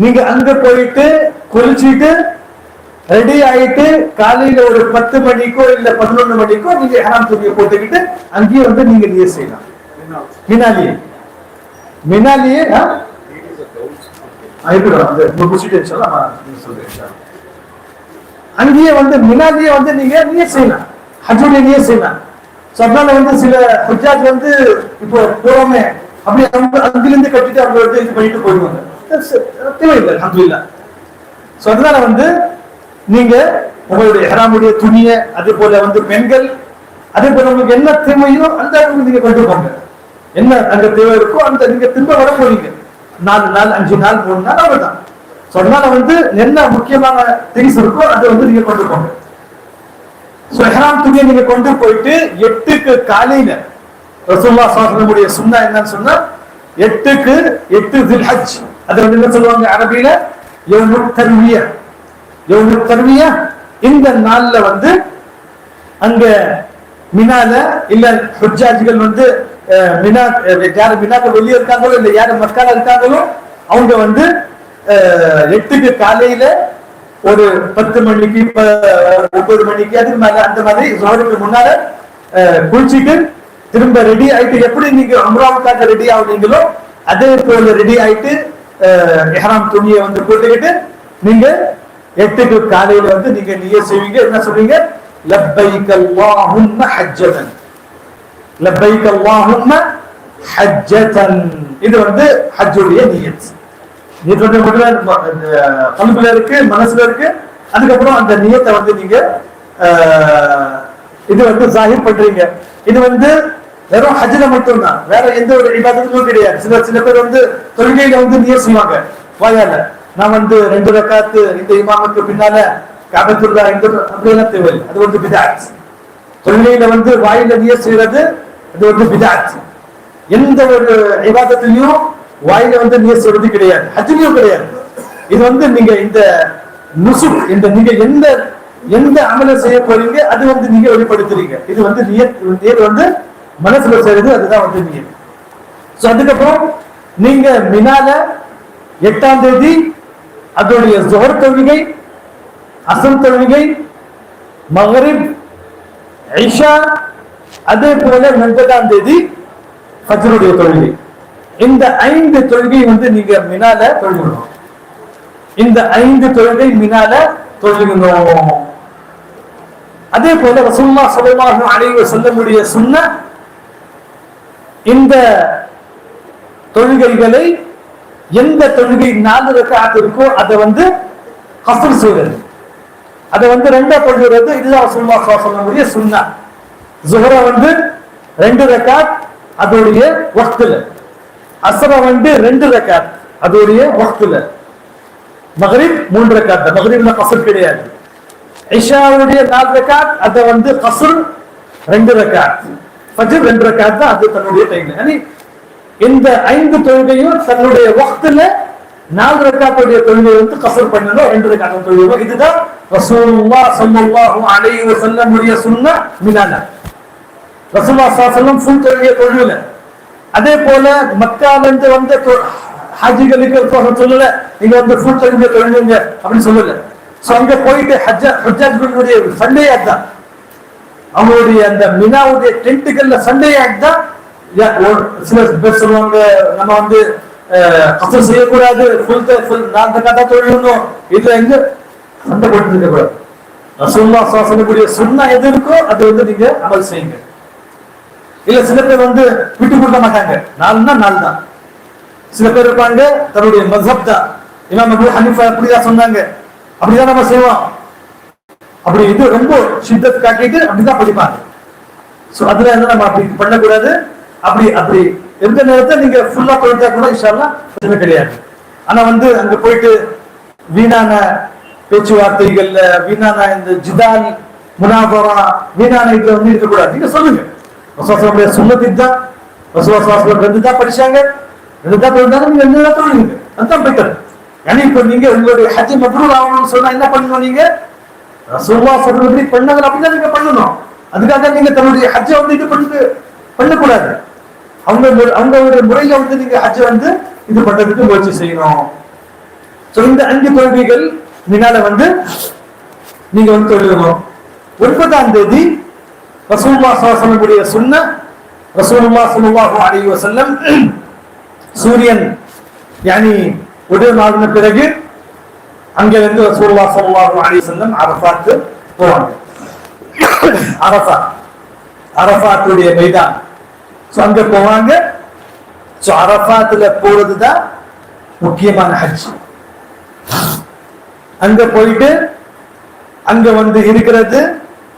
நீங்க அங்க போயிட்டு குளிச்சுட்டு ரெடி ஆயிட்டு காலையில ஒரு 10 மணிக்கோ இல்ல 11 மணிக்கோ நீங்க இஹ்ராம் துணியை போட்டுக்கிட்டு அங்கேயே வந்து நீங்க நியத் செய்யலாம். மினாலியே அங்கேயே வந்து மினாலியே வந்து நீங்க நியத் செய்யலாம், ஹஜ்ஜுடைய நியத் செய்யலாம். அதனால வந்து சில ஹுஜ்ஜாஜ் வந்து இப்போ போறோமே அப்படி அங்கிலிருந்து கட்டிட்டு அவங்க வந்து இது பண்ணிட்டு போயிடுவாங்க. தேவையில்லை அல்ஹம்துலில்லாஹ். சோ அதனால வந்து நீங்க உங்களுடைய இஹ்ராமுடைய துணியை, அதே போல வந்து பெண்கள், அதே போல உங்களுக்கு என்ன தேவையோ அந்த அளவுக்கு நீங்க கொண்டு போங்க. என்ன அங்க தேவை இருக்கோ அந்த நீங்க திரும்ப வர போறீங்க. 4 நாள் 5 நாள் 3 நாள் அவ்வளவுதான். சோ அதனால வந்து என்ன முக்கியமான திங்ஸ் இருக்கோ அதை வந்து நீங்க கொண்டு போங்க. சோ இஹ்ராம் துணியை நீங்க கொண்டு போயிட்டு 8க்கு காலையில ரசூலுல்லாஹ் ஸல்லல்லாஹு அலைஹி வஸல்லம் சுன்னா என்னன்னு சொன்னா 8க்கு 8 தில்ஹஜ், அது வந்து என்ன சொல்லுவாங்க அரபியில யௌமுத் தர்வியா. யௌமுத் தர்வியா இந்த நாள்ல வந்து அங்க மினால இல்ல ஹுஜ்ஜாஜ்கள் வந்து மினா யாரு மினாக்கு வெளியே இருக்காங்களோ இல்ல யாரு மக்கால இருக்காங்களோ அவங்க வந்து 8க்கு காலையில ஒரு 10 மணிக்கு 9 மணிக்கு அதுக்கு மேல அந்த மாதிரி ஜோஹருக்கு முன்னால குளிச்சுட்டு திரும்ப ரெடி ஆயிட்டு எப்படி நீங்க உம்ராவுக்காக ரெடி ஆகுறீங்களோ அதே போல ரெடி ஆயிட்டு இஹ்ராம் துணியை வந்து போட்டுக்கிட்டு நீங்க 8க்கு காலையில வந்து நீங்க நியத் செய்வீங்க. என்ன சொல்றீங்க, லப்பைக் அல்லாஹும்ம ஹஜ்ஜதன், லப்பைக் அல்லாஹும்ம ஹஜ்ஜதன். இது வந்து ஹஜ்ஜுடைய நியத். நியத் வந்து கல்புல இருக்கு, மனசுல இருக்கு. அதுக்கப்புறம் அந்த நியத்தை வந்து நீங்க இது வந்து ஜாஹிர் பண்றீங்க. இது வந்து வெறும் ஹஜ்ல மட்டும் தான், வேற எந்த ஒரு இபாதத்தும் கிடையாது. சில பேர் வந்து தொழுகையில வந்து நியத் செய்வாங்க வாயால, நான் வந்து 2 ரக்காத் இந்த இமாமுக்கு பின்னால கஅபத்துல்லா இந்த அப்படியெல்லாம் தேவையில்லை. அது வந்து பித்அத். தொழுகையில வந்து வாயில நியத் செய்யறது அது வந்து பித்அத். எந்த ஒரு இபாதத்திலையும் வாயில வந்து நியத் செய்யறது கிடையாது, ஹஜ்லயும் கிடையாது. இது வந்து நீங்க இந்த நுசுக், இந்த நீங்க எந்த அமலை செய்ய போறீங்க அது வந்து நீங்க வெளிப்படுத்துறீங்க. இது வந்து நியத் வந்து மனசுல செய்யறது, அதுதான் வந்து நியத். சோ அதுக்கப்புறம் நீங்க மினால 8ஆம் தேதி அதோடைய ஸுஹர் தொழுகை, அஸ்ர் தொழுகை, மக்ரிப், இஷா, அதே போல 9ஆம் தேதி ஃபஜ்ருடைய தொழுகை. இந்த 5 தொழுகை வந்து நீங்க மினால தொழுகணும். இந்த 5 தொழுகை மினால தொழுகணும். அதே போல ரசூலுல்லாஹ் ஸல்லல்லாஹு அலைஹி வஸல்லம் உடைய சுன்னத் இந்த தொழுகைகளை எந்த தொழுகை 4 ரக்காத் இருக்கோ அதை வந்து கஸ்ர் செய்வது, அதை வந்து 2ஆ தொழுகிறது. இதுதான் ரசூலுல்லாஹ் ஸல்லல்லாஹு அலைஹி வஸல்லம் உடைய சுன்னத். ஸுஹர வந்து 2 ரக்காத் அதோடைய வக்த்ல, அஸ்ர வந்து 2 ரக்காத் அதோடைய வக்த்ல, மக்ரிப் 3 ரக்காத், மக்ரிப்ல கஸ்ர் கிடையாது. இஷாவுடைய 4 ரக்காத் அதை வந்து கஸ்ர் 2 ரக்காத், ஃபஜ்ர் 2 ரக்காத் தான், அது தன்னுடைய டைம்ல. இந்த 5 தொழுகையும் தன்னுடைய வக்துல 4 ரக்காத்துடைய தொழுகையை வந்து கஸர் பண்ணணும், 2 ரக்காத் தொழுகணும். இதுதான் ரசூலுல்லாஹ் ஸல்லல்லாஹு அலைஹி வஸல்லம் உடைய சுன்னah மினால. ரசூலுல்லாஹ் ஸல்லல்லாஹு அலைஹி வஸல்லம் ஃபுல் தொழுகையை தொழுகல. அதே போல மக்கால இருந்து வந்த ஹாஜிகளுக்கு சொல்லல நீங்க வந்து ஃபுல் தொழுகை தொழுங்க அப்படின்னு சொல்லல. சோ அங்க போயிட்டு ஹஜ்ஜாஜ்களுடைய சண்டே தான், அவங்களுடைய அந்த மினாவுடைய டென்ட்டுகள்ல சண்டே தான். சில பேர் சொல்லுவாங்க நம்ம வந்து கஸர் செய்யக்கூடாது, ஃபுல் 4 ரக்காத் தொழுகணும், இதுல எங்க சண்டை போட்டு இருக்க கூடாது. ரசூலுல்லாஹ் ஸல்லல்லாஹு அலைஹி வஸல்லம் சுன்னah எது இருக்கோ அது வந்து நீங்க அமல் செய்யுங்க. இல்ல சில பேர் வந்து விட்டு கொடுக்க மாட்டாங்க, 4னா 4 தான். சில பேர் இருப்பாங்க தன்னுடைய மذஹப் தான், இமாம் அபூ ஹனீஃபா அப்படிதான் சொன்னாங்க, அப்படிதான் நம்ம செய்வோம், அப்படி இது ரொம்ப சித்தத் காட்டிட்டு அப்படிதான் படிப்பாங்க. சோ அதுல என்ன நம்ம அப்படி பண்ணக்கூடாது. அப்படி எந்த நேரத்தை நீங்க ஃபுல்லா போயிட்டா கூட இன்ஷாஅல்லாஹ் பிரச்சனை கிடையாது. ஆனா வந்து அங்க போயிட்டு வீணான பேச்சுவார்த்தைகள்ல, வீணான இந்த ஜிதால் முனாபரா, வீணான இதுல வந்து இருக்கக்கூடாது. நீங்க சொல்லுங்க ரசூலுல்லாஹ் சுன்னத் தான், ரசூலுல்லாஹ் 2 தான் படிச்சாங்க, 2 தான் தொழுதாங்க, நீங்க 2 தான் தொழுவீங்க, அதுதான் பெட்டர். இப்ப நீங்க உங்களுடைய ஹஜ் மப்ரூர் ஆகணும்னு சொன்னா என்ன பண்ணணும்? நீங்க ரசூலுல்லாஹ் சொல்றபடி பண்ணாங்க அப்படிதான் நீங்க பண்ணணும். அதுக்காக நீங்க தன்னுடைய ஹஜ்ஜை வந்து இது பண்ணக்கூடாது. அவங்களுடைய முறையில வந்து நீங்க ஹஜ் வந்து இது பண்றதுக்கு முயற்சி செய்யணும். சோ இந்த 5 தொழுகைகள் மினால வந்து நீங்க வந்து தொழுகணும். 9ஆம் தேதி ரசூலுல்லாஹ் ஸல்லல்லாஹு அலைஹி வஸல்லம் உடைய சுன்னah, ரசூலுல்லாஹ் ஸல்லல்லாஹு அலைஹி வஸல்லம் சூரியன் உதயமாகின பிறகு அங்கிருந்து ரசூலுல்லாஹ் ஸல்லல்லாஹு அலைஹி வஸல்லம் அரஃபாத் போவாங்க. அரஃபாத்துடைய மைதான், சோ அங்க போவாங்க. சோ அரஃபாத்துல போறதுதான் முக்கியமான ஹஜ். அங்க போயிட்டு அங்க வந்து இருக்கிறது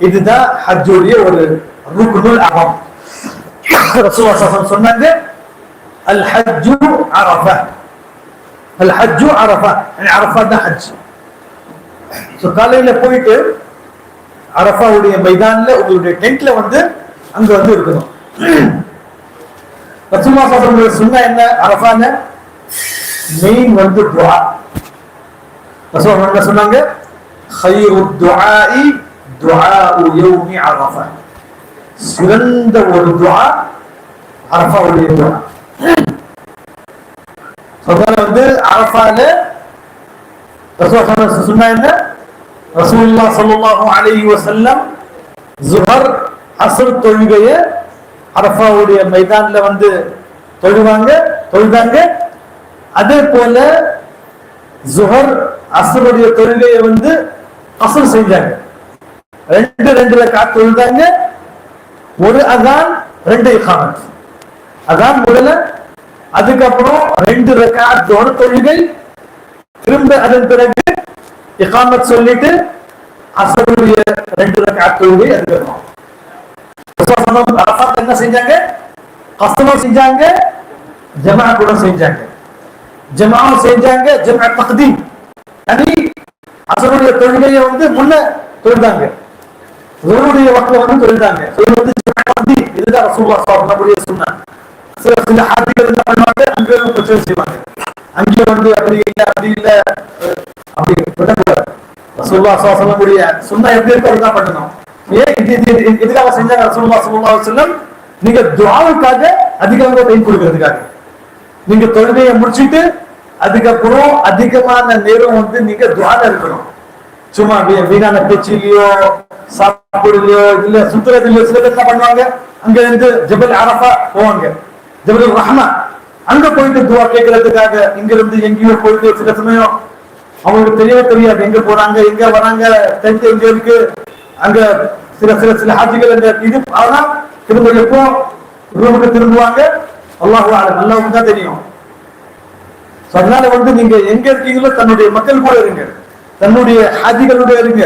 இதுதான் ஹஜ்ஜுடைய ஒரு ருக்னுல் அஹம். ரசூலுல்லாஹ் ஸல்லல்லாஹு அலைஹி வஸல்லம் சொன்னாங்க அல் ஹஜ்ஜு அரஃபா, அல் ஹஜ்ஜு அரஃபா, அரஃபா தான் ஹஜ். சோ காலையில போயிட்டு அரஃபாவுடைய மைதான்ல உங்களுடைய டென்ட்ல வந்து அங்க வந்து இருக்கணும். ரசூலுல்லாஹ் ஸல்லல்லாஹு அலைஹி வஸல்லம் சொன்ன என்ன அரஃபால மெயின் வந்து துஆ. ரசூலுல்லாஹ் சொன்னாங்க خيرுத் துஆஇ துஆஉ யௌமி அரஃபா, சிறந்த ஒரு துஆ அரஃபாவுடைய துஆ. வந்து அரஃபால ரசூலுல்லாஹ் சொன்ன என்ன ரசூலுல்லாஹ் ஸல்லல்லாஹு அலைஹி வஸல்லம் ஸுஹர் அஸ்ர் தொழுகையை அரஃபாவுடைய மைதான்ல வந்து தொழுதாங்க. அதே போல ஸுஹர் அஸ்ருடைய தொழுகையை வந்து கஸர் செஞ்சாங்க. 2 ரக்காத் தொழுதாங்க, ஒரு அதான் 2 இகாமத். அதான் முதல்ல, அதுக்கப்புறம் 2 ரக்காத் ஒரு தொழுகை, திரும்ப அதன் பிறகு இகாமத் சொல்லிட்டு அஸ்ருடைய 2 ரக்காத் தொழுகை. அதுக்கப்புறம் அரஃபாத் என்ன செஞ்சாங்க? கஸர் செஞ்சாங்க, ஜமா கூட செஞ்சாங்க. ஜமாவும் செஞ்சாங்க, ஜமா தக்தீம், அஸ்ருடைய தொழுகையை வந்து முன்ன தொழுதாங்க, ஸுஹருடைய வக்த்ல வந்து தொழுதாங்க. இதுதான் ரசூலுல்லாஹ் ஸல்லல்லாஹு அலைஹி வஸல்லம் சுன்னah. சில ஹாஜிகள் என்ன பண்ணுவாங்க, அங்கே பிரச்சனை செய்வாங்க, அங்கே வந்து அப்படி இல்ல அப்படி பண்ணக்கூடாது. ரசூலுல்லாஹ் ஸல்லல்லாஹு அலைஹி வஸல்லம் சுன்னah எப்படி இருக்கோ அதுதான் பண்ணணும். எதுக்காக செஞ்சாங்க ரசூலுல்லாஹ் ஸல்லல்லாஹு அலைஹி வஸல்லம்? நீங்க துஆவுக்காக அதிகமாக டைம் கொடுக்கிறதுக்காக. நீங்க தொழுகையை முடிச்சிட்டு அதுக்கப்புறம் அதிகமான நேரம் வந்து நீங்க துஆல இருக்கணும். சும்மா வீணான பேச்சிலையோ சாப்பிடுலையோ இல்ல சுத்துறதுலையோ சில பேர் என்ன பண்ணுவாங்க, அங்க இருந்து ஜபல் அரஃபா போவாங்க, ஜபல் ரஹ்மா, அங்க போயிட்டு துஆ கேட்கறதுக்காக இங்க இருந்து எங்கேயோ போயிட்டு சில சமயம் அவங்களுக்கு தெரியாது எங்க போறாங்க எங்க வராங்க, டென்ட் எங்க இருக்கு, அங்க சில ஹாஜிகள் அந்த இது ஆனா திரும்ப எப்போ ரூமுக்கு திரும்புவாங்க அல்லாஹு அலம், அல்லாஹ்வுக்கு தான் தெரியும். அதனால வந்து நீங்க எங்க இருக்கீங்களோ தன்னுடைய மக்கள் கூட இருங்க, தன்னுடைய ஹாஜிகளோட இருங்க.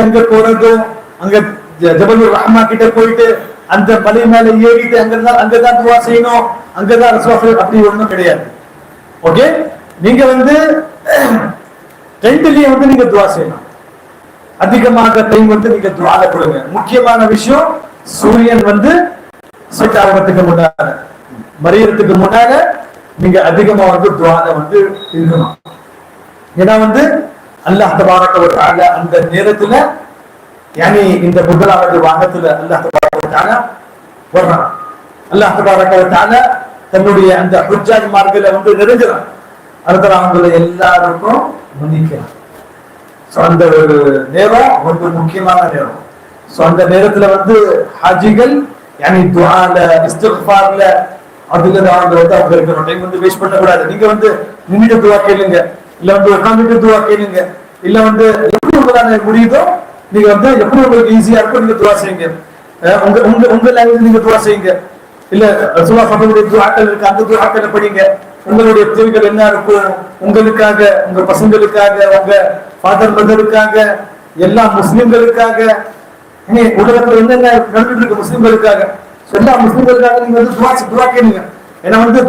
அங்க போறதோ அங்க ஜபல் ரஹ்மா கிட்ட போயிட்டு அந்த மலை மேல ஏறிட்டு அங்கதான் துஆ செய்யணும், அங்கதான் ரசூலுல்லாஹ் அப்படி ஒண்ணும் கிடையாது. ஓகே, நீங்க வந்து டென்ட்லயே வந்து நீங்க துஆ செய்யணும். அதிகமாக டைம் வந்து நீங்க துஆல கொடுங்க. முக்கியமான விஷயம், சூரியன் வந்து செட் ஆகிறதுக்கு முன்னால மறியறதுக்கு முன்னால நீங்க அதிகமா வந்து துஆல வந்து இருக்கணும். ஏன்னா வந்து அல்லாஹ் தபாரக வ தஆலா அந்த நேரத்துல இந்த முதலாவது வானத்துல அல்லாஹ் தபாரக வ தஆலா வர்றான். அல்லாஹ் தபாரக வ தஆலா தன்னுடைய அந்த ஹுஜ்ஜாஜ் மார்களை வந்து நெருங்குறான். அடுத்த அவங்களை எல்லாருக்கும் மன்னிக்கிறான். அந்த ஒரு நேரம் ரொம்ப முக்கியமான நேரம். அந்த நேரத்துல வந்து ஹாஜிகள் துஆல இஸ்திக்ஃபார்ல அதுல அவங்க வந்து அவங்க இருக்கணும். டைம் வந்து வேஸ்ட் பண்ண கூடாது. நீங்க வந்து நின்னுட்டு துஆ கேளுங்க, இல்ல வந்து உட்கார்ந்துட்டு துஆ கேளுங்க, இல்ல வந்து எப்படி உங்களால முடியுதோ நீங்க வந்து எப்படி உங்களுக்கு ஈஸியா இருக்கோ நீங்க துஆ செய்யுங்க. உங்க உங்க உங்க லாங்குவேஜ் நீங்க துஆ செய்யுங்க. இல்ல ரசூலுல்லாஹ் சொல்லுடைய துஆக்கள் இருக்கு, அந்த துஆக்களை படிங்க. உங்களுடைய தேவைகள் என்ன இருக்கும், உங்களுக்காக, உங்க பசங்களுக்காக, உங்க ஃபாதர் மதருக்காக, எல்லா முஸ்லிம்களுக்காக, உலகத்துல என்னென்ன நடந்துட்டு இருக்கு முஸ்லிம்களுக்காக, எல்லா முஸ்லிம்களுக்காக நீங்க வந்து துஆ கேளுங்க. ஏன்னா வந்து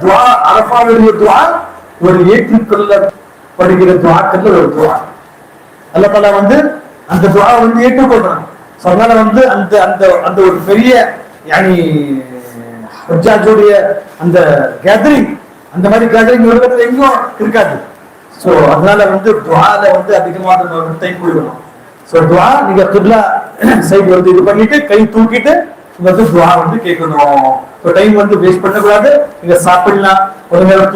துஆ அரஃபாவுடைய துஆ ஒரு ஏற்றுக்கொள்ளப்படுகிற துஆக்கள் ஒரு துஆ. அல்லாஹ் தஆலா வந்து அந்த துஆ வந்து ஏற்றுக்கொள்றான். அதனால வந்து அந்த அந்த அந்த ஒரு பெரிய ஹஜ்ஜாஜுடைய அந்த கேதரிங், அந்த மாதிரி கேதரிங் உலகத்துல எங்கேயும் இருக்காது. சோ அதனால வந்து துஆல வந்து அதிகமாக டைம் கொடுக்கணும். சோ துஆ நீங்க கிப்லா சைடு வந்து இது பண்ணிட்டு கை தூக்கிட்டு வந்து துஆ வந்து கேட்கணும். சோ டைம் வந்து வேஸ்ட் பண்ண கூடாது. நீங்க சாப்பிடலாம், ஒரு நேரம்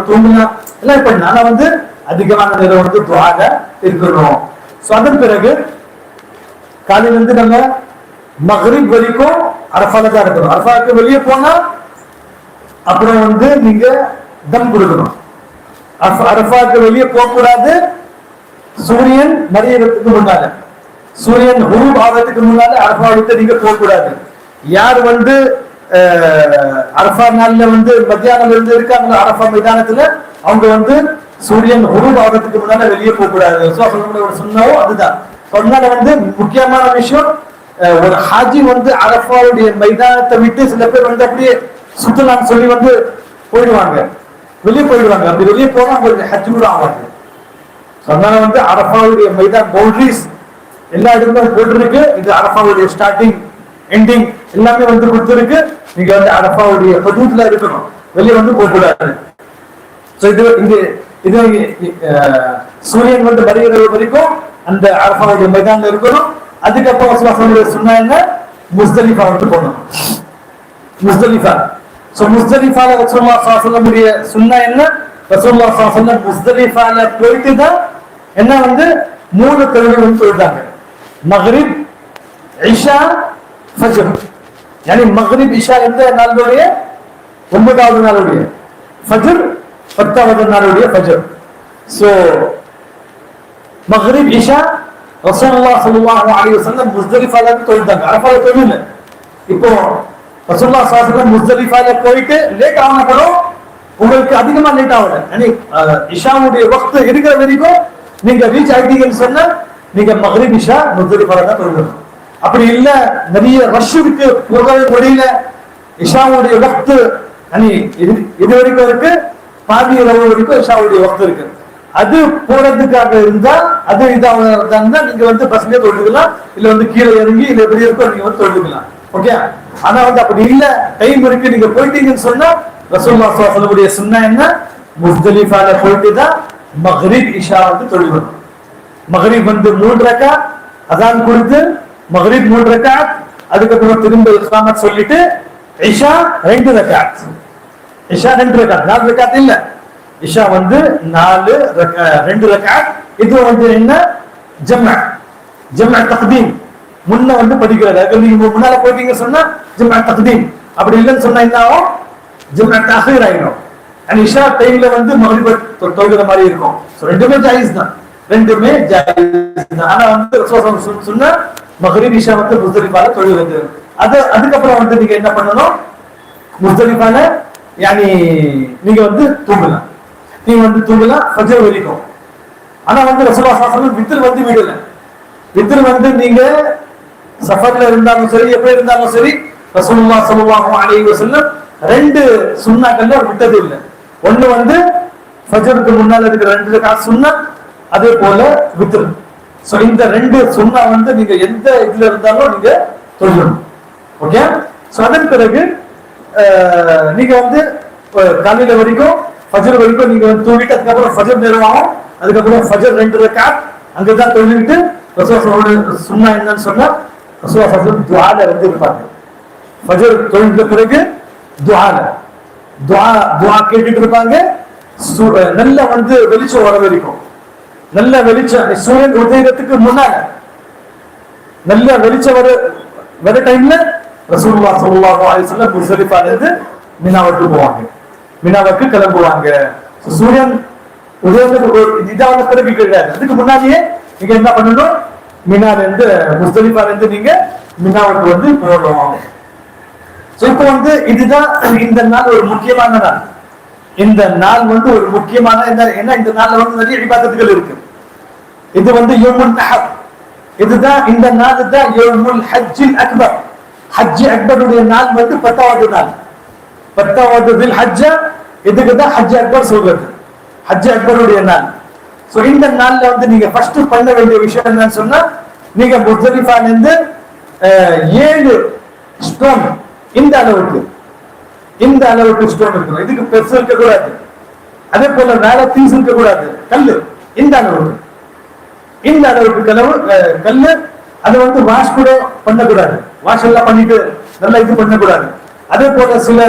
தூங்கலாம் எல்லாம் பண்ணலாம். ஆனா வந்து அதிகமான நேரம் வந்து துஆல இருக்கணும். சோ அதன் பிறகு காலையில இருந்து நம்ம மக்ரிப் வரைக்கும் அரஃபால தான் இருக்கணும். அரஃபாக்கு வெளியே போனா அப்புறம் வந்து நீங்க தம் கொடுக்கணும். அரஃபாக்கு வெளியே போக கூடாது. சூரியன் மறையறதுக்கு முன்னால, சூரியன் குரூப் ஆகிறதுக்கு முன்னால அரஃபா விட்டு நீங்க போக கூடாது. யார் வந்து அரஃபா நாள்ல வந்து மத்தியானம் இருந்து இருக்காங்க அரஃபா மைதானத்துல, அவங்க வந்து சூரியன் குரூப் ஆகிறதுக்கு முன்னால வெளியே போக கூடாது. ஒரு சுன்னவும் அதுதான். அதனால வந்து முக்கியமான விஷயம், ஒரு ஹாஜி வந்து அரஃபாவுடைய மைதானத்தை விட்டு சில பேர் வந்து அப்படியே சுத்தலான்னு சொல்லி வந்து போயிடுவாங்க, வெளியே போயிடுவாங்க. அப்படி வெளியே போனா அவங்களுக்கு ஹஜ் கூட ஆகாது. அதனால வந்து அரஃபாவுடைய மைதான் பவுண்டரிஸ் எல்லா இடங்களும் போட்டிருக்கு. இது அரஃபாவுடைய ஸ்டார்டிங் எண்டிங் எல்லாமே வந்து கொடுத்திருக்கு. நீங்க வந்து அரஃபாவுடைய ஹுதூத்ல இருக்கணும், வெளியே வந்து போக கூடாது. இது சூரியன் வந்து வருகிற வரைக்கும் அந்த அரஃபாவுடைய மைதான்ல இருக்கணும். அதுக்கப்புறம் சொன்ன என்ன, முஸ்தலிஃபா வந்து போகணும். முஸ்தலிஃபா முஸ்தலிஃபால ரசூலுல்லாஹ் ஸல்லல்லாஹு அலைஹி வஸல்லம் சுன்னா என்ன, ரசூலுல்லாஹ் ஸல்லல்லாஹு அலைஹி வஸல்லம் முஸ்தலிஃபால போயிட்டு தான் என்ன வந்து 3 தொழுகை வந்து தொழுதாங்க. மக்ரிப், இஷா, ஃபஜ்ர். மக்ரிப் இஷா எந்த நாளுடைய 9வது நாளுடைய, ஃபஜ்ர் 10வது நாளுடைய ஃபஜ்ர். சோ மக்ரிப் இஷா ரசூலுல்லாஹ் ஸல்லல்லாஹு அலைஹி வஸல்லம் முஸ்தலிஃபால தொழுதாங்க. அரஃபால தொழுல. இப்போ ரசூலுல்லாஹ் ஸல்லல்லாஹு அலைஹி வஸல்லம் முஸ்தலிஃபால போயிட்டு லேட் ஆனப்பறம் உங்களுக்கு அதிகமா லேட் ஆகல. இஷாவுடைய வக்த் இருக்கிற வரைக்கும் நீங்க ரீச் ஆயிட்டீங்கன்னு சொன்னா நீங்க மக்ரிப் இஷா முஸ்தலிஃபால தான் தொழுகணும். அப்படி இல்ல நிறைய ரஷ்ஷுக்கு போகவே முடியல, இஷாவுடைய வக்த் இது வரைக்கும் இருக்கு, பாதி இரவு வரைக்கும் இஷாவுடைய வக்த் இருக்கு, அது போறதுக்காக இருந்தா அது இதாக நீங்க வந்து பசங்க தொழுதுக்கலாம், இல்ல வந்து கீழே இறங்கி இல்ல எப்படி இருக்கோ நீங்க வந்து தொழுதுக்கலாம். ஓகே. ஆனா வந்து அப்படி இல்ல, டைம் இருக்கு, நீங்க போயிட்டீங்கன்னு சொன்னா ரசூலுல்லாஹ் ஸல்லல்லாஹு அலைஹி வஸல்லம் சுன்னா என்ன, முஸ்தலிஃபால போயிட்டு தான் மக்ரிப் இஷா வந்து தொழுகணும். மக்ரிப் வந்து 3 ரக்காத் அஸான் கொடுத்து மக்ரிப் 3 ரக்காத், அதுக்கப்புறம் திரும்ப இக்ராமத் சொல்லிட்டு இஷா 2 ரக்காத். இஷா 2 ரக்காத், 4 ரக்காத் இல்ல, இஷா வந்து 2 ரக்காத். இது வந்து என்ன, ஜம்அ தக்தீம், முன்ன வந்து படிக்கிறது. நீங்க முன்னால போயிட்டீங்க சொன்னா ஜம்அ தக்தீம், அப்படி இல்லைன்னு சொன்னா என்ன ஆகும், ஜம்அ தஅkhீர் ஆயிடும். இஷா டைம்ல வந்து மக்ரிப் தொழுகிற மாதிரி இருக்கும். ரெண்டுமே ஜாயிஸ் தான், ரெண்டுமே ஜாயிஸ் தான். ஆனா வந்து ரசூலுல்லாஹ் சொன்ன மக்ரிப் இஷா வந்து முஸ்தலிஃபால தொழுகிறது. அதுக்கப்புறம் வந்து நீங்க என்ன பண்ணணும், முஸ்தலிஃபால நீங்க வந்து தூங்கலாம், ஃபஜ்ர் வரைக்கும். ஆனா வந்து ரசூலுல்லாஹ் ஸல்லல்லாஹு அலைஹி வஸல்லம் வித்ர் வந்து விடல. வித்ர் வந்து நீங்க சஃபர்ல இருந்தாலும் சரி, எப்படி இருந்தாலும் சரி, ரசூலுல்லாஹ் ஸல்லல்லாஹு அலைஹி வஸல்லம் 2 சுன்னாக்கள்ல விட்டது இல்லை. ஒண்ணு வந்து ஃபஜ்ருக்கு முன்னால இருக்கிற 2 ரக்காத் சுன்னா, அதே போல வித்ர். சோ இந்த 2 சுன்னா வந்து நீங்க எந்த இதுல இருந்தாலும் நீங்க தொழணும். ஓகே. அதன் பிறகு நீங்க வந்து காலையில வரைக்கும் ஃபஜர் வரைக்கும் நீங்க வந்து தூங்கிட்டு அதுக்கப்புறம் ஃபஜர் நேரமாகும். அதுக்கப்புறம் ஃபஜர் 2 ரக்காத் அங்கதான் தொழுவிட்டு ரசூலுல்லாஹ் சுன்னா என்னன்னு சொன்னா ரசூலுல்லாஹ் துஆல வந்து இருப்பாங்க. ஃபஜர் தொழுந்த பிறகு துஆ கேட்டுட்டு இருப்பாங்க. நல்ல வந்து வெளிச்சம் வர வரைக்கும், நல்ல வெளிச்சம் சூரியன் உதயத்துக்கு முன்னால நல்ல வெளிச்சம் வர டைம்ல ரசூலுல்லாஹ் ஸல்லல்லாஹு அலைஹி வஸல்லம் முஸ்தலிஃபால இருந்து மினாவுக்கு போவாங்க, மினாவுக்கு கிளம்புவாங்க. சூரியன் உதயத்துக்கு இதான பிறகு கிடையாது, அதுக்கு முன்னாடியே நீங்க என்ன பண்ணணும், மினால இருந்து முஸ்தலிஃபால இருந்து நீங்க மினாவுக்கு வந்து போகணும். இப்போ வந்து இதுதான் இந்த நாள் ஒரு முக்கியமான நாள். இந்த நாள் வந்து ஒரு முக்கியமான என்ன, இந்த நாள்ல வந்து நிறைய இபாதத்துகள் இருக்கு. இது வந்து யௌமுன் நஹர், இதுதான் இந்த நாள் தான் யௌமுல் ஹஜ்ஜில் அக்பர். ஹஜ் அக்பருடைய நாள் வந்து 10வது நாள், 10வது தில் ஹஜ்ஜ, இதுக்கு தான் ஹஜ் அக்பர் சொல்றது, ஹஜ் அக்பருடைய நாள். சோ இந்த நாள்ல வந்து நீங்க ஃபர்ஸ்ட் பண்ண வேண்டிய விஷயம் என்னன்னு சொன்னா, நீங்க முஸ்தலிஃபால இருந்து 7 ஸ்டோன் இந்த அளவுக்கு ஸ்டோன் இருக்கணும். இதுக்கு பெருசு இருக்க கூடாது, அதே போல மேல பீஸ் இருக்க கூடாது, கல்லு இந்த அளவுக்கு கல்லு. அதை வந்து வாஷ் கூட பண்ணக்கூடாது, வாஷ் எல்லாம் பண்ணிட்டு நல்லா இது பண்ணக்கூடாது. அதே போல சில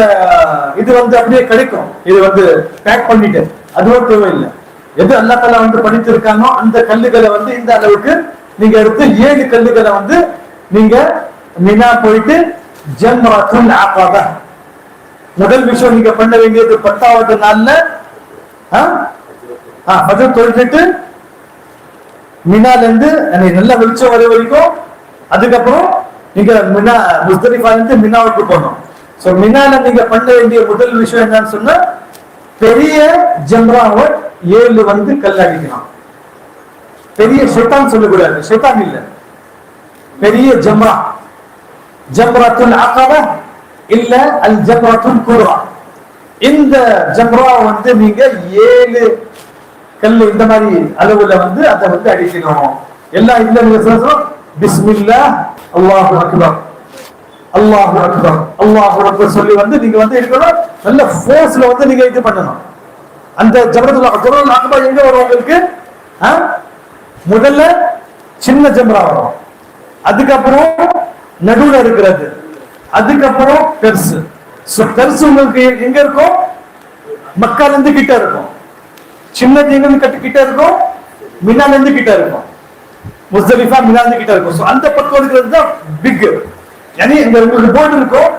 இது வந்து அப்படியே கிடைக்கும், இது வந்து பேக் பண்ணிட்டு அதுவும் தேவையில்லை. எது அல்லாஹ் தஆலா வந்து படித்து இருக்கானோ அந்த கல்லுகளை வந்து இந்த அளவுக்கு நீங்க எடுத்து 7 கல்லுகளை வந்து நீங்க மினா போயிட்டு ஜம்ரத்துல் அகபா. முதல் விஷயம் நீங்க பண்ண வேண்டியது 10வது நாள்ல ஃபஜர் தொழுதுட்டு மினால இருந்து நல்ல வெளிச்சம் வர வரைக்கும், அதுக்கப்புறம் நீங்க மினா முஸ்தலிஃபால இருந்து மினாவுக்கு போகணும். சோ மினால நீங்க பண்ண வேண்டிய முதல் விஷயம் என்னன்னு சொன்னா, பெரிய ஜம்ராவை 7 வந்து கல் அடிக்கலாம். பெரிய ஷைத்தான் சொல்லக்கூடாது, ஷைத்தான் இல்ல, பெரிய ஜம்ரா, ஜம்ரத்துல் அகபா இல்ல அல் ஜம்ரத்துல் குப்ரா. இந்த ஜம்ரா வந்து நீங்க 7 கல் இந்த மாதிரி அளவுல வந்து அதை வந்து அடிக்கணும். எல்லாம் இல்ல நீங்க சொல்றோம் பிஸ்மில்லாஹ் அல்லாஹு அக்பர் அல்லாஹு அக்பர் அல்லாஹு அக்பர் சொல்லி வந்து நீங்க வந்து இருக்கணும். நல்ல ஃபோர்ஸ்ல வந்து நீங்க இது பண்ணணும். அந்த ஜம்ரத்துல் அக்பா எங்க வரும் உங்களுக்கு, முதல்ல சின்ன ஜம்ரா வரும், அதுக்கப்புறம் நடுவுல இருக்கிறது, அதுக்கப்புறம் பெருசு. பெருசு உங்களுக்கு எங்க இருக்கும், மக்கால இருந்து கிட்ட இருக்கும், சின்னது எங்க கிட்ட இருக்கும், மினால இருந்து கிட்ட இருக்கும், முஸ்தலிஃபா மினால இருந்து கிட்ட இருக்கும். அந்த பக்கம் இருக்கிறது தான் பிக். யானி இந்த உங்களுக்கு போர்டு இருக்கும்,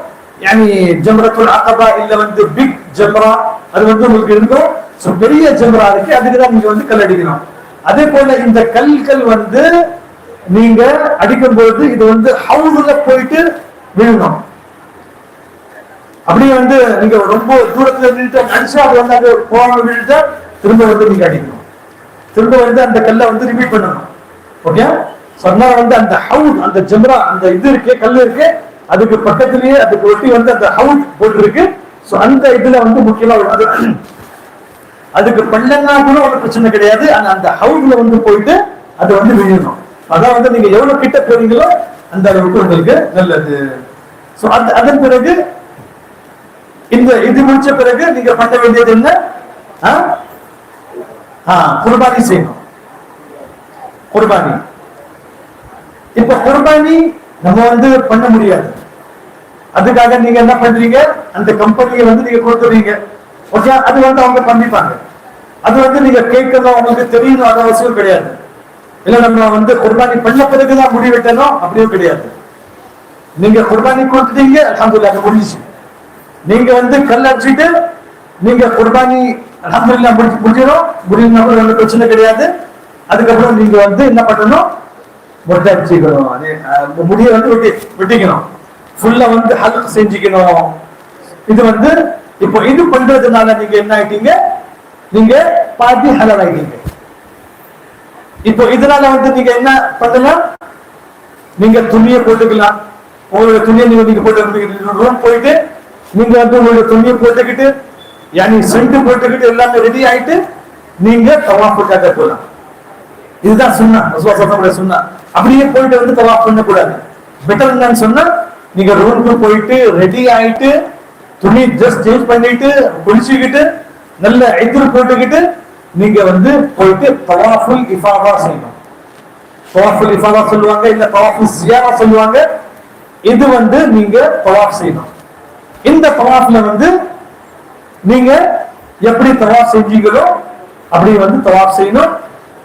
யானி ஜம்ரத்துல் அகபா இல்ல வந்து பிக் ஜம்ரா, அது வந்து உங்களுக்கு இருக்கும். சோ பெரிய ஜம்ரா இருக்கு, அதுக்கு தான் நீங்க வந்து கல் அடிக்கணும். அதே போல இந்த கல்கள் வந்து நீங்க அடிக்கும் பொழுது இது வந்து ஹவுதுல போயிட்டு விழணும். அப்படியே வந்து நீங்க ரொம்ப தூரத்துல நின்று அடிச்சா அது வந்து அங்க போன விழுந்தா திரும்ப வந்து நீங்க அடிக்கணும், திரும்ப வந்து அந்த கல்லை வந்து ரிப்பீட் பண்ணணும். ஓகே, சொன்னா வந்து அந்த ஹவுத், அந்த ஜம்ரா, அந்த இது இருக்கு, கல் இருக்கு, அதுக்கு பக்கத்திலேயே அதுக்கு ஒட்டி வந்து அந்த ஹவுத் போட்டு இருக்கு. சோ அந்த இதுல வந்து முக்கியமா அதுக்கு பண்ணலன்னா கூட ஒரு பிரச்சனை கிடையாது, ஆனா அந்த ஹவுஸ்ல வந்து போயிட்டு அது வந்து விழணும். அதான் வந்து நீங்க எவ்வளவு கிட்ட போறீங்களோ அந்த அளவுக்கு உங்களுக்கு நல்லது. சோ அதன் பிறகு இந்த இது முடிச்ச பிறகு நீங்க பண்ண வேண்டியது என்ன, குர்பானி செய்யணும். குர்பானி இப்ப குர்பானி நம்ம வந்து பண்ண முடியாது, அதுக்காக நீங்க என்ன பண்றீங்க, அந்த கம்பெனியை வந்து நீங்க கொடுத்துறீங்க. ஓகே, அது வந்து அவங்க பண்ணிப்பாங்க, அது வந்து நீங்க கேட்கணும், உங்களுக்கு தெரியணும், அது அவசியம் கிடையாது. இல்ல நம்ம வந்து குர்பானி பண்ண பிறகுதான் முடிவெட்டணும் அப்படியும் கிடையாது. நீங்க குர்பானி கொடுத்துட்டீங்க, அல்ஹம்துலில்லாஹ் முடிஞ்சிச்சு. நீங்க வந்து கல் அடிச்சுட்டு நீங்க குர்பானி அல்ஹம்துலில்லாஹ் முடியணும் ஒன்றும் பிரச்சனை கிடையாது. அதுக்கப்புறம் நீங்க வந்து என்ன பண்ணணும், மொட்டை அடிச்சுக்கணும், முடிய வந்து வெட்டிக்கணும், ஃபுல்லா வந்து ஹல்க் செஞ்சுக்கணும். இது வந்து இப்போ இது பண்றதுனால நீங்க என்ன ஆயிட்டீங்க, நீங்க பாதி ஹலால் ஆயிட்டீங்க. இப்போ இதனால வந்து நீங்க என்ன பண்ணலாம், நீங்க துணியை போட்டுக்கலாம், உங்களோட துணியை நீங்க போட்டு ரூம் போயிட்டு நீங்க வந்து உங்களோட துணியை போட்டுக்கிட்டு யானி சென்ட் போட்டுக்கிட்டு எல்லாமே ரெடி ஆயிட்டு நீங்க தவாஃபுக்காக போகலாம். இதுதான் சுன்னா, ரசூலுல்லாஹ் சுன்னா. அப்படியே போயிட்டு வந்து தவாஃப் பண்ணக்கூடாது. பெட்டர் என்னன்னு சொன்னா நீங்க ரூமுக்கு போயிட்டு ரெடி ஆயிட்டு துணி ட்ரெஸ் சேஞ்ச் பண்ணிட்டு குளிச்சுக்கிட்டு நல்ல ஐத்திரு போட்டுக்கிட்டு நீங்க வந்து போயிட்டு தவாஃபுல் இஃபாதா செய்யணும். தவாஃபுல் இஃபாதா சொல்லுவாங்க, இல்ல தவாஃபுல் ஜியாரா சொல்லுவாங்க. இது வந்து நீங்க தவாஃப் செய்யணும். இந்த தவாஃப்ல வந்து நீங்க எப்படி தவாஃப் செஞ்சீங்களோ அப்படி வந்து தவாஃப் செய்யணும்.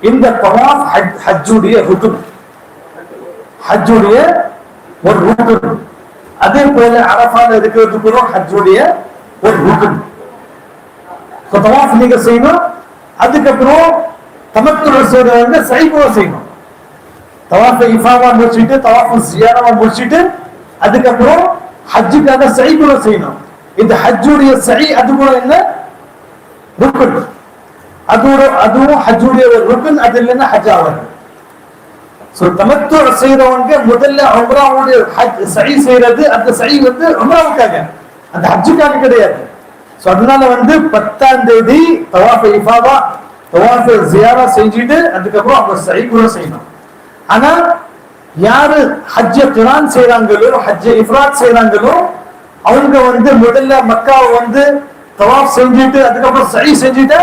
இந்த தவாஃப் ஹஜ்ஜுடைய ருக்குன், ஹஜ்ஜுடைய ஒரு ருக்குன். அதே போல அரஃபால இருக்கிறதுக்கு ஹஜ்ஜுடைய ஒரு ருக்குன். தவாஃப் நீங்க செய்யணும். அதுக்கப்புறம் தமத்துல் செய்யறவங்க சைபுவா செய்யணும். தவாஃப் இஃபாதா முடிச்சிட்டு தவாஃப் ஜியாரா முடிச்சிட்டு அதுக்கப்புறம் ஹஜ்ஜுக்காக சைபுவா செய்யணும். இந்த ஹஜ்ஜுடைய சை அது கூட என்ன ருக்குன், அதுவும் ஹஜ்ஜுடைய ஒரு ருக்குன். அது இல்லைன்னா ஹஜ் ஆவாது. சோ தமத்துல் செய்யறவங்க முதல்ல உம்ராவுடைய ஹஜ் சை செய்யறது, அந்த சை வந்து உம்ராவுக்காக, அந்த ஹஜ்ஜுக்காக கிடையாது. சோ அதனால வந்து 10ஆம் தேதி தவாஃப் இஃபாதா தவாஃப் ஜியாரா செஞ்சுட்டு அதுக்கப்புறம் அவங்க சை கூட செய்யணும். ஆனா யாரு ஹஜ்ஜ கிரான் செய்யறாங்களோ ஹஜ்ஜ இஃப்ராத் செய்யறாங்களோ அவங்க வந்து முதல்ல மக்காவை வந்து தவாஃப் செஞ்சுட்டு அதுக்கப்புறம் சை செஞ்சுட்டு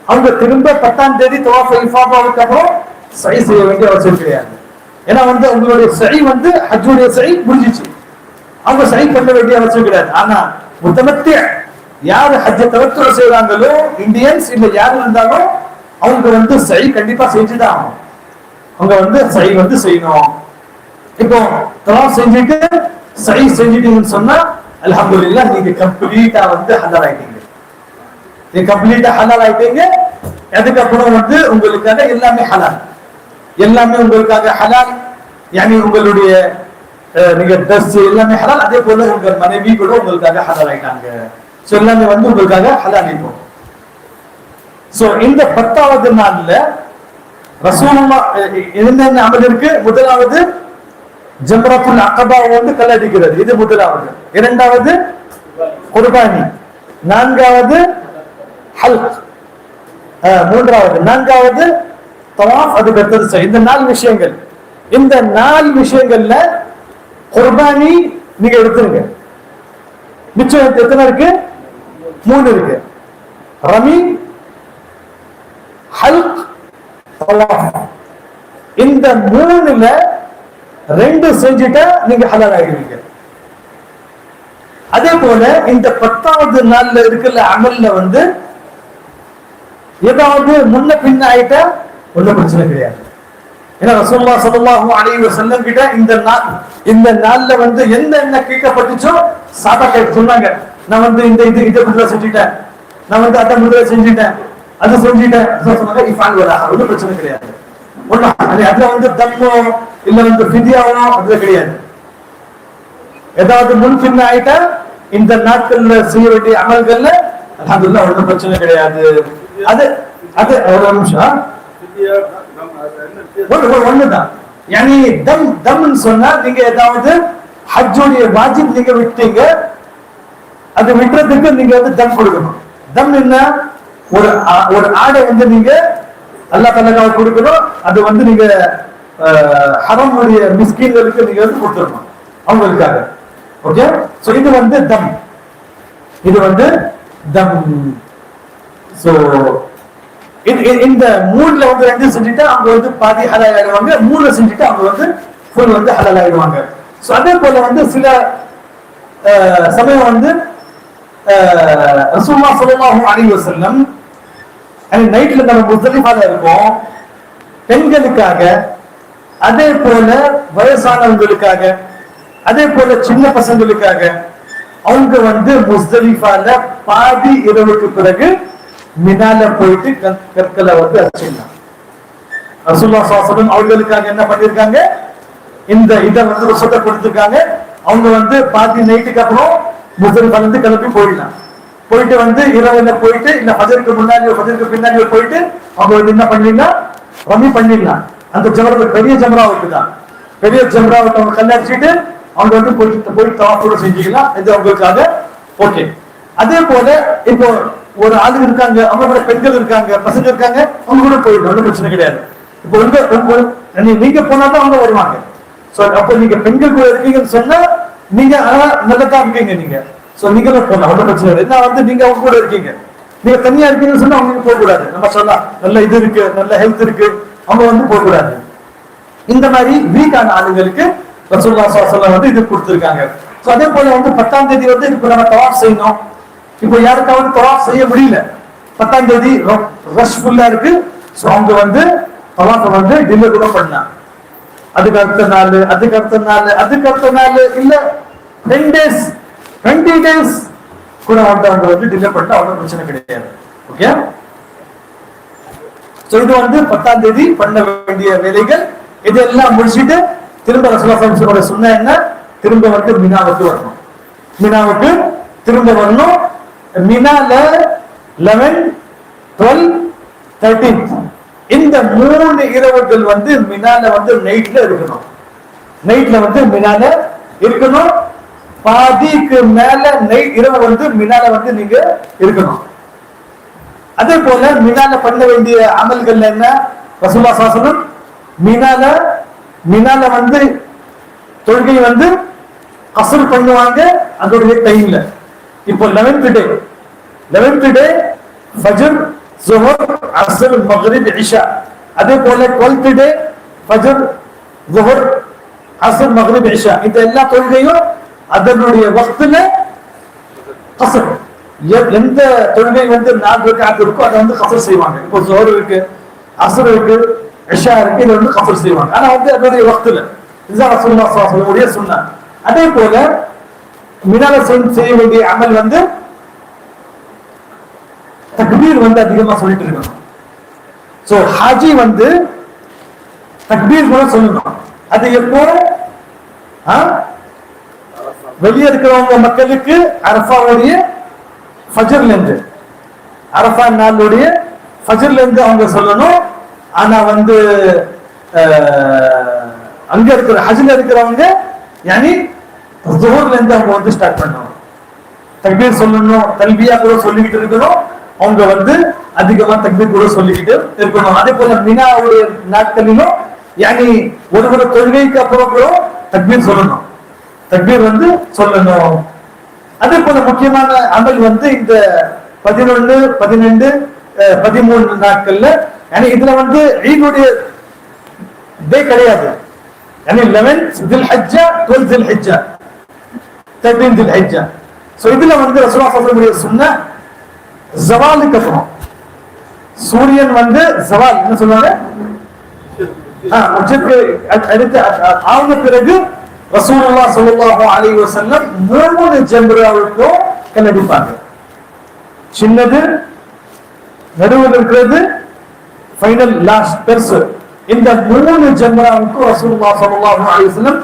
அவங்க திரும்ப 10ஆம் தேதி தவாஃப் இஃபாதாவுக்கு அப்புறம் சை செய்ய வேண்டிய அவசியம் கிடையாது. ஏன்னா வந்து உங்களுடைய சை வந்து ஹஜ்ஜுடைய சை முடிஞ்சிச்சு, அவங்க சை பண்ண வேண்டிய அவசியம் கிடையாது. ஆனா முத்தமத்தி யாரு ஹஜ்ஜ தவத்துல் செய்யறாங்களோ இந்தியன்ஸ் இல்ல யாரு இருந்தாலும் அவங்க வந்து சை கண்டிப்பா செஞ்சுதான் ஆகும். அவங்க வந்து சை வந்து செய்யணும். இப்போ தவாஃப் செஞ்சுட்டு சை செஞ்சுட்டீங்கன்னு சொன்னா அல்ஹம்துலில்லாஹ் நீங்க கம்ப்ளீட்டா வந்து ஹலால் ஆயிட்டீங்க. நீங்க கம்ப்ளீட்டா ஹலால் ஆயிட்டீங்க. அதுக்கப்புறம் வந்து உங்களுக்காக எல்லாமே ஹலால், எல்லாமே உங்களுக்காக ஹலால். யானி உங்களுடைய நீங்க ட்ரெஸ் எல்லாமே ஹலால். அதே போல உங்க மனைவி கூட உங்களுக்காக ஹலால் ஆயிட்டாங்க. சோ எல்லாமே வந்து உங்களுக்காக ஹலால் ஆயிட்டோம். சோ இந்த 10ஆவது நாள்ல ரசூலுல்லாஹ் என்னென்ன அமல் இருக்கு? முதலாவது ஜம்ரத்துல் அகபா வந்து கல்லடிக்கிறது, இது முதலாவது. இரண்டாவது குர்பானி, நான்காவது ஹல்க், மூன்றாவது நான்காவது தவாஃப், அதுக்கு அடுத்தது சை. இந்த 4 விஷயங்கள். இந்த 4 விஷயங்கள்ல குர்பானி நீங்க எடுத்துருங்க. மிச்சம் எத்தனை இருக்கு? 3 இருக்கு. ரமி, ஹல்க், தவாஃப். இந்த 3ல 2 செஞ்சுட்டா நீங்க ஹலால் ஆகிடுவீங்க. அதே போல இந்த 10ஆவது நாள்ல இருக்கிற அமல்ல வந்து ஏதாவது முன்ன பின்ன ஆயிட்டா ஒன்றும் பிரச்சனை கிடையாது. ஏன்னா ரசூலுல்லாஹ் ஸல்லல்லாஹு அலைஹி வஸல்லம் கிட்ட இந்த நாள்ல வந்து என்ன கேட்கப்பட்டுச்சோ சாபாக்கள் சொன்னாங்க, நான் வந்து இதை முதல்ல செஞ்சுட்டேன், நான் வந்து அதை முதல்ல செஞ்சுட்டேன், அது செஞ்சுட்டேன் சொன்னாங்க. இஃபால் வலா ஒன்றும் பிரச்சனை கிடையாது. அதுல வந்து தம்மோ இல்ல வந்து ஃபித்யாவோ அதுல கிடையாது. ஏதாவது முன் பின்ன ஆயிட்டா இந்த நாட்கள்ல செய்ய வேண்டிய அமல்கள்ல அல்ஹம்துலில்லாஹ் ஒன்றும் பிரச்சனை கிடையாது. அது அது ஒரு நிமிஷம் ஒண்ணுதான். யானி தம்னு சொன்னா நீங்க ஏதாவது ஹஜ்ஜுடைய வாஜிப் நீங்க விட்டீங்க, அது விட்டுறதுக்கு நீங்க வந்து தம் கொடுக்கணும். தம் என்ன? ஒரு ஆடை வந்து நீங்க அல்லாஹ் தஆலாவுக்கு கொடுக்கணும். அது வந்து நீங்க ஹரமுடைய மிஸ்கீன்களுக்கு நீங்க வந்து கொடுத்துடணும் அவங்களுக்காக. ஓகே, சோ இது வந்து தம், இது வந்து தம். சோ இந்த 3ல வந்து 2 செஞ்சுட்டு அவங்க வந்து பாதி ஹலால் ஆயிடுவாங்க, 3ல செஞ்சுட்டு அவங்க வந்து ஃபுல் வந்து ஹலால் ஆயிடுவாங்க. சோ அதே போல வந்து சில சமயம் வந்து ரசூலுல்லாஹ் ஸல்லல்லாஹு அலைஹி வஸல்லம் நைட்ல நம்ம முஸ்தலிஃபால இருக்கோம், பெண்களுக்காக, அதே போல வயசானவங்களுக்காக, அதே போல சின்ன பசங்களுக்காக அவங்க வந்து முஸ்தலிஃபால பாதி இரவுக்கு பிறகு மினால போயிட்டு கற்களை வந்து அடிச்சிடலாம். ரசூலுல்லாஹ் ஸல்லல்லாஹு அலைஹி வஸல்லம் அவங்களுக்காக என்ன பண்ணிருக்காங்க? இதை வந்து ருசத்தை கொடுத்திருக்காங்க. அவங்க வந்து பாதி நைட்டுக்கு அப்புறம் முஸ்தலிஃபால இருந்து கிளம்பி போயிடலாம். போயிட்டு வந்து இரவுல போயிட்டு இல்ல ஃபஜருக்கு முன்னாடி ஃபஜருக்கு பின்னாடி போயிட்டு அவங்க வந்து என்ன பண்ணிடலாம்? ரமி பண்ணிடலாம். அந்த ஜமரா பெரிய ஜமராவுக்கு தான், பெரிய ஜமராவுக்கு அவங்க கல்லடிச்சுட்டு அவங்க வந்து போய் தவாஃப் செஞ்சுக்கலாம். இது அவங்களுக்காக ஓகே. அதே போல இப்போ ஒரு ஆளு இருக்காங்க, அவங்க கூட பெண்கள் இருக்காங்க, பசங்க இருக்காங்க, அவங்க கூட போயிடும், ஒன்றும் பிரச்சனை கிடையாது. இப்போ நீங்க போனாதான் அவங்க வருவாங்க. சோ அப்ப நீங்க பெண்கள் கூட இருக்கீங்கன்னு சொன்னா நீங்க ஆனா நல்லதா இருக்கீங்க நீங்க. சோ நீங்களும் போகலாம், ஒன்றும் பிரச்சனை இல்லை. என்ன வந்து நீங்க அவங்க கூட இருக்கீங்க, நீங்க தனியா இருக்கீங்கன்னு சொன்னா அவங்க போக கூடாது. நம்ம சொல்லலாம் நல்ல இது இருக்கு, நல்ல ஹெல்த் இருக்கு, அவங்க வந்து போக கூடாது. இந்த மாதிரி வீக்கான ஆளுங்களுக்கு ரசூலுல்லாஹி ஸல்லல்லாஹு அலைஹி வஸல்லம் வந்து இது கொடுத்திருக்காங்க. சோ அதே போல வந்து 10ஆம் தேதி வந்து இப்போ நம்ம தவாஃப் செய்யணும். இப்போ யாருக்காவது தவாஃப் செய்ய முடியல, 10ஆம் தேதி ரஷ் ஃபுல்லா இருக்கு. சோ அவங்க வந்து தவாஃப் வந்து டிலே கூட பண்ணலாம். அதுக்கு அடுத்த நாள், அதுக்கு அடுத்த நாள், அதுக்கு அடுத்த நாள், இல்ல 10 days 20 days கூட வந்து அவங்க வந்து டிலே பண்ணா அவ்வளவு பிரச்சனை கிடையாது. ஓகே. சோ இது வந்து 10ஆம் தேதி பண்ண வேண்டிய வேலைகள். இதெல்லாம் முடிச்சிட்டு திரும்ப ரசூலுல்லாஹி ஸல்லல்லாஹு அலைஹி வஸல்லம் சொன்ன என்ன, திரும்ப வந்து மினாவுக்கு வரணும். மினாவுக்கு திரும்ப வரணும். மினால 11, 12, 13 இந்த 3 இரவுகள் வந்து மினால வந்து நைட்ல இருக்கணும். நைட்ல வந்து மினால இருக்கணும். பாதிக்கு மேல நைட் இரவு வந்து மினால வந்து நீங்க இருக்கணும். அதே போல மினால பண்ண வேண்டிய அமல்கள் என்ன, ரசூலுல்லாஹி ஸல்லல்லாஹு அலைஹி வஸல்லம் மினால வந்து தொழுகை வந்து கஸ்ர் பண்ணுவாங்க அதோடைய டைம்ல. இப்போ 11th டே ஃபஜ்ர், ஸுஹர், அஸ்ர், மக்ரிப், இஷா. அதே போல 12th டே ஃபஜ்ர், ஸுஹர், அஸ்ர், மக்ரிப், இஷா. இந்த எல்லா தொழுகையும் அதனுடைய வக்துல கஸ்ர். எந்த தொழுகை வந்து 4 ரக்அத் இருக்கோ அதை வந்து கஸ்ர் செய்வாங்க. இப்போ ஸுஹர் இருக்கு, அஸ்ர் இருக்கு, இஷா இருக்கு, இது வந்து கஸ்ர் செய்வாங்க. ஆனா வந்து அதனுடைய வக்துல. இதுதான் ரசூலுல்லாஹி ஸல்லல்லாஹு அலைஹி வஸல்லம் சொன்னாங்க. அதே போல மினால செய்ய வேண்டிய அமல் வந்து தக்பீர் வந்து அதிகமா சொல்லிட்டு இருக்கணும். சோ ஹாஜி வந்து தக்பீர் கூட சொல்லணும். அது எப்போ வெளியே இருக்கிறவங்க மக்களுக்கு அரஃபாவுடைய ஃபஜ்ர்ல இருந்து, அரஃபா நாளுடைய ஃபஜ்ர்ல இருந்து அவங்க சொல்லணும். ஆனா வந்து அங்க இருக்கிற ஹஜ்ல இருக்கிறவங்க யானி ஸுஹர்ல இருந்து அவங்க வந்து ஸ்டார்ட் பண்ணணும். தக்பீர் சொல்லணும், தல்பியா கூட சொல்லிக்கிட்டு இருக்கணும். அவங்க வந்து அதிகமா தக்பீர் கூட சொல்லிக்கிட்டு இருக்கணும். அதே போல மினாவுடைய நாட்களிலும் யானி ஒரு தொழுகைக்கு அப்புறம் கூட தக்பீர் சொல்லணும், தக்பீர் வந்து சொல்லணும். அதே போல முக்கியமான அமல் வந்து இந்த 11, 12, 13 நாட்கள்ல யானி இதுல வந்து ஈதுடைய டே கிடையாது. يعني 11 ذي الحجة 12 ذي الحجة 13 ذي الحجة. சோ இதுல வந்து ரசூலுல்லாஹி ஸல்லல்லாஹு அலைஹி வஸல்லம் சொன்ன ஜவாலுக்கு அப்புறம் சூரியன் வந்து ஜவால் என்ன சொல்றாங்க, உச்சத்துக்கு அடுத்து ஆன பிறகு ரசூலுல்லாஹி ஸல்லல்லாஹு அலைஹி வஸல்லம் 3 ஜம்ராவுக்கும் கல்லடிப்பாங்க. சின்னது, நடுவில் இருக்கிறது, ஃபைனல் லாஸ்ட் பெருசு. இந்த 3 ஜம்ராவுக்கு ரசூலுல்லாஹி ஸல்லல்லாஹு அலைஹி வஸல்லம்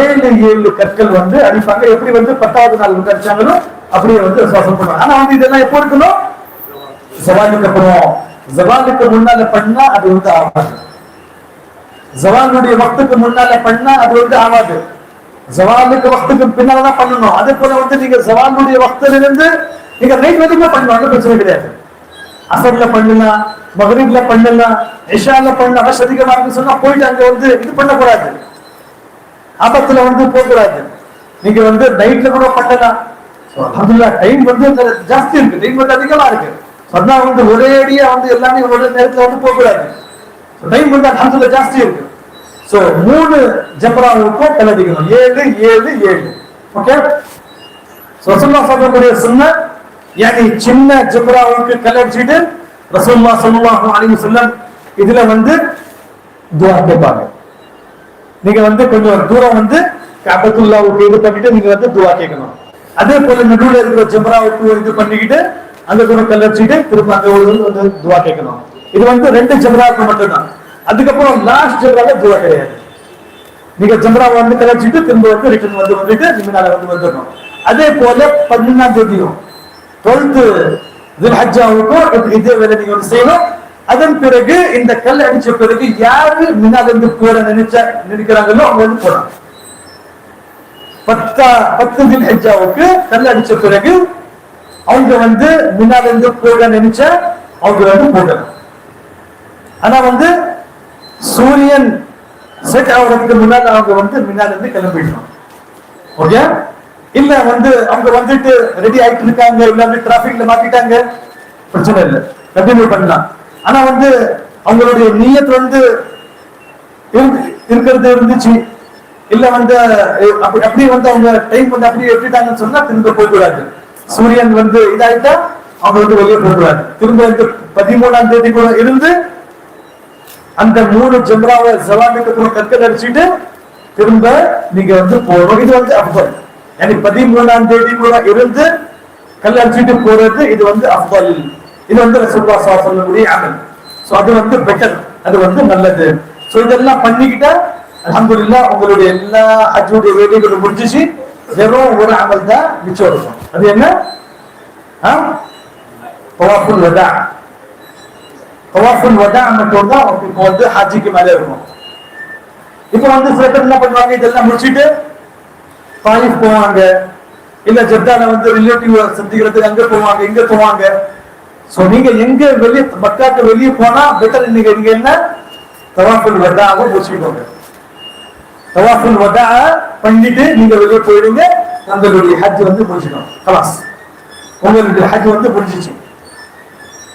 7 கற்கள் வந்து அடிப்பாங்க. எப்படி வந்து 10வது நாள் வந்து அடிச்சாங்களோ அப்படியே வந்து சுவாசம் பண்ணுவாங்க. ஆனா வந்து இதெல்லாம் எப்போ இருக்கணும், ஜவாலுக்கு அப்புறம். ஜவாலுக்கு முன்னால பண்ணா அது வந்து ஆகாது. ஜவாலுடைய வக்துக்கு முன்னால பண்ணா அது வந்து ஆகாது. ஜவாலுக்கு வக்துக்கு பின்னாலதான் பண்ணணும். அதே போல வந்து நீங்க ஜவாலுடைய வக்துல இருந்து நீங்க நைட் வரைக்கும் பண்ணணும், பிரச்சனை கிடையாது. அசர்ல பண்ணலாம், மகரிப்ல பண்ணலாம், இஷால பண்ணலாம். ரஷ் அதிகமா இருக்கு சொன்னா போயிட்டு அங்க வந்து இது பண்ணக்கூடாது, ஆபத்துல வந்து போகக்கூடாது. நீங்க வந்து நைட்ல கூட பண்ணலாம். அல்ஹம்துலில்லாஹ் டைம் வந்து ஜாஸ்தி இருக்கு, டைம் வந்து அதிகமா இருக்கு. சொன்னா வந்து ஒரே அடியா வந்து எல்லாமே ஒரே நேரத்துல வந்து போகக்கூடாது. டைம் வந்து அல்ஹம்துலில்லாஹ் ஜாஸ்தி இருக்கு. சோ 3 ஜம்ராவுக்கும் கல்லடிக்கணும். 7, 7, 7. ஓகே. சோ ரசூலுல்லாஹி ஸல்லல்லாஹு அலைஹி வஸல்லம் யானி சின்ன ஜம்ராவுக்கு கல்லடிச்சிட்டு ரசூலுல்லாஹி ஸல்லல்லாஹு அலைஹி வஸல்லம் இதுல வந்து துஆ கேட்பாங்க. நீங்க வந்து கொஞ்சம் தூரம் வந்து கஅபத்துல்லாஹ்வுக்கு இது பண்ணிட்டு நீங்க வந்து துஆ கேட்கணும். அதே போல நடுவுல இருக்கிற ஜம்ராவுக்கு இது பண்ணிக்கிட்டு அங்க கூட கல்லடிச்சிட்டு திரும்ப அங்க வந்து துஆ கேட்கணும். இது வந்து 2 ஜம்ராவுக்கு மட்டும்தான். அதுக்கப்புறம் லாஸ்ட் ஜம்ரால துஆ கிடையாது. நீங்க ஜம்ராவை வந்து கல்லடிச்சிட்டு திரும்ப வந்து ரிட்டர்ன் வந்து வந்துட்டு மினால வந்து வந்துடணும். அதே போல 11ஆம் தேதியும் 12th ذுல்ஹஜ்ஜாவுக்கும் இதே வேலை நீங்க வந்து செய்யணும். அதன் பிறகு இந்த கல் அடிச்ச பிறகு யாரு மினால இருந்து போற நினைக்கிறாங்களோ அவங்க வந்து போறாங்க. 10 ذுல்ஹஜ்ஜாவுக்கு கல் அடிச்ச பிறகு அவங்க வந்து மினால இருந்து போக நினைச்சா அவங்க வந்து போகலாம். ஆனா வந்து சூரியன் செட் ஆகிறதுக்கு முன்னாடி அவங்க வந்து மினால இருந்து கிளம்பிடணும். ஓகே. இல்ல வந்து அவங்க வந்துட்டு ரெடி ஆயிட்டு இருக்காங்க, இல்ல வந்து டிராபிக்ல மாட்டிட்டாங்க, பிரச்சனை இல்லை, கண்டினியூ பண்ணலாம். ஆனா வந்து அவங்களுடைய நியத் வந்து இருக்கிறது இருந்துச்சு, இல்ல வந்து அப்படி வந்து அவங்க டைம் வந்து அப்படியே எடுத்துட்டாங்கன்னு சொன்னா திரும்ப போய்க்கூடாது. சூரியன் வந்து இதாயிட்டா அவங்க வந்து வெளியே போய்க்கூடாது. திரும்ப வந்து 13ஆம் தேதி கூட இருந்து அந்த 3 ஜம்ராவை ஜவானுக்கு கற்கள் அடிச்சுட்டு திரும்ப நீங்க வந்து போறோம். இது வந்து அஃபல். yani 13ஆம் தேதி கூட இருந்து கல் அடிச்சுட்டு போறது இது வந்து அஃபல். இது வந்து ரசூலுல்லாஹ் ஸல்லல்லாஹு அலைஹி வஸல்லம் அமல். சோ அது வந்து பெட்டர், அது வந்து நல்லது. சோ இதெல்லாம் பண்ணிக்கிட்டா அல்ஹம்துலில்லாஹ் உங்களுடைய எல்லா ஹஜ்ஜுடைய வேலைகளும் முடிஞ்சிச்சு. வெறும் ஒரு அமல் தான் மிச்சம் இருக்கும். அது என்ன? தவாஃபுல் வதா. தவாஃபுல் வதா மட்டும் தான் இப்போ வந்து ஹஜ்ஜுக்கு மேல இருக்கும். இப்போ வந்து சில பேர் என்ன பண்ணுவாங்க, இதெல்லாம் முடிச்சுட்டு தாயிஃப் போவாங்க, இல்ல ஜெத்தால வந்து ரிலேட்டிவ் சந்திக்கிறதுக்கு அங்க போவாங்க, இங்க போவாங்க. சோ நீங்க எங்க வெளியே மக்காக்கு வெளியே போனா பெட்டர். நீங்க என்ன தவாஃபுல் வதாவை முடிச்சுக்கோங்க. தவாஃபுல் வதா பண்ணிட்டு நீங்க வெளியே போயிடுங்க. உங்களுடைய ஹஜ் வந்து முடிச்சிடும். கலாஸ், உங்களுடைய ஹஜ் வந்து முடிஞ்சிச்சு.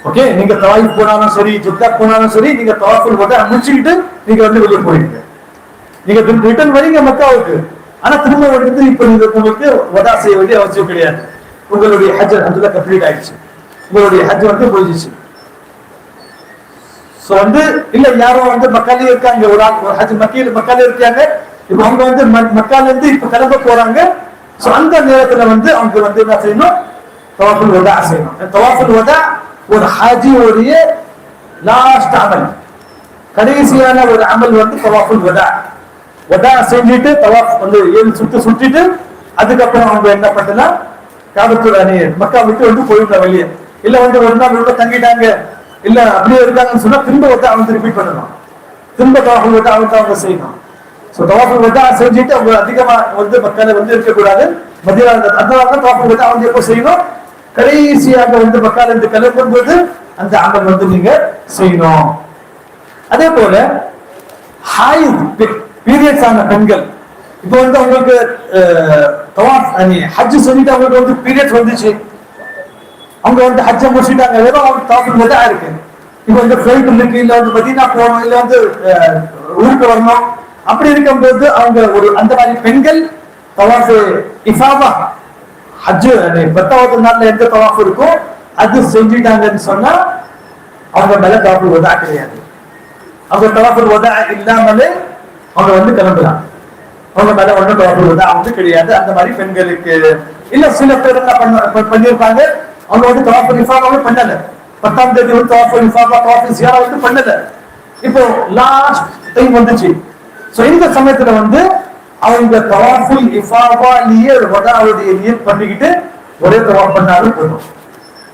ஓகே. நீங்க தாயிஃப் போனாலும் சரி, ஜெத்தா போனாலும் சரி, நீங்க தவாஃபுல் வதா முடிச்சுக்கிட்டு நீங்க வந்து வெளியே போயிடுங்க. நீங்க ரிட்டர்ன் வரீங்க மக்காவுக்கு, ஆனா திரும்ப வந்து இப்ப நீங்க உங்களுக்கு வதா செய்ய வேண்டிய அவசியம் கிடையாது. உங்களுடைய ஹஜ் அல்ஹம்துலில்லாஹ் கம்ப்ளீட் ஆயிடுச்சு. உங்களுடைய ஹஜ் வந்து முடிஞ்சிச்சு. சோ வந்து இல்ல யாரோ வந்து மக்காலே இருக்காங்க, ஒரு ஹஜ் மக்காலே இருக்காங்க, இப்ப அவங்க வந்து மக்கால இருந்து இப்ப கிளம்ப போறாங்க. சோ அந்த நேரத்துல வந்து அவங்க வந்து என்ன செய்யணும்? தவாஃபுல் வதா செய்யணும். தவாஃபுல் வதா ஒரு ஹாஜியோடைய லாஸ்ட் அமல், கடைசியான ஒரு அமல் வந்து தவாஃபுல் வதா. வதா செஞ்சுட்டு தவாஃப் வந்து 7 சுத்து சுத்திட்டு அதுக்கப்புறம் அவங்க என்ன பண்ணலாம், காபத்துல் அணி மக்கா விட்டு வந்து போயிடலாம் வெளியே. இல்ல வந்து ஒரு நாள் உள்ள தங்கிட்டாங்க, இல்ல அப்படியே இருக்காங்கன்னு சொன்னா திரும்ப வதா வந்து ரிப்பீட் பண்ணணும். திரும்ப தவாஃபுல் வதா அவங்க செய்யணும். சோ தவாஃபுல் வதா செஞ்சுட்டு அவங்க அதிகமா வந்து மக்கால வந்து இருக்கக்கூடாது. மதீனா அதனால தவாஃபுல் வதா வந்து எப்போ செய்யணும்? கடைசியாக வந்து மக்கால இருந்து கிளம்பும் போது அந்த அமல் வந்து நீங்க செய்யணும். அதே போல பீரியட்ஸ் ஆன பெண்கள், இப்போ வந்து உங்களுக்கு தவாஃப் ஹஜ் செஞ்சுட்டு அவங்களுக்கு வந்து பீரியட்ஸ் வந்துச்சு, அவங்க வந்து ஹஜ்ஜ முடிச்சுட்டாங்க, வெறும் அவங்க தவாஃபுல் வதா இருக்கு. இப்போ வந்து ஃபிளைட் இருக்கு, இல்ல வந்து மதீனா போகணும், இல்ல வந்து ஊருக்கு வரணும், அப்படி இருக்கும்போது அவங்க ஒரு அந்த மாதிரி பெண்கள் தவாஃப் இஃபாதா ஹஜ் 10வது நாள்ல எந்த தவாஃப் இருக்கோ அது செஞ்சுட்டாங்கன்னு சொன்னா அவங்க மேல தவாஃபுல் வதா கிடையாது. அவங்க தவாஃபுல் வதா இல்லாமலே அவங்க வந்து கிளம்பலாம். அவங்க மேல ஒன்றும் தவாஃபுல் வதா வந்து கிடையாது. அந்த மாதிரி பெண்களுக்கு இல்ல சில பேர் என்ன பண்ணிருப்பாங்க, அவங்க வந்து தவாஃபுல் இஃபாதாவே பண்ணல, 10ஆம் தேதி வந்து தவாஃபுல் இஃபாதா தவாஃபுல் ஜியாரா வந்து பண்ணல. இப்போ லாஸ்ட் டைம் வந்துச்சு. சோ இந்த சமயத்துல வந்து அவங்க தவாஃபுல் இஃபாதாலியே வதாவுடைய நியத் பண்ணிக்கிட்டு ஒரே தவாஃப் பண்ணாலும் போதும்.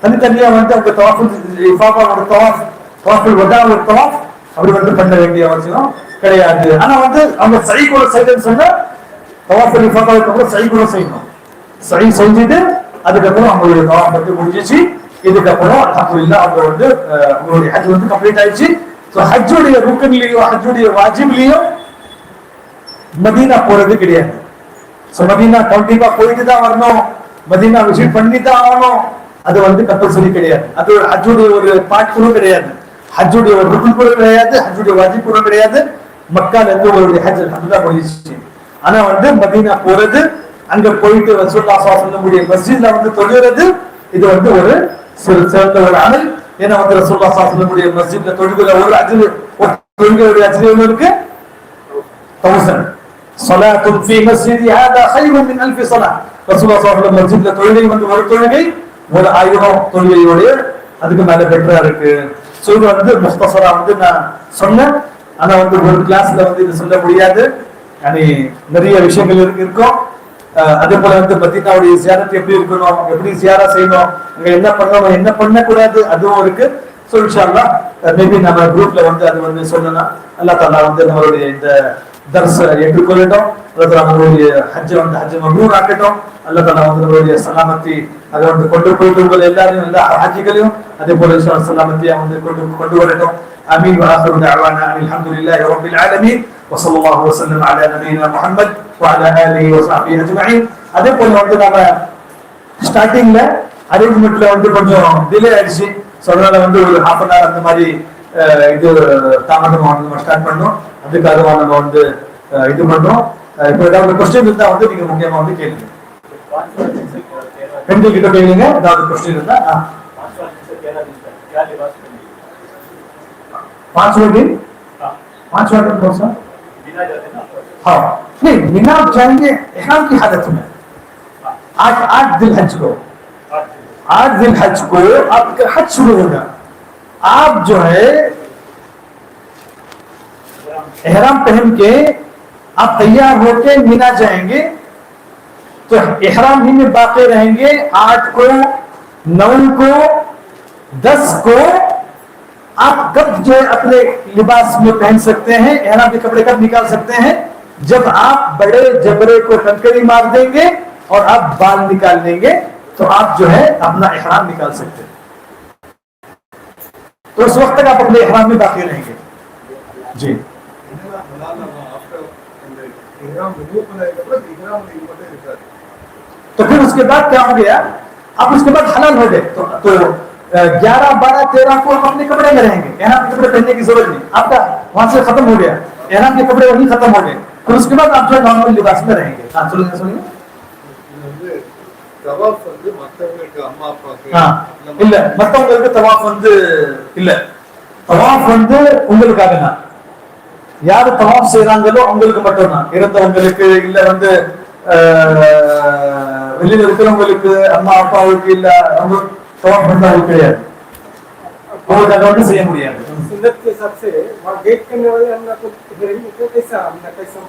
தனித்தனியா வந்து அவங்க தவாஃபுல் இஃபாதா ஒரு தவாஃப், தவாஃபுல் வதா ஒரு தவாஃப் அப்படி வந்து பண்ண வேண்டிய அவசியம் கிடையாது. ஆனா வந்து அவங்க சை கூட செய்யணும்னு சொன்னா தவாஃபுல் இஃபாதாவுக்கு அப்புறம் சை கூட செய்யணும். சை செஞ்சுட்டு அதுக்கப்புறம் அவங்களுடைய தவாஃப் வந்து முடிஞ்சிச்சு. இதுக்கப்புறம் அல்ஹம்துலில்லாஹ் அவங்க வந்து அவங்களுடைய ஹஜ் வந்து கம்ப்ளீட் ஆயிடுச்சு. சோ ஹஜ்ஜுடைய ருக்ன்லயும் ஹஜ்ஜுடைய வாஜிப்லயும் மதீனா போறது கிடையாது. சோ மதீனா கண்டிப்பா போயிட்டு தான் வரணும், மதீனா விசிட் பண்ணி தான் ஆகணும், அது வந்து கம்பல்சரி கிடையாது. அது ஹஜ்ஜுடைய ஒரு பார்ட் கூட கிடையாது, ஹஜ்ஜுடைய ஒரு ருக்ன் கூட கிடையாது, ஹஜ்ஜுடைய வாஜிப் கூட கிடையாது. மக்கால இருந்து ஒரு ஹஜ் அல்ஹம்துலில்லாஹ் முடிஞ்சிச்சு. ஆனா வந்து மதீனா போறது, அங்க போயிட்டு ரசூலுல்லாஹ் ஸல்லல்லாஹு அலைஹி வஸல்லம் மஸ்ஜித்ல வந்து தொழுகிறது, இது வந்து ஒரு சிறந்த ஒரு அமல். ஏன்னா வந்து ரசூலுல்லாஹ் ஸல்லல்லாஹு அலைஹி வஸல்லம் மஸ்ஜித்ல தொழுகிற ஒரு அஜ்ர், ஒரு தொழுகையுடைய அஜ்ர் எவ்வளவு இருக்கு? 1000 ஸலாத்துன் ஃபீ மஸ்ஜிதி ஹாதா கைருன் மின் அல்ஃபி ஸலாத். ரசூலுல்லாஹ் ஸல்லல்லாஹு அலைஹி வஸல்லம் மஸ்ஜித்ல தொழுகை வந்து ஒரு தொழுகை 1000 தொழுகையோட அதுக்கு மேல பெட்டரா இருக்கு. சோ இது வந்து முக்தஸரா வந்து நான் சொன்னேன். ஆனா வந்து ஒரு கிளாஸ்ல வந்து இது சொல்ல முடியாது, நிறைய விஷயங்கள் இருக்கும். அதே போல வந்து மதீனாவுடைய ஜியாரத் எப்படி இருக்கணும், எப்படி ஜியாரா செய்யணும், அங்க என்ன பண்ணணும் என்ன பண்ணக்கூடாது அதுவும் இருக்கு. சோ இன்ஷாஅல்லாஹ் மேபி நம்ம குரூப்ல வந்து அது வந்து சொல்லலாம். அல்லாஹ் தஆலா வந்து நம்மளுடைய இந்த தர்ஸ் ஏற்றுக்கொள்ளட்டும். அல்லாஹ் தஆலா நம்மளுடைய ஹஜ் வந்து ஹஜ் மப்ரூர் ஆக்கட்டும். அல்லாஹ் தஆலா வந்து நம்மளுடைய சலாமத்தி அதை வந்து கொண்டு போயிட்டு உங்கள் எல்லாரையும் எல்லா ஹஜ்ஜிகளையும் அதே போல இன்ஷாஅல்லாஹ் சலாமத்தியா வந்து கொண்டு வரட்டும். ஆமீன். வ ஆகிரு தஅவானா அல்ஹம்துலில்லாஹி ரப்பில் ஆலமீன். வஸல்லல்லாஹு வஸல்லம் அலா நபியினா முஹம்மத் வ அலா ஆலிஹி வ ஸஹ்பிஹி அஜ்மஈன். அதே போல வந்து நாம ஸ்டார்டிங்ல அரேஞ்ச்மெண்ட்ல வந்து கொஞ்சம் டிலே ஆயிடுச்சு. ஸோ அதனால வந்து ஒரு ஹாஃப் அன் ஹவர் அந்த மாதிரி இது தாமதமாக நம்ம ஸ்டார்ட் பண்ணோம். அதுக்காக நம்ம வந்து இது பண்றோம். இப்போ ஏதாவது கொஸ்டின் இருந்தா வந்து நீங்க முக்கியமா வந்து கேளுங்க. பெண்கள் கிட்ட கேளுங்க, ஏதாவது கொஸ்டின் இருந்தா. 5 दिन 5 वक्त कौन सा? हाँ नहीं, बिना जाएंगे इहराम की हालत में 8 जिलहज को 8 जिलहज को आपका हज शुरू होगा। आप जो है इहराम पहन के आप तैयार होके मीना जाएंगे तो इहराम ही में बाकी रहेंगे। 8 को 9 को 10 को आप कब जो है अपने लिबास में पहन सकते हैं, इहराम के कपड़े कब निकाल सकते हैं? जब आप बड़े जबरे को कंकड़ी मार देंगे और आप बाल निकाल लेंगे तो आप जो है अपना इहराम निकाल सकते हैं। तो उस वक्त तक आप अपने इहराम में बाकी रहेंगे। जी तो फिर उसके बाद क्या हो गया? आप उसके बाद हलाल हो गए तो 11, 12, 13 को आप अपने कपड़े में रहेंगे। इहराम के कपड़े पहनने की जरूरत नहीं, आपका वहां से खत्म हो गया, इहराम के कपड़े वहीं खत्म हो गए। फिर उसके बाद आप जो नॉर्मल लिबास में रहेंगे। हाँ सुनिए सुनिए। தவாஃப் வந்து மத்தவங்களுக்கு அம்மா அப்பாக்கு இல்ல, மத்தவங்களுக்கு தவாஃப் வந்து இல்ல, தவாஃப் வந்து உங்களுக்காக தான். யாரு தவாஃப் செய்றாங்களோ அவங்களுக்கு மட்டும் தான். இறந்தவங்களுக்கு இல்ல வந்து வெளியில இருக்கிறவங்களுக்கு அம்மா அப்பாவுக்கு இல்ல அவங்க तवाफ बंदा கிடையாது, அவங்களுக்கு வந்து செய்ய முடியாது। सुन्नत के हिसाब से वहां गेट करने वाले अल्लाह को करेंगे तो कैसा हमने कैसा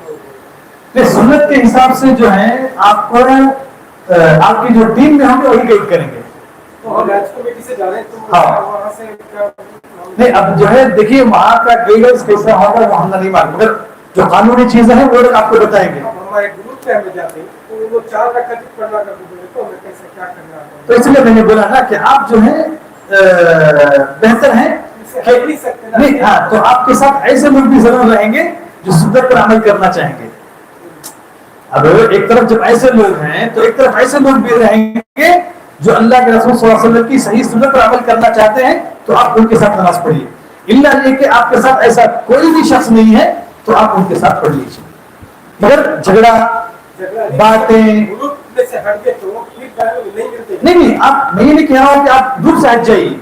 नहीं, सुन्नत के हिसाब से जो है आपको आपकी जो टीम में होंगे वही गाइड करेंगे। तो हम मैच कमेटी से जा रहे हैं तो हाँ। वहां से नहीं, अब जो है देखिए वहां का गाइडेंस कैसा होगा वो हम नहीं मालूम, मगर जो कानूनी चीजें हैं वो आपको बताएंगे। हमारे ग्रुप में हम जाते हैं तो वो 4 रकात पढ़ना का बोले तो हमें कैसे क्या करना है। तो इसलिए मैंने बोला ना कि आप जो है बेहतर है नहीं। हाँ, तो आपके साथ ऐसे लोग भी जरूर रहेंगे जो सुन्नत पर अमल करना चाहेंगे। अब एक तरफ जब ऐसे लोग हैं तो एक तरफ ऐसे लोग भी रहेंगे जो अल्लाह के रसूल सल्लल्लाहु अलैहि वसल्लम की सही सुन्नत पर अमल करना चाहते हैं, तो आप उनके साथ नमाज पढ़िए। इल्ला ये कि आपके साथ ऐसा कोई भी शख्स नहीं है तो आप उनके साथ पढ़ लीजिए। मगर झगड़ा बातें ग्रुप में से हट गए तो फिर नहीं मिलते। नहीं, आप मैं ये नहीं कह रहा हूँ कि आप ग्रुप से हट जाइए,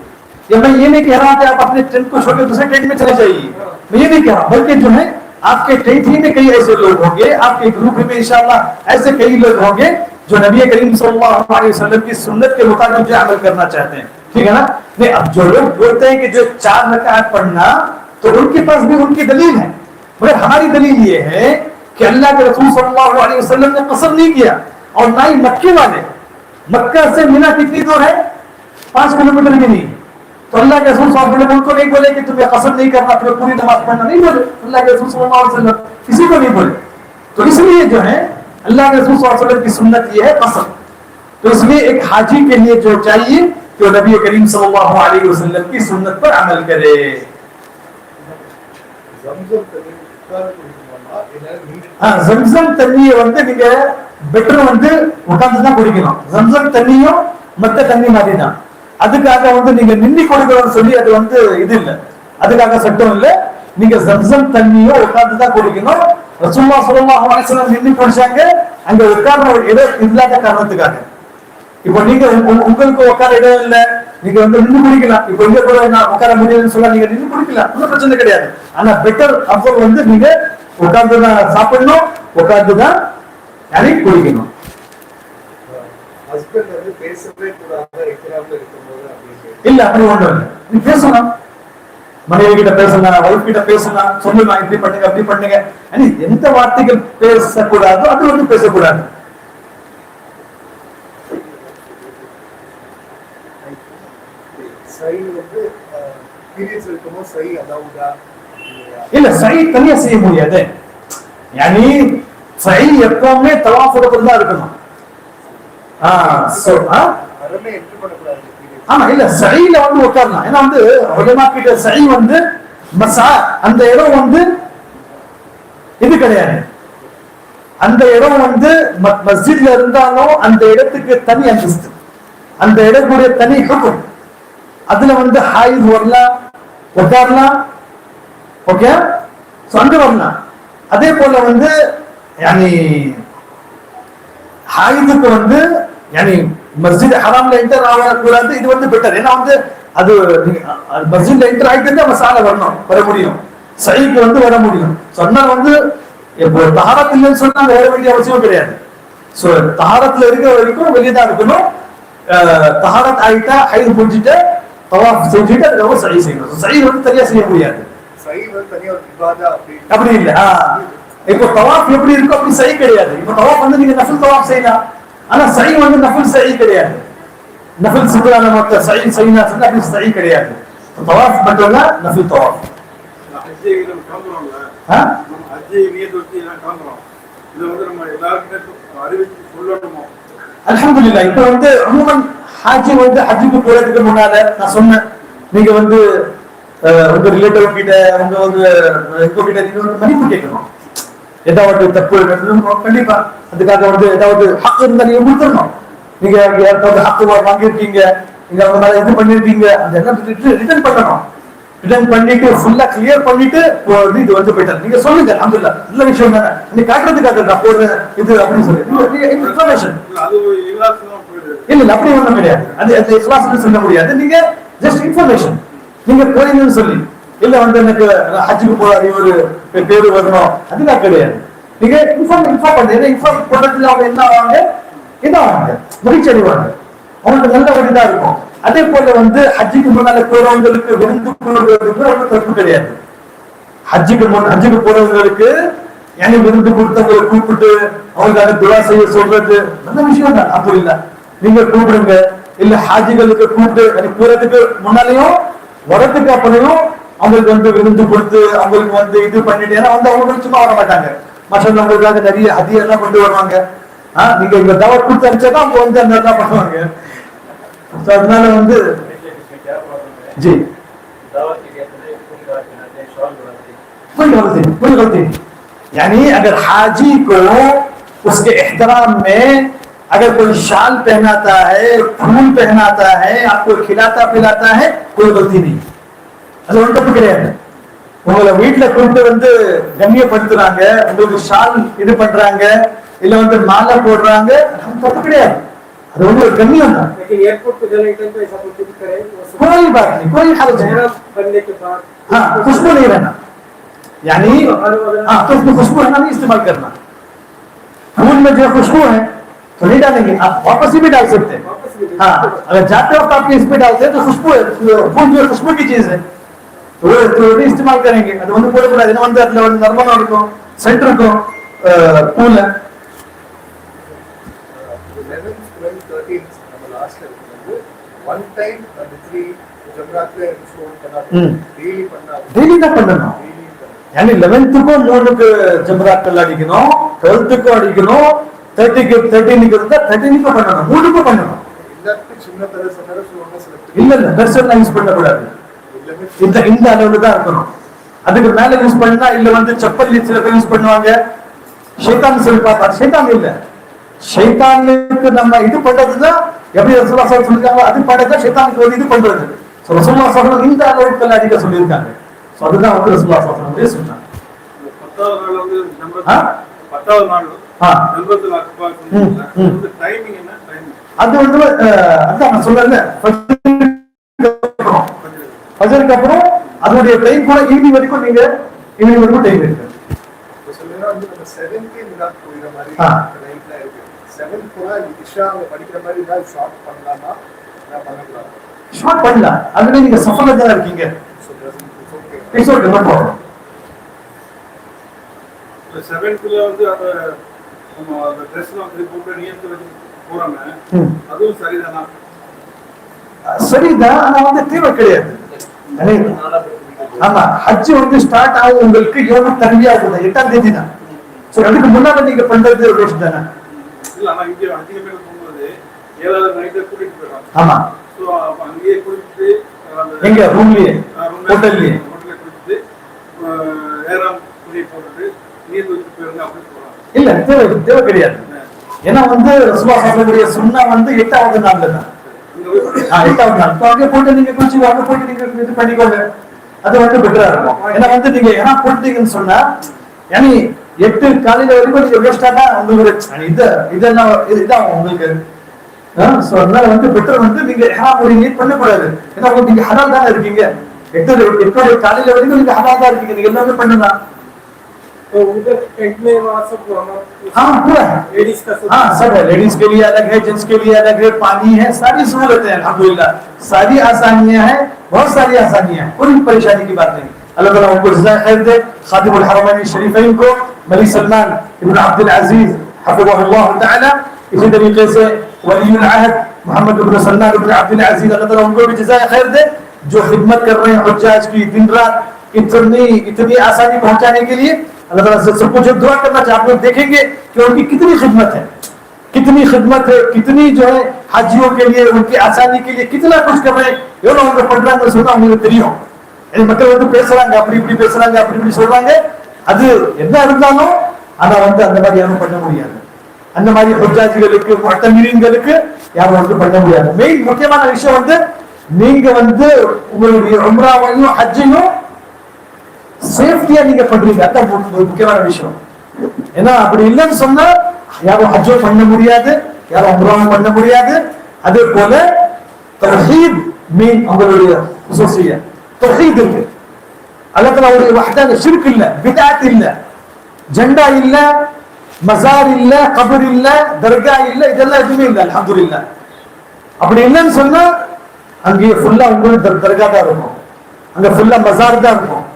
या मैं ये नहीं कह रहा हूँ कि आप अपने टेंट को छोड़ के दूसरे टेंट में चले जाइए, मैं ये नहीं कह रहा, बल्कि जो है आपके टेंट ही में कई ऐसे लोग होंगे, आपके ग्रुप में इंशाअल्लाह ऐसे कई लोग होंगे जो नबी करीम सल्लल्लाहु अलैहि वसल्लम की सुन्नत के मुताबिक जो अमल करना चाहते हैं। ठीक है ना? नहीं, अब जो लोग बोलते हैं कि जो 4 रकात पढ़ना, तो उनके पास भी उनकी दलील है, मगर हमारी दलील ये है कि अल्लाह के रसूल सल्लल्लाहु अलैहि वसल्लम ने कसर नहीं किया, और ना ही मक्के वाले। मक्का से मीना कितनी दूर है? 5 किलोमीटर भी नहीं। तो अल्लाह के रसूल सल्लल्लाहु अलैहि वसल्लम उनको नहीं बोले कि तुम्हें कसर नहीं करना, तुम्हें पूरी नमाज पढ़ना, नहीं बोले। अल्लाह के रसूल सल्लल्लाहु अलैहि वसल्लम किसी को नहीं बोले। तो इसलिए जो है अल्लाह के रसूल सल्लल्लाहु अलैहि वसल्लम की सुन्नत ये है कसर। तो इसलिए एक हाजी के लिए जो चाहिए कि नबी करीम सल्लल्लाहु अलैहि वसल्लम की सुन्नत पर अमल करे। ஜம்சம் தண்ணியை வந்து நீங்க பெட்டர் வந்து உட்கார்ந்து தான் குடிக்கணும். ஜம்சம் தண்ணியும் மத்த தண்ணி மாதிரி தான். அதுக்காக வந்து நீங்க நின்று குடிக்கணும்னு சொல்லி அது வந்து இது இல்ல, அதுக்காக சட்டம் இல்ல. நீங்க ஜம்சம் தண்ணியும் உட்கார்ந்து தான் குடிக்கணும். ரசூலுல்லாஹி ஸல்லல்லாஹு அலைஹி வஸல்லம் நின்று குடிச்சாங்க, அங்க உட்கார்ற இடம் இல்லாத காரணத்துக்காக. இப்போ நீங்க உங்களுக்கு உட்கார இடம் இல்ல, நீங்க வந்து நின்று குடிக்கலாம். இப்போ இங்க கூட நான் உட்கார முடியாதுன்னு சொல்ல நீங்க நின்று குடிக்கலாம், ஒன்றும் பிரச்சனை கிடையாது. ஆனா பெட்டர் அப்சல் வந்து நீங்க உட்கார்ந்து தான் சாப்பிடணும், உட்கார்ந்து தான் யாரை குடிக்கணும். ஹஸ்பண்ட் வந்து பேசவே கூடாது இக்ராம்ல இருக்கும்போது அப்படி இல்ல, அப்படி ஒண்ணும் இல்ல. நீ பேசலாம், மனைவி கிட்ட பேசலாம், வைஃப் கிட்ட பேசலாம், சொல்லலாம் இப்படி பண்ணுங்க அப்படி பண்ணுங்க. எந்த வார்த்தைகள் பேசக்கூடாதோ அது வந்து பேசக்கூடாது. சைடு வந்து பீரியட்ஸ் இருக்கும்போது சை அலவுடா இல்ல, சை தனியா செய்ய முடியாது. யானி சை எப்பவுமே தவாஃபோட தான் இருக்கணும். அரமே என்ட்ரி பண்ணக்கூடாது. ஆமா, இல்ல சைல வந்து உட்காரலாம். ஏன்னா வந்து உலமா கிட்ட சை வந்து மசா அந்த இடம் வந்து இது கிடையாது. அந்த இடம் வந்து மஸ்ஜித்ல இருந்தாலும் அந்த இடத்துக்கு தனி அந்தஸ்து, அந்த இடத்துடைய தனி ஹுக்கும். அதுல வந்து ஹாயித் வரலாம், உட்காரலாம், ஓகே, அங்க வரலாம். அதே போல வந்து யானி ஹாயிதுக்கு வந்து யானி மஸ்ஜித் ஹராம்ல என்டர் ஆகக்கூடாது. இது வந்து பெட்டர். ஏன்னா வந்து அது மஸ்ஜித்ல என்டர் ஆகிட்டு நம்ம சால வரணும், வர முடியும், சைக்கு வந்து வர முடியும். சொன்னா வந்து இப்போ தஹாரத் இல்லைன்னு சொன்னா வர வேண்டிய அவசியம் கிடையாது. சோ தஹாரத்ல இருக்கிற வரைக்கும் வெளியதான் இருக்கணும். தஹாரத் ஆகிட்டா ஹைது முடிஞ்சுட்டு தவாஃப் செஞ்சுட்டு அதுக்கப்புறம் சை செய்யணும். சை வந்து தனியா செய்ய முடியாது, அப்படி இல்ல. இப்போ தவாஃப் எப்படி இருக்கும் அப்படி சை கிடையாது. இப்போ தவாஃப் வந்து நீங்க நஃபில் தவாஃப் செய்யலாம், ஆனா சை வந்து நஃபில் சை கிடையாது. நஃபில் சுக்ரான மத்த சை செய்யலாம் சொன்னா அப்படி சை கிடையாது. தவாஃப் மட்டும் தான் நஃபில் தவாஃப். அல்ஹம்துலில்லாஹ். இப்போ வந்து அமுமன் ஹாஜி வந்து ஹஜ்ஜுக்கு போறதுக்கு முன்னால நான் சொன்னேன், நீங்க வந்து உங்க ரிலேட்டிவ் கிட்ட உங்க வந்து கிட்ட நீங்க வந்து மன்னிப்பு கேட்கணும். ஏதாவது தப்பு கண்டிப்பா அதுக்காக வந்து ஏதாவது ஹக்கு இருந்தா நீங்க கொடுத்துடணும். நீங்க யாருக்காவது ஹக்கு வாங்கியிருக்கீங்க, நீங்க அவங்க மேல இது பண்ணிருக்கீங்க, அந்த எல்லாம் ரிட்டர்ன் பண்ணணும். ரிட்டர்ன் பண்ணிட்டு ஃபுல்லா கிளியர் பண்ணிட்டு இது வந்து போயிட்டாரு. நீங்க சொல்லுங்க அல்ஹம்துலில்லாஹ், நல்ல விஷயம் தானே. நீங்க காட்டுறதுக்காக நான் போடுறேன் இது அப்படின்னு சொல்லி இன்ஃபர்மேஷன் இல்ல அப்படி ஒண்ணும் கிடையாது. அது இஸ்லாம்னு சொல்ல முடியாது. நீங்க ஜஸ்ட் இன்ஃபர்மேஷன், நீங்க போறீங்கன்னு சொல்லி இல்ல வந்து எனக்கு ஹஜ்ஜுக்கு போறாரு ஒரு பேரு வரணும் அதுதான் கிடையாது. நீங்க இன்ஃபார்ம் பண்ணுங்க. இன்ஃபார்ம் பண்றதுல அவங்க என்ன ஆவாங்க, இதாவாங்க, மகிழ்ச்சி அடைவாங்க, அவங்களுக்கு நல்ல வழிதான் இருக்கும். அதே போல வந்து ஹஜ்ஜுக்கு முன்னால போறவங்களுக்கு விருந்து கொடுக்கறதுக்கு ஒன்றும் தப்பு கிடையாது. ஹஜ்ஜுக்கு போறவங்களுக்கு ஏன்னா விருந்து கொடுத்தவங்களை கூப்பிட்டு அவங்களுக்காக துவா செய்ய சொல்றது நல்ல விஷயம் தான். அப்படி இல்ல நீங்க கூப்பிடுங்க. இல்ல ஹாஜிகளுக்கு கூப்பிட்டு போறதுக்கு முன்னாலேயும் வரதுக்கு அப்புறம் அவங்களுக்கு வந்து விருந்து கொடுத்து அவங்களுக்கு வந்து இது பண்ணிட்டு, ஏன்னா வந்து அவங்க சும்மா வர மாட்டாங்க, மற்ற அவங்களுக்காக நிறைய ஹதியெல்லாம் கொண்டு வருவாங்க. நீங்க இங்க தவறு கொடுத்து அனுப்பிச்சாதான் அவங்க வந்து அந்த எல்லாம் பண்ணுவாங்க. அதனால வந்து जी कोई गलती यानी अगर हाजी को उसके एहतराम में अगर कोई शाल पहनाता है, फूल पहनाता है, आपको खिलाता पिलाता है, कोई गलती नहीं. அது ஒன்றும் தப்பு கிடையாது. உங்களை வீட்டுல கூப்பிட்டு வந்து கண்ணியப்படுத்துறாங்க, உங்களுக்கு ஷால் இது பண்றாங்க, இல்ல வந்து மாலை போடுறாங்க, தப்பு கிடையாது. அது வந்து ஒரு கண்ணியம் தான். एयरपोर्ट पे जाने टाइम पे ऐसा कुछ भी करें कोई बात नहीं, कोई हर्ज नहीं. बनने के बाद हाँ खुशबू नहीं रहना, यानी हाँ तो उसमें खुशबू है ना नहीं इस्तेमाल करना. फूल में जो खुशबू है तो नहीं डालेंगे, आप वापस भी डाल सकते हैं. हाँ अगर जाते वक्त आप इस पे डालते हैं तो खुशबू है, फूल जो खुशबू की चीज है तो भी इस्तेमाल करेंगे. அது வந்து போட கூடாது. என்ன வந்து அதுல வந்து நர்மனா இருக்கும், சென்டர் இருக்கும், பூல 11th 12th 13th நம்ம லாஸ்ட்ல இருக்கும்போது ஒன் டைம் அந்த 3 ஜம்ராத்ல ஸ்டோன் பண்ணாங்க, டெய்லி பண்ணாங்க. டெய்லி தான் பண்ணணும். यानी 11th-க்கும் 3க்கு ஜம்ராத்கள் அடிக்கணும், 12th-க்கும் அடிக்கணும், 13க்கு இருந்தா 13க்கு பண்ணணும், 3க்கும் பண்ணணும். எல்லாத்துக்கும் சின்ன தரசு ஒண்ணு செலக்ட் இல்ல பெருசா யூஸ் பண்ண கூடாது. இந்த அளவுல தான் இருக்கணும். அதுக்கு மேல யூஸ் பண்ணா இல்ல வந்து செப்பல் சில பேர் யூஸ் பண்ணுவாங்க, ஷைத்தான் சொல்லி பார்ப்பாரு. ஷைத்தான் இல்ல, ஷைத்தானுக்கு நம்ம இது பண்றதுதான் எப்படி ரசூலுல்லாஹ் ஸல்லல்லாஹு அலைஹி வஸல்லம் சொல்லிருக்காங்க, அது பண்றதுதான் ஷைத்தானுக்கு ஒரு இது பண்றது. ரசூலுல்லாஹ் ஸல்லல்லாஹு அலைஹி வஸல்லம் இந்த அளவுக்கு அடிக்க சொல்லியிருக்காங்க. அதுதான் வந்து ரசூலுல்லாஹ் ஸல்லல்லாஹு அலைஹி வஸல்லம் சொன்னாங்க. 10வது நாள் வந்து 10வது நாள் ஜம்ரத்துல் அக்பா சொன்னாங்க. டைமிங் என்ன? டைமிங் அது வந்து அதான் நான் சொல்றேன், ஃபஜ்ருக்கு அப்புறம் அதோட டைம் கூட ஈவினிங் வரைக்கும் நீங்க ஈவினிங் வரைக்கும் டைம் இருக்கு. சொல்லுங்க வந்து நம்ம 7th மினாத் போயிற மாதிரி ரைட்ல இருக்கு. 7th கூட இஷாவை படிக்கிற மாதிரி தான் ஷார்ட் பண்ணலாமா நான் பண்ணலாம்? ஷார்ட் பண்ணலாம். அதுல நீங்க சஃபர்ல தான் இருக்கீங்க. It's okay, no problem. 7th வந்து நம்ம அந்த ட்ரெஸ்லாம் வந்து போட்டு நியத்து வச்சு போறாங்க, அதுவும் சரிதானா? சரிதான், ஆனா வந்து தேவை கிடையாது. ஆமா ஹஜ் வந்து ஸ்டார்ட் ஆகும் உங்களுக்கு யோகம் தன்மையா இருக்கும் 8ஆம் தேதி தான். சோ அதுக்கு முன்னால நீங்க பண்றது ஒரு விஷயம் தானே. இல்ல ஆனா இங்க அதிகமே போகும்போது 7வது நைட்ல கூட்டிட்டு போறாங்க. ஆமா சோ அங்கேயே கூட்டிட்டு எங்க ரூம்லயே ஹோட்டல்ல கூட்டிட்டு ஏராம் கூட்டி போட்டுட்டு நீர் வச்சு போயிருங்க அப்படின்னு சொல்றாங்க. இல்ல தேவை கிடையாது. ஏன்னா வந்து ரசூலுல்லாஹ் சொல்லக்கூடிய சுன்னா வந்து 8வது நாள்ல தான். 8வது நாள். இப்போ அங்கே போட்டு நீங்க குளிச்சு அங்கே போட்டு நீங்க இது பண்ணிக்கோங்க, அது வந்து பெட்டரா இருக்கும். ஏன்னா வந்து நீங்க ஏன்னா போட்டீங்கன்னு சொன்னா யானி 8 காலையில வரைக்கும் நீங்க வேஸ்டா தான் உங்களுக்கு இதுதான் உங்களுக்கு. சோ அதனால வந்து பெட்டர் வந்து நீங்க இஹ்ராம் ஒரு நீட் பண்ணக்கூடாது. ஏன்னா உங்களுக்கு நீங்க ஹலால் தானே இருக்கீங்க. 8 காலையில வரைக்கும் நீங்க ஹலால் தான் இருக்கீங்க, நீங்க எல்லாமே பண்ணுங்க. तो उधर टेंट में वहाँ सब हाँ पूरा लेडीज का सब है। लेडीज के लिए अलग है, जेंट्स के लिए अलग है, पानी है, सारी सहूलतें हैं अल्हम्दुलिल्लाह, सारी आसानियां हैं, बहुत सारी आसानियां हैं, कोई परेशानी की बात नहीं। अल्लाह ताला उनको जज़ाए खैर दे। खादिमुल हरमैन शरीफैन को मलिक सलमान इब्न अब्दुल अजीज हफिज़हुल्लाह तआला, इसी तरीके से वलीउल अहद मोहम्मद इब्न सलमान इब्न अब्दुल अजीज, अल्लाह ताला उनको भी जज़ाए खैर दे, जो खिदमत कर रहे हैं हुज्जाज की दिन रात इतनी आसानी पहुंचाने के लिए। अल्लाह ताला से सबको जो दुआ करना चाहिए, आप लोग देखेंगे कि उनकी कितनी खिदमत है, कितनी जो है हाजियों के लिए उनकी आसानी के लिए कितना कुछ कर रहे हैं। எவ்வளவு அவங்க பண்றாங்க சொன்னா உங்களுக்கு தெரியும். மக்கள் வந்து பேசுறாங்க, அப்படி பேசுறாங்க, அப்படி சொல்றாங்க. அது என்ன இருந்தாலும் ஆனா வந்து அந்த மாதிரி யாரும் பண்ண முடியாது. அந்த மாதிரி ஹுஜ்ஜாஜிகளுக்கு முஅத்தமிரீன்களுக்கு யாரும் வந்து பண்ண முடியாது. மெயின் முக்கியமான விஷயம் வந்து நீங்க வந்து உங்களுடைய உம்ராவையும் ஹஜ்ஜையும் சேஃப்டியா நீங்க பண்றீங்க, அதான் முக்கியமான விஷயம். ஏன்னா அப்படி இல்லைன்னு சொன்னா யாரும் ஹஜ்ஜும் பண்ண முடியாது, யாரும் உம்ராவும் பண்ண முடியாது. அதே போல தௌஹீத் மீன் உங்களுடைய குஸூசியா தௌஹீத் இருக்கு. அல்லாஹ் தஆலாவுடைய வஹ்தான ஷிர்க் இல்ல, பித்அத் இல்ல, ஜெண்டா இல்ல, மஸார் இல்ல, கபர் இல்ல, தர்கா இல்ல, இதெல்லாம் எதுவுமே இல்ல அல்ஹம்துலில்லாஹ். அப்படி இல்லைன்னு சொன்னா அங்கே ஃபுல்லா உங்களுக்கு தர்கா தான் இருக்கும், அங்க ஃபுல்லா மஸார் தான் இருக்கும்.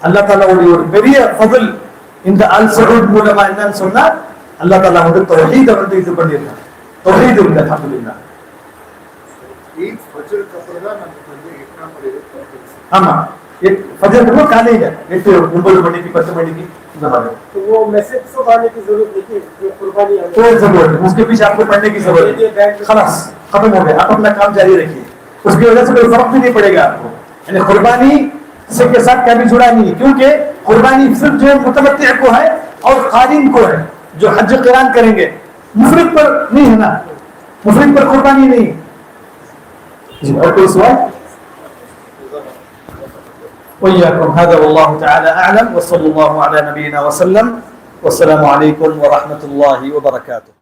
அல்லாஹ் தஆலாவுடைய ஒரு பெரிய ஃபضل இந்த அல் சஊத் மூலமா என்னன்னு சொன்னா அல்லாஹ் தஆலா வந்து தௌஹீத வந்து இது பண்ணிருக்காங்க. தௌஹீத் இருக்கு அல்ஹம்துலில்லாஹ். ஈத் ஃபஜ்ருக்கு அப்புறம் தான் நமக்கு வந்து இஹ்ராம் பண்ணிருக்கோம். ஆமா, ஃபஜ்ருக்கு அப்புறம் காலையில 8 9 மணிக்கு 10 மணிக்கு இந்த மாதிரி. तो वो मैसेज से आने की जरूरत नहीं है, जो कुर्बानी है कोई जरूरत नहीं, उसके पीछे आपको पढ़ने की जरूरत नहीं, खलास खत्म हो गया, आप अपना काम जारी रखिए, उसकी वजह से कोई फर्क भी नहीं पड़ेगा आपको। यानी कुर्बानी से के साथ कभी जुड़ा नहीं, क्योंकि कुर्बानी सिर्फ जो मुतमत्ति को है और कारीन को है, जो हज क़िरान करेंगे, मुफरिद पर नहीं है ना, मुफरिद पर कुर्बानी नहीं। जी और कोई सवाल? वइयाकुम हज़ा वल्लाहु तआला अअलम व सल्लल्लाहु अला नबीना व सल्लम, वस्सलामु अलैकुम व रहमतुल्लाहि व बरकातुहू।